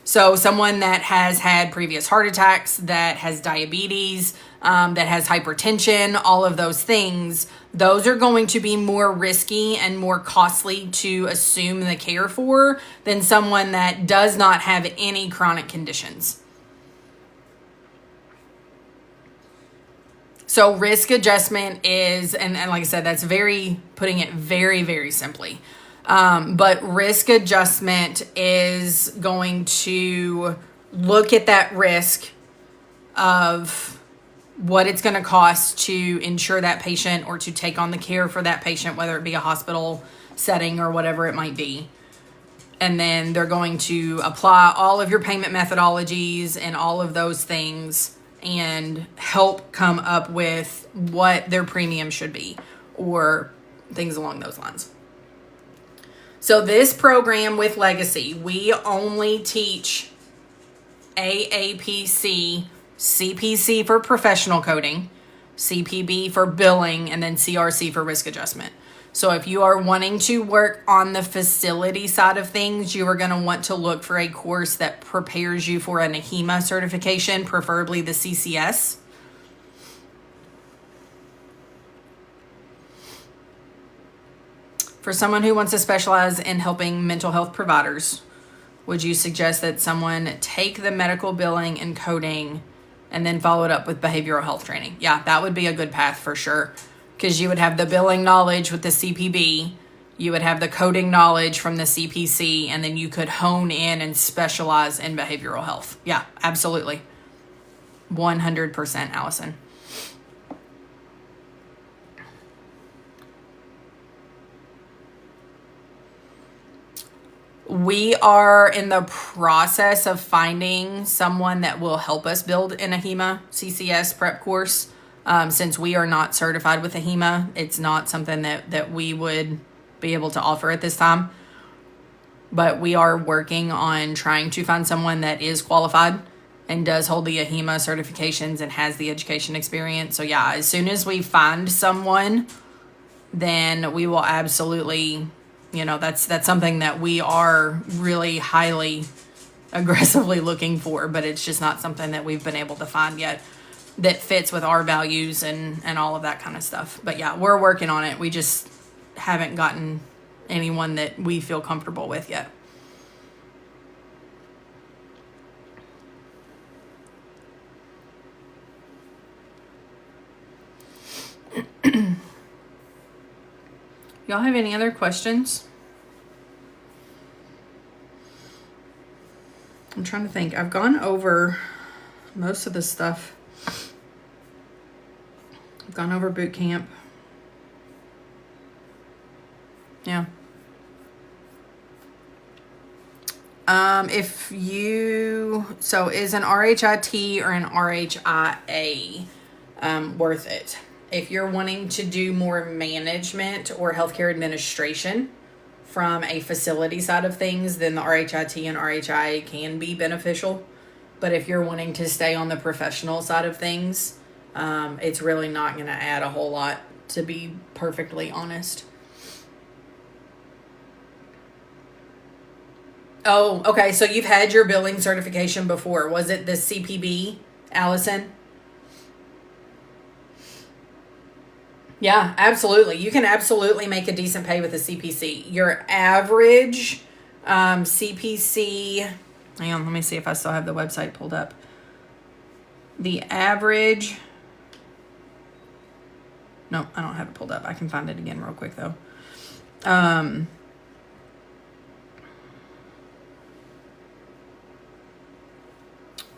So someone that has had previous heart attacks, that has diabetes, that has hypertension, all of those things, those are going to be more risky and more costly to assume the care for than someone that does not have any chronic conditions. So risk adjustment is, and like I said, that's putting it very, very simply. But risk adjustment is going to look at that risk of what it's going to cost to insure that patient or to take on the care for that patient, whether it be a hospital setting or whatever it might be. And then they're going to apply all of your payment methodologies and all of those things and help come up with what their premium should be or things along those lines. So this program with Legacy, we only teach AAPC, CPC for professional coding, CPB for billing, and then CRC for risk adjustment. So if you are wanting to work on the facility side of things, you are going to want to look for a course that prepares you for an AHIMA certification, preferably the CCS. For someone who wants to specialize in helping mental health providers, would you suggest that someone take the medical billing and coding and then follow it up with behavioral health training? Yeah, that would be a good path for sure. Because you would have the billing knowledge with the CPB, you would have the coding knowledge from the CPC, and then you could hone in and specialize in behavioral health. Yeah, absolutely. 100%, Allison. We are in the process of finding someone that will help us build an AHIMA CCS prep course. Since we are not certified with AHIMA, it's not something that we would be able to offer at this time. But we are working on trying to find someone that is qualified and does hold the AHIMA certifications and has the education experience. So yeah, as soon as we find someone, then we will absolutely, that's something that we are really highly aggressively looking for, but it's just not something that we've been able to find yet that fits with our values and all of that kind of stuff. But yeah, we're working on it. We just haven't gotten anyone that we feel comfortable with yet. Y'all have any other questions? I'm trying to think. I've gone over most of the stuff. I've gone over boot camp. Yeah. Is an RHIT or an RHIA worth it? If you're wanting to do more management or healthcare administration from a facility side of things, then the RHIT and RHIA can be beneficial. But if you're wanting to stay on the professional side of things, it's really not going to add a whole lot, to be perfectly honest. Oh, okay. So you've had your billing certification before. Was it the CPB, Allison? Yeah, absolutely. You can absolutely make a decent pay with a CPC. Your average CPC, hang on, let me see if I still have the website pulled up. The average, no, I don't have it pulled up. I can find it again real quick though.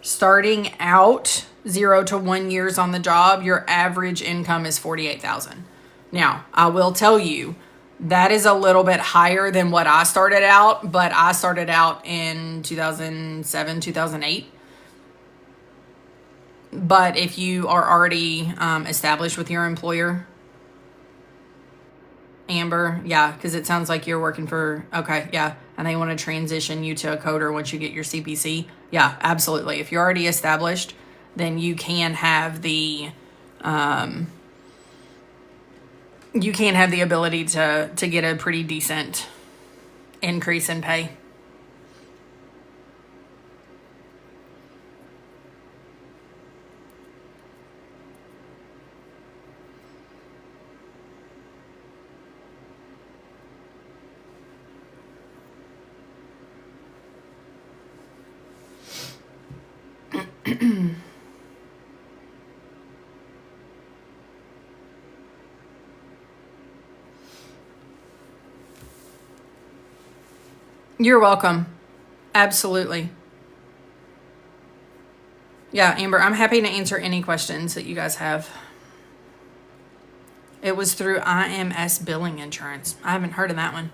Starting out 0 to 1 years on the job, your average income is $48,000. Now, I will tell you that is a little bit higher than what I started out, but I started out in 2007, 2008. But if you are already established with your employer, Amber, yeah, because it sounds like you're working for, okay, yeah, and they want to transition you to a coder once you get your CPC. Yeah, absolutely. If you're already established, then you can have the ability to get a pretty decent increase in pay. You're welcome. Absolutely. Yeah, Amber, I'm happy to answer any questions that you guys have. It was through IMS Billing Insurance. I haven't heard of that one.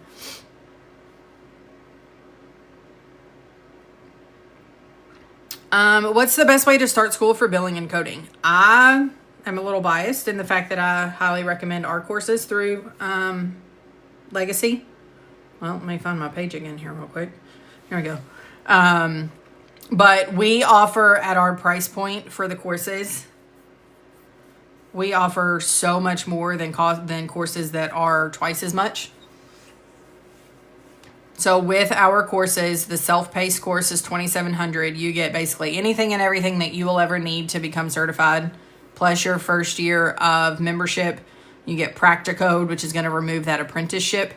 What's the best way to start school for billing and coding? I am a little biased in the fact that I highly recommend our courses through Legacy. Well, let me find my page again here real quick. Here we go. But we offer at our price point for the courses, we offer so much more than courses that are twice as much. So with our courses, the self-paced course is $2,700. You get basically anything and everything that you will ever need to become certified, plus your first year of membership. You get Practicode, which is going to remove that apprenticeship.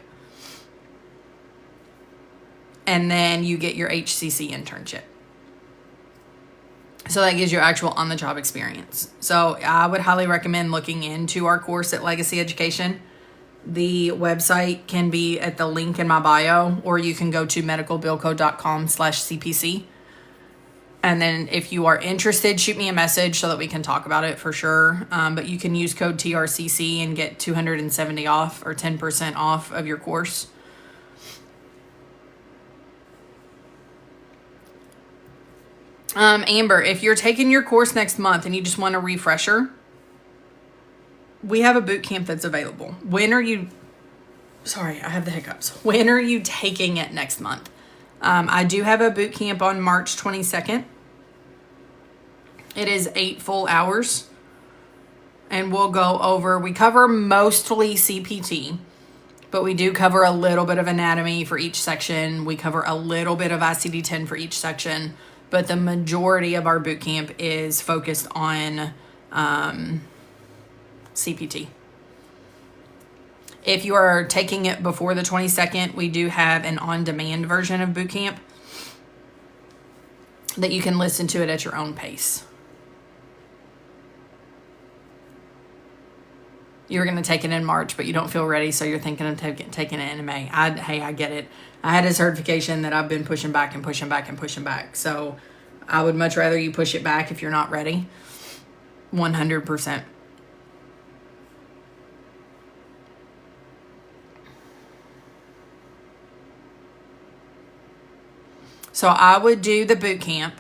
And then you get your HCC internship. So that gives you actual on-the-job experience. So I would highly recommend looking into our course at Legacy Education. The website can be at the link in my bio, or you can go to medicalbillcode.com/CPC. And then if you are interested, shoot me a message so that we can talk about it for sure. But you can use code TRCC and get $270 off or 10% off of your course. Amber, if you're taking your course next month and you just want a refresher, we have a boot camp that's available. When are you, sorry, I have the hiccups. When are you taking it next month? I do have a boot camp on March 22nd. It is 8 full hours. And we'll go over, we cover mostly CPT, but we do cover a little bit of anatomy for each section. We cover a little bit of ICD-10 for each section. But the majority of our boot camp is focused on CPT. If you are taking it before the 22nd, we do have an on-demand version of boot camp that you can listen to it at your own pace. You're going to take it in March, but you don't feel ready, so you're thinking of taking it in May. I get it. I had a certification that I've been pushing back and pushing back and pushing back. So I would much rather you push it back if you're not ready. 100%. So I would do the boot camp.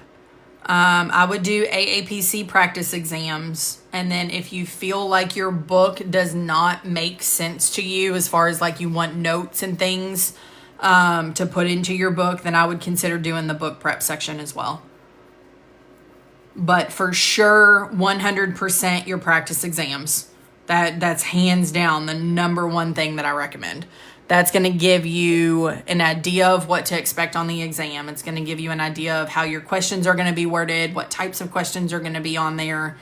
I would do AAPC practice exams. And then if you feel like your book does not make sense to you as far as like you want notes and things to put into your book, then I would consider doing the book prep section as well. But for sure, 100% your practice exams. That's hands down the number one thing that I recommend. That's going to give you an idea of what to expect on the exam. It's going to give you an idea of how your questions are going to be worded, what types of questions are going to be on there,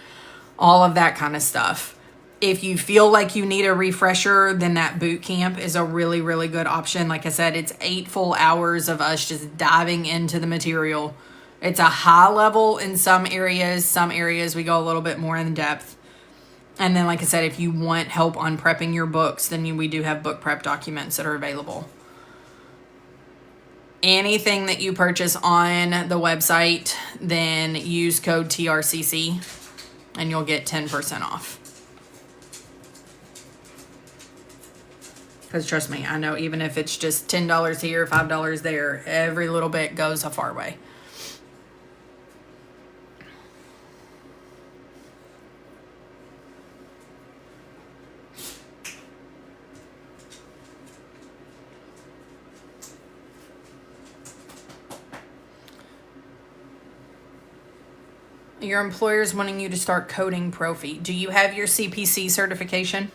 all of that kind of stuff. If you feel like you need a refresher, then that boot camp is a really, really good option. Like I said, it's 8 full hours of us just diving into the material. It's a high level in some areas. Some areas we go a little bit more in depth. And then, like I said, if you want help on prepping your books, then we do have book prep documents that are available. Anything that you purchase on the website, then use code TRCC and you'll get 10% off. Because trust me, I know even if it's just $10 here, $5 there, every little bit goes a far way. Your employer's wanting you to start coding Profi. Do you have your CPC certification?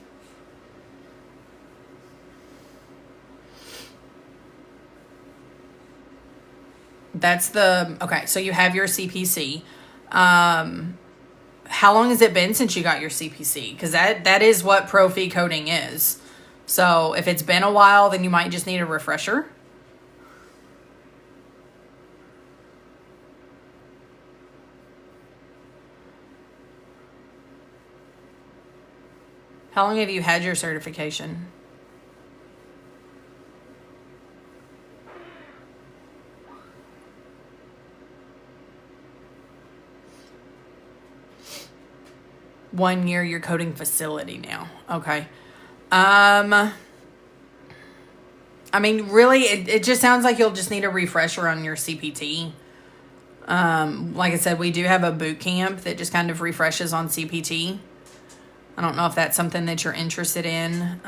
Okay, so you have your CPC. How long has it been since you got your CPC? Because that is what Profi coding is. So if it's been a while, then you might just need a refresher. How long have you had your certification? One year, your coding facility now. Okay. I mean, really, it just sounds like you'll just need a refresher on your CPT. Like I said, we do have a boot camp that just kind of refreshes on CPT. I don't know if that's something that you're interested in,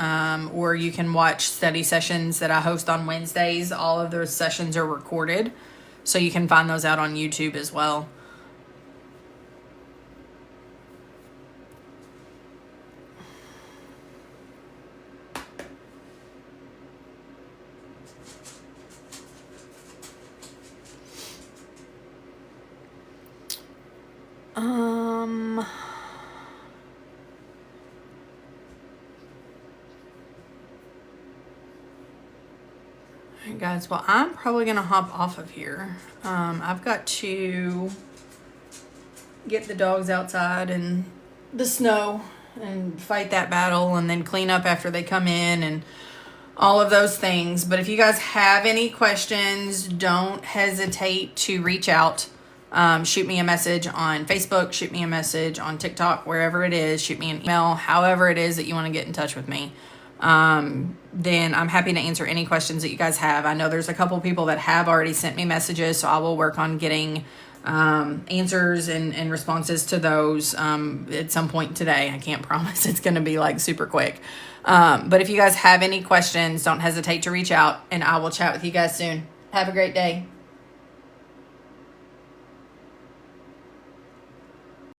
or you can watch study sessions that I host on Wednesdays. All of those sessions are recorded, so you can find those out on YouTube as well. Alright guys, well I'm probably going to hop off of here. I've got to get the dogs outside in the snow and fight that battle and then clean up after they come in and all of those things. But if you guys have any questions, don't hesitate to reach out. Shoot me a message on Facebook, shoot me a message on TikTok, wherever it is, shoot me an email, however it is that you want to get in touch with me. Then I'm happy to answer any questions that you guys have. I know there's a couple people that have already sent me messages, so I will work on getting answers and responses to those at some point today. I can't promise it's going to be like super quick. But if you guys have any questions, don't hesitate to reach out and I will chat with you guys soon. Have a great day.